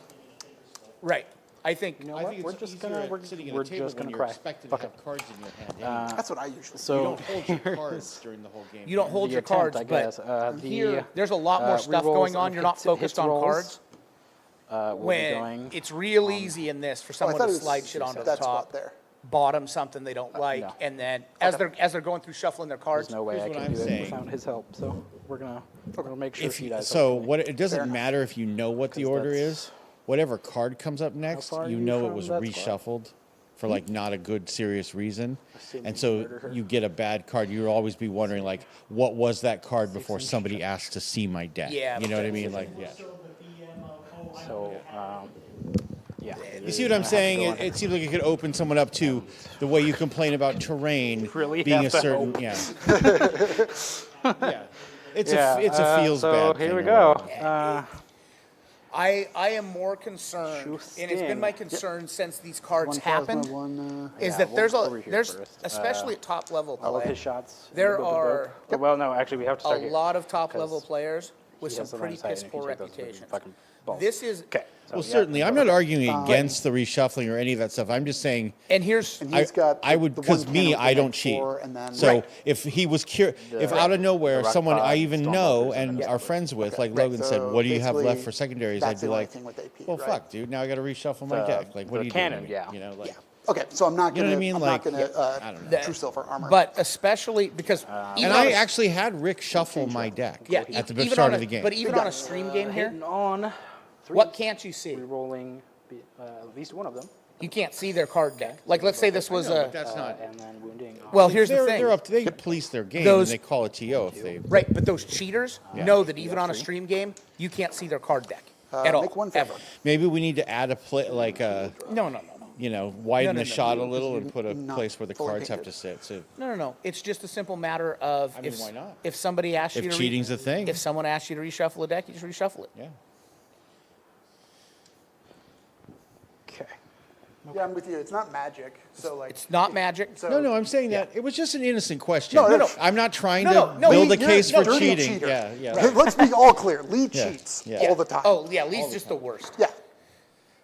Right. I think you know I what? think We're it's just easier gonna at sitting at we're a table just when gonna you're cry. expected Fuck to it. have cards in your hand. anyway. That's what I usually. You So don't hold your cards during the whole game. you don't hold The your attempt, cards, I guess. but The, here there's a lot more stuff rerolls going on. of You're not hits- focused hits on rolls, cards. will be When going. it's real easy in this for Oh, I someone thought to it was slide shit onto the that spot top, there. bottom something they don't like, no. and then as they're going through shuffling their cards, There's no way Here's I what can I'm do it saying. without his help. So we're gonna make sure If he you, does. so hopefully. what it doesn't Fair enough. matter if you know what the 'Cause order that's- is. Whatever card comes up next, far are you you know it from was that reshuffled for like not a good serious reason, Assuming and you so murder her. you get a bad card. You'll always be wondering like, what was that card before somebody asked to see my deck? Yeah, you know what I but mean? Like, yeah. So, yeah. You see what I'm saying? It seems like it could open someone up to the way you complain about terrain Really being a have to certain, hope. yeah. Yeah. It's a feels so bad. here thing we or go. whatever. I am more concerned, Shoot and it's been sting. my concern since these cards One plasma, happened, one. is Yeah, that we'll there's over here there's first. especially at top level All of play, his shots. there Boop, boop, boop, are boop. Well, no, actually, we have to a start here. lot of top level 'cause players with he some has the pretty line of sight, piss and if you poor check those, they're reputations. fucking balls. This is Okay. So, Well, yeah, certainly, I'm not arguing against the reshuffling or any of that stuff. I'm just saying. and here's And he's got. I the- would the because one me, panel I with don't like cheat. four, and then- So Right. if he was if out of nowhere the rock someone I pod, even stormwalkers, know and and then- are friends with, like Right, Logan said, so what do you have left basically, for secondaries? that's I'd be the only like, thing with AP, well, right? fuck, dude, now I got to reshuffle my The- deck. Like, what the are you cannon, doing? yeah. You know, like, Okay, so I'm not You know gonna. what I mean? I'm Like, not gonna. I don't know. True silver armor. but especially because even and on I a- actually had Rick shuffle my deck yeah, at the even start on of a- the game. But even Good on a guy. stream game here, hitting on three. what can't you see? Rerolling at least one of them. You can't see their card deck. Like let's say this was No, a but that's not. And then wounding. well. Here's they're, the thing. They're up. They police their game Those- and they call a TO if they. Right, but those cheaters know that even on a stream game, you can't see their card deck at all, make one ever. favor. Maybe we need to add a play like a. No. Widen No, the no, shot a little and put a Not place where the fully cards have painted. to sit. So No. It's just a simple matter of mean, why not? if somebody asks you if to cheating's a thing, if someone asks you to reshuffle a deck, you just reshuffle it. yeah. Okay. Yeah, I'm with you. It's not magic, so like. It's not magic. So, No, I'm saying that it was just an innocent question. No. I'm not trying No, to no, build a You're case a for dirty cheating. cheater. Yeah. Let's be all clear. Lee Yeah, cheats yeah. all the time. Oh yeah, Lee's just the worst. Yeah.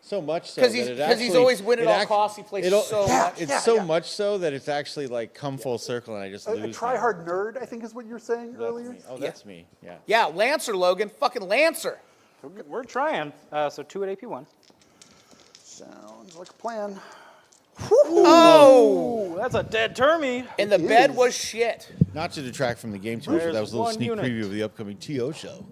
So much so 'Cause that he's- it 'cause he's actually- always win at it all act- costs. He plays it'll- so Yeah, much. It's yeah, so yeah. much so that it's actually like come full circle, and I just A lose. try-hard nerd, I think, is what you were saying That's earlier. me. Oh, that's me. Yeah. Yeah, Lancer, Logan, fucking Lancer. We're trying. So 2 at AP1. Sounds like a plan. Oh, Ooh, that's a dead termy. and the It bed is. was shit. Not to detract from the game too much, but that was a little one sneak unit. preview of the upcoming TO show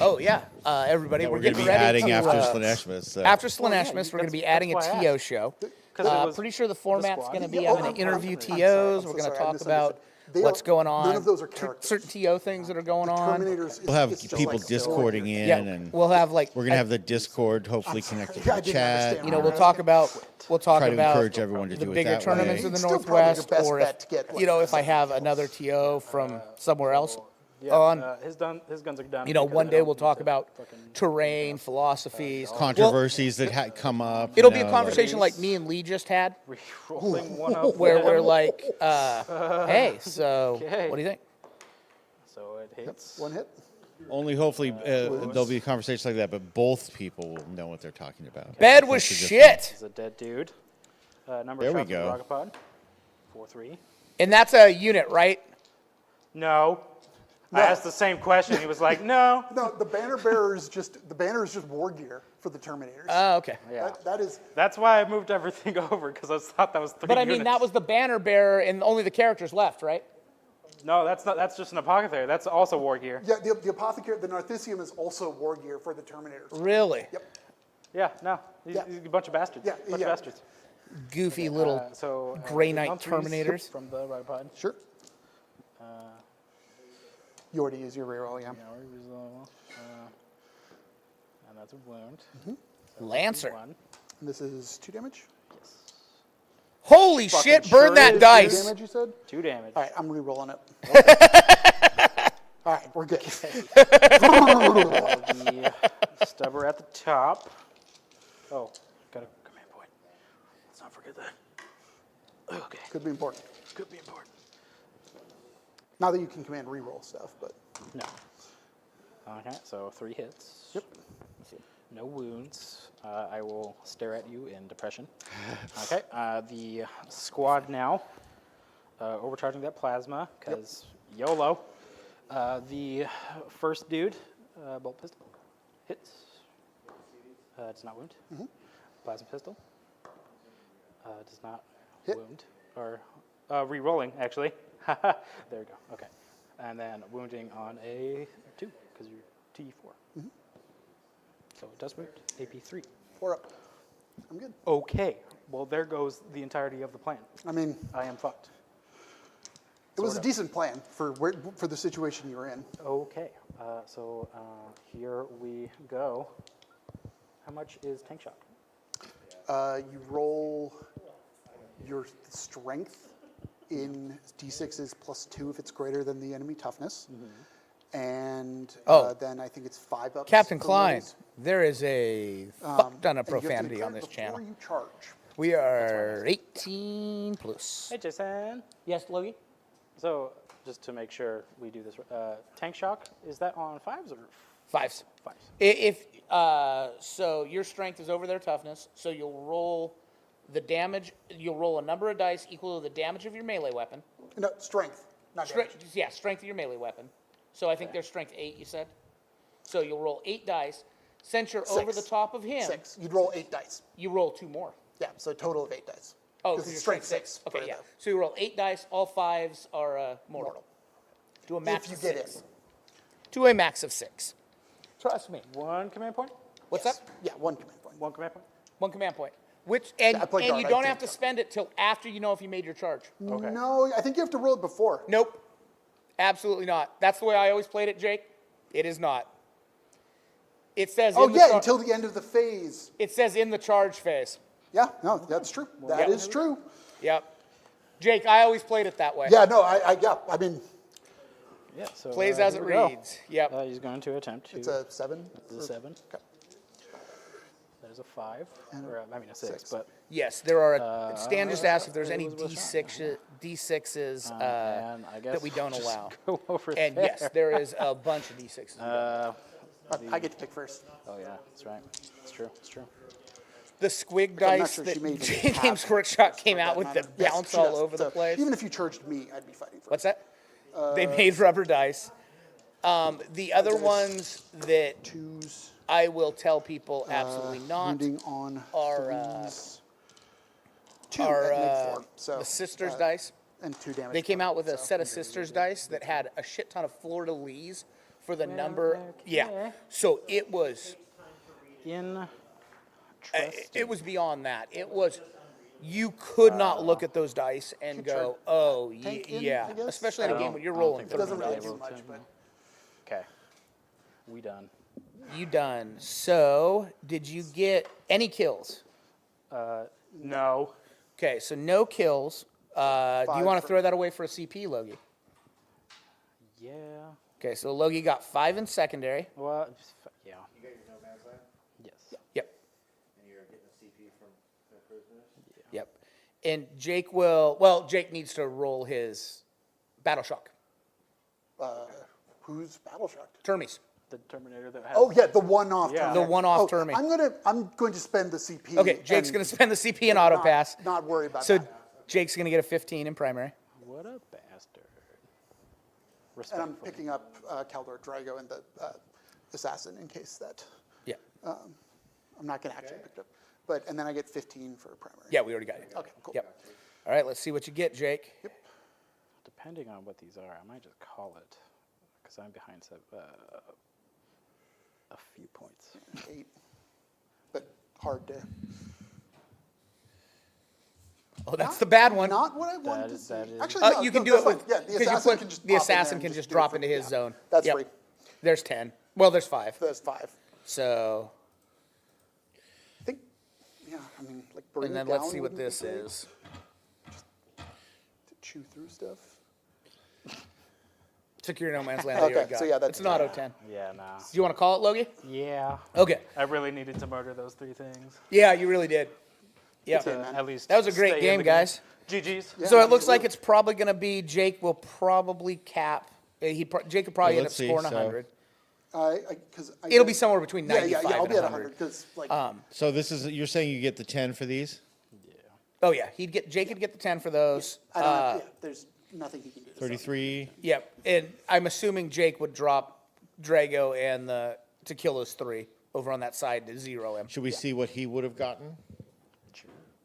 Oh yeah, everybody, that we're we're going to getting be ready adding to, after after Slaanesh. after Well, yeah, Slaanesh, we're going to be that's adding a why I TO asked. show. 'Cause it was Pretty sure the format's squad. going to be Yeah, I'm oh, going to interview I'm TOs. sorry, I'm We're so going to sorry, I talk about misunderstood. They what's are- going on. none of those are characters. Certain TO things that are going on. Terminators. We'll have is just people like discording in, Yeah, and we'll have like we're going to have the Discord hopefully connected to I the didn't chat. understand. you know, we'll talk about Try to encourage everyone to the do it bigger that tournaments way. in the Still probably your Northwest, best or bet to get, if, you know, like, if I have another TO from somewhere else Yeah, on. his guns are done. You know, because one I day don't we'll need talk to about fucking- terrain, philosophies. Controversies that come up. It'll you be a know, conversation like me and Lee just had, Rolling one of where them. we're like, hey, so Okay. what do you think? So it hits. One hit. Only hopefully there'll be conversations like that, but both people will know what they're talking about. Bed was That's the shit. It's a dead dude. Number There we shots go. Rocket Pod. 4-3. And that's a unit, right? No. I asked the same question. He was like, no. No, the banner bearer is just war gear for the Terminators. Oh, okay. Yeah. That is. That's why I moved everything over, because I thought that was 3 But I mean, units. that was the banner bearer, and only the characters left, right? No, that's not. That's just an apothecary. That's also war gear. Yeah, the apothecary, the Narthisium is also war gear for the Terminators. Really? Yep. Yeah, no. He's, Yeah. he's a bunch of bastards. Yeah, bunch yeah. of bastards. Goofy little. So Grey hit Knight on 3s Terminators. from the Rocket Pod. Sure. You already used your reroll, yeah. Yeah, we use the level. And that's a wound. Lancer. 1. And this is 2 damage. Holy Fucking shit, burn sure that is 2 dice. damage, you said? 2 damage. All right, I'm re-rolling it. All right, we're good. The stubber at the top. Oh, got a command point. Let's not forget that. Okay, Could be important. could be important. Not that you can command re-roll stuff, but No. Okay, so 3 hits. Yep. No wounds. I will stare at you in depression. Okay, the squad now. Overcharging that plasma, because YOLO. The first dude, bolt pistol, hits. Does not wound. Plasma pistol. Does not Hit. wound. Or re-rolling, actually. There we go. Okay. And then wounding on a 2, because you're T4. So it does wound. AP3. 4 up. I'm good. Okay. Well, there goes the entirety of the plan. I mean, I am fucked. it was a Sorta. decent plan for the situation you were in. Okay. So here we go. How much is tank shock? You roll your strength in d6s +2 if it's greater than the enemy toughness. And then I think it's 5 up. Captain Klein, there is a fuck ton of profanity on this channel. Before you charge. We are 18 plus. Hey, Jason. Yes, Logie? So just to make sure we do this, tank shock, is that on 5s or 5s. 5s? If so, your strength is over their toughness, so you'll roll the damage. You'll roll a number of dice equal to the damage of your melee weapon. No, strength, not damage. Strength of your melee weapon. So I think their strength 8. You said. So you'll roll 8 dice. Since you're over the 6. top of him, 6. You'd roll 8 dice. you roll 2 more. Yeah, so a total of 8 dice. Oh, 'Cause because it's you're strength strength 6. Okay, for yeah. the- So you roll 8 dice. All 5s are mortal. Do a max If you of get 6. in. To a max of 6. Trust me. 1 command point? What's Yes. that? Yeah, 1 command point. 1 command point? 1 command point. Which and, I play and guard, you I don't can't have to jump. spend it till after you know if you made your charge. Okay. No, I think you have to roll it before. Nope. Absolutely not. That's the way I always played it, Jake. It is not. It says Oh, in the yeah, char- until the end of the phase. it says in the charge phase. Yeah, no, that's true. That yeah. is true. Yep. Jake, I always played it that way. Yeah, no, I mean, Yeah, so Plays here as it we go. reads. Yep. He's going to attempt to. it's a 7. It's a 7. Okay. That there's a 5, And or I mean a 6, but Yes, there are. Stan just asked if there's any it was a shot. D6s and I guess that we don't just allow. Go over And there. yes, there is a bunch of D6s. I get to pick first. Oh yeah, that's right. It's true. It's true. The squig I'm not dice sure that she may even James have Workshop came for out that with matter. that Yes, bounce she all does. over the So place. Even if you charged me, I'd be fighting first. What's that? They made rubber dice. The other ones that 2s. I will tell people absolutely not Wounding on are 3s. 2 are at make 4. So the sisters dice. and 2 damage. They came out with a so. set of sisters dice that had a shit ton of fleur-de-lis for the number. Yeah, okay. so it was Interesting. it was beyond that. It was you could not look at those dice and go, oh tank in, yeah, I guess? especially in a I game don't- when you're I don't rolling think 30 Doesn't really dice. do much, but Okay. We done. You done. So, did you get any kills? No. Okay, so no kills. Do you 5 want to for- throw that away for a CP, Logie? Yeah. Okay, so Logie got 5 in secondary. Well, yeah. You got your nomad's land, Yes. Yep, and you're getting a CP from the prisoners. yep. And Jake will, well, Jake needs to roll his battle shock. who's battle shocked? Termies. The Terminator that has. Oh yeah, the one-off. Yeah. Terminator. The one-off Oh, Terminator. I'm going to spend the CP. Okay, Jake's and going to spend the CP and auto not- pass. Not worry about So that. Jake's going to get a 15 in primary. What a bastard. And I'm Respectfully. picking up Caldor Drago and the assassin in case that Yeah. I'm not going to actually pick it up. But and then I get 15 for primary. Yeah, we already got it. Okay, cool. Yep. All right, let's see what you get, Jake. Depending on what these are, I might just call it because I'm behind a few points. 8, but hard to. Oh, that's the bad one. Not what I wanted That to is- see. that is- Actually, no, You can no, do that's it with, fine. Yeah, the 'cause you assassin put- can just the pop in there assassin and can just do it drop for- into his yeah, zone. That's Yep. free. There's 10. Well, there's 5. That's 5. So, I think. Yeah, I mean, like bring and then it let's down see what wouldn't be this great is. To chew through stuff. Secure no man's land. that you Okay, already got. so yeah, that's it's an auto 10. Yeah, nah. Do you want to call it, Logie? Yeah. Okay. I really needed to murder those 3 things. Yeah, you really did. Yeah. Okay, To man. at least That was a stay great in game, the guys. GG's. Yeah, So it looks like absolutely. it's probably going to be Jake will probably cap. Jake could probably Well, end up let's see, scoring so- 100. Because It'll be somewhere between Yeah, 95 I'll and be at 100. 100 because like So this is you're saying you get the 10 for these? Oh yeah, Jake could get the 10 for those. I don't have, yeah, there's nothing he can do. to stop me. 33. Yep, and I'm assuming Jake would drop Drago and to kill those 3 over on that side to 0 him. Should we see what he would have gotten?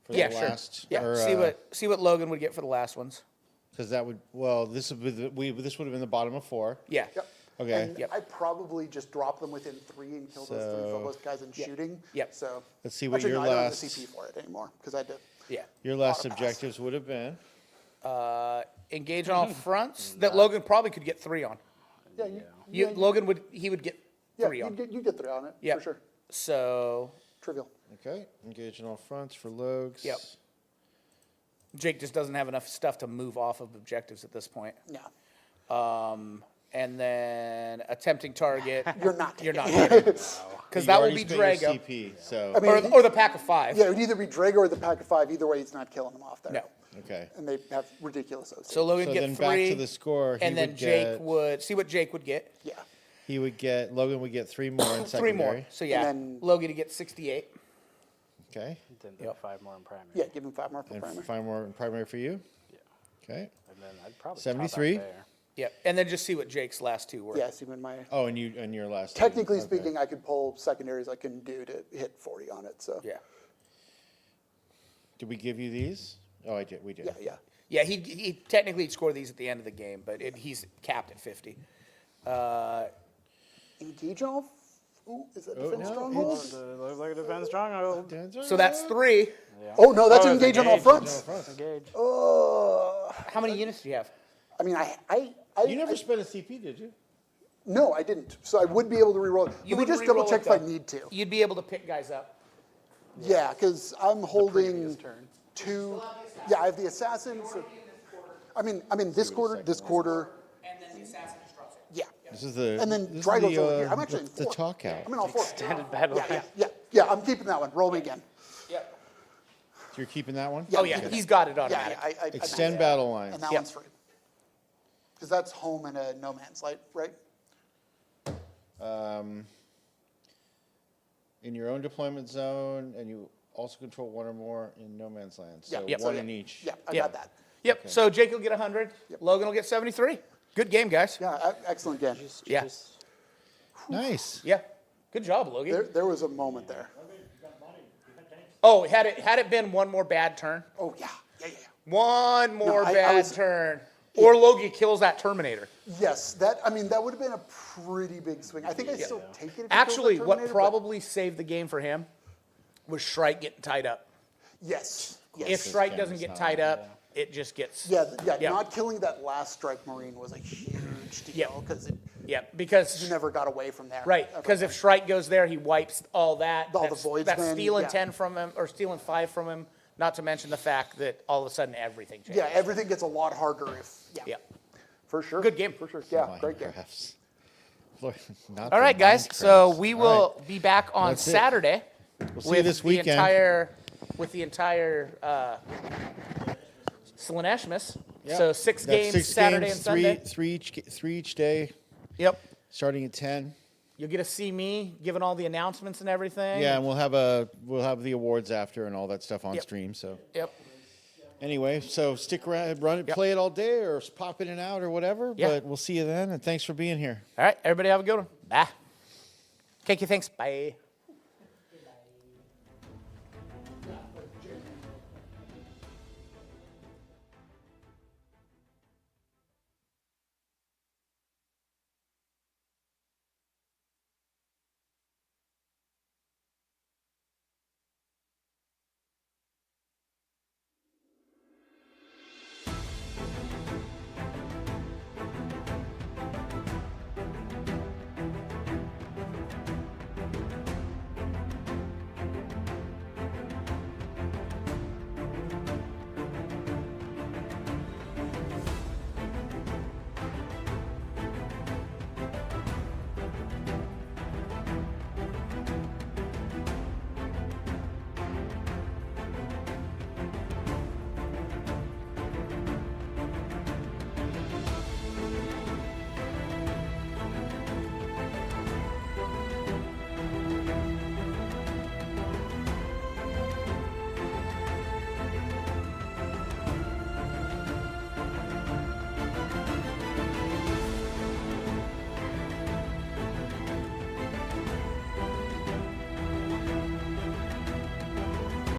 For Yeah, the sure. last, Yeah, or, see what Logan would get for the last ones. because that would this would be this would have been the bottom of 4. Yeah. Yep. Okay. And Yep. I probably just drop them within 3 and kill those 3 So- Phobos guys in shooting. Yep. So Let's see what actually, your no, I don't have last the CP for it anymore because I had to. Yeah. your last Auto pass. objectives would have been. Engage on all fronts that Logan probably could get 3 on. Yeah, Logan would get yeah, 3 on. you get 3 on it Yeah. for sure. So Trivial. Okay. Engage on all fronts for Logs. Yep. Jake just doesn't have enough stuff to move off of objectives at this point. Yeah. And then attempting target. You're not. You're not getting it. getting because that will be Drago CP, so I mean, or the pack of 5. yeah, it would either be Drago or the pack of 5. Either way, he's not killing them off there. No. okay. And they have ridiculous OC. So Logan So get then 3. back to the score. He and then would Jake get, would see what Jake would get. yeah. He would get Logan would get 3 more in 3 secondary. more. So yeah, then- Logan to get 68. Okay. Then Yep. 5 more in primary. Yeah, give him 5 more for And primary. 5 more in primary for you. Yeah. Okay. And then I'd probably 73? top out there. Yep. And then just see what Jake's last 2 were. Yeah, see when my. Oh, and your last. Technically okay. speaking, I could pull secondaries I couldn't do to hit 40 on it. So Yeah. Did we give you these? Oh, I did. We did. yeah, yeah. Yeah, he technically he'd score these at the end of the game, but he's capped at 50. Engage off. Ooh, is that defense no, stronghold? it's- Looks like a defense stronghold. So that's 3. Yeah. Oh no, that's Oh, engage on all engage. fronts. Engage. How many units do you have? I mean, You never spent a CP, did you? No, I didn't. So I would be able to reroll. Let me would just reroll double check it, if I though. need to. You'd be able to pick guys up. Yeah, because I'm holding previous turn. 2. Yeah, I have the assassin. So, I mean, this quarter, And then the assassin just drops it. yeah. This is the. And then this is Drago's the, over here. I'm actually in the 4. talk out. I'm in all 4. Extended battle. Yeah, yeah, yeah. Yeah, I'm keeping that one. Roll me again. Yep. So you're keeping that one? Oh, yeah, he's got it Yeah, automatic. I Extend battle lines. And that Yep. one's free. Because that's home in a no man's land, right? In your own deployment zone, and you also control one or more in no man's land. So Yeah. one in each. Yeah, I Yep. got that. Yep, so Jake will get 100, Logan will get 73. Good game, guys. Yeah, excellent game. Yeah. Nice. Yeah, good job, Logan. There was a moment there. Oh, had it been one more bad turn, Oh, yeah. one more I bad was- turn, or Logie kills that Terminator. Yes, that would have been a pretty big swing. I think I still take it. If he kills the Actually, what Terminator, but- probably saved the game for him was Shrike getting tied up. Yes. If Yes. Shrike doesn't get tied up, it just gets... Yeah, Yeah. not killing that last strike Marine was a huge Yeah. deal because Yeah, because... he never got away from there. Right, ever. because if Shrike goes there, he wipes all that. All the That's Voidsmen, stealing yeah. 10 from him, or stealing 5 from him, not to mention the fact that all of a sudden everything changes. Yeah, everything gets a lot harder if, Yeah. for sure. Good game. For sure, yeah, great game. Minecrafts. Not All the right, guys, so Minecrafts. we All will right. be back on That's it. Saturday We'll see with you this the weekend. entire Slanesh. Yeah. So 6 That's games 6 Saturday games, and Sunday. three each day, Yep. starting at 10. You'll get to see me giving all the announcements and everything. Yeah, and we'll have the awards after and all that stuff on Yep. stream. So Yep. anyway, so stick around, run it, Yep. play it all day, or pop in and out or whatever. Yeah. But we'll see you then, and thanks for being here. All right, everybody have a good one. Bye. Thank you, thanks. Bye.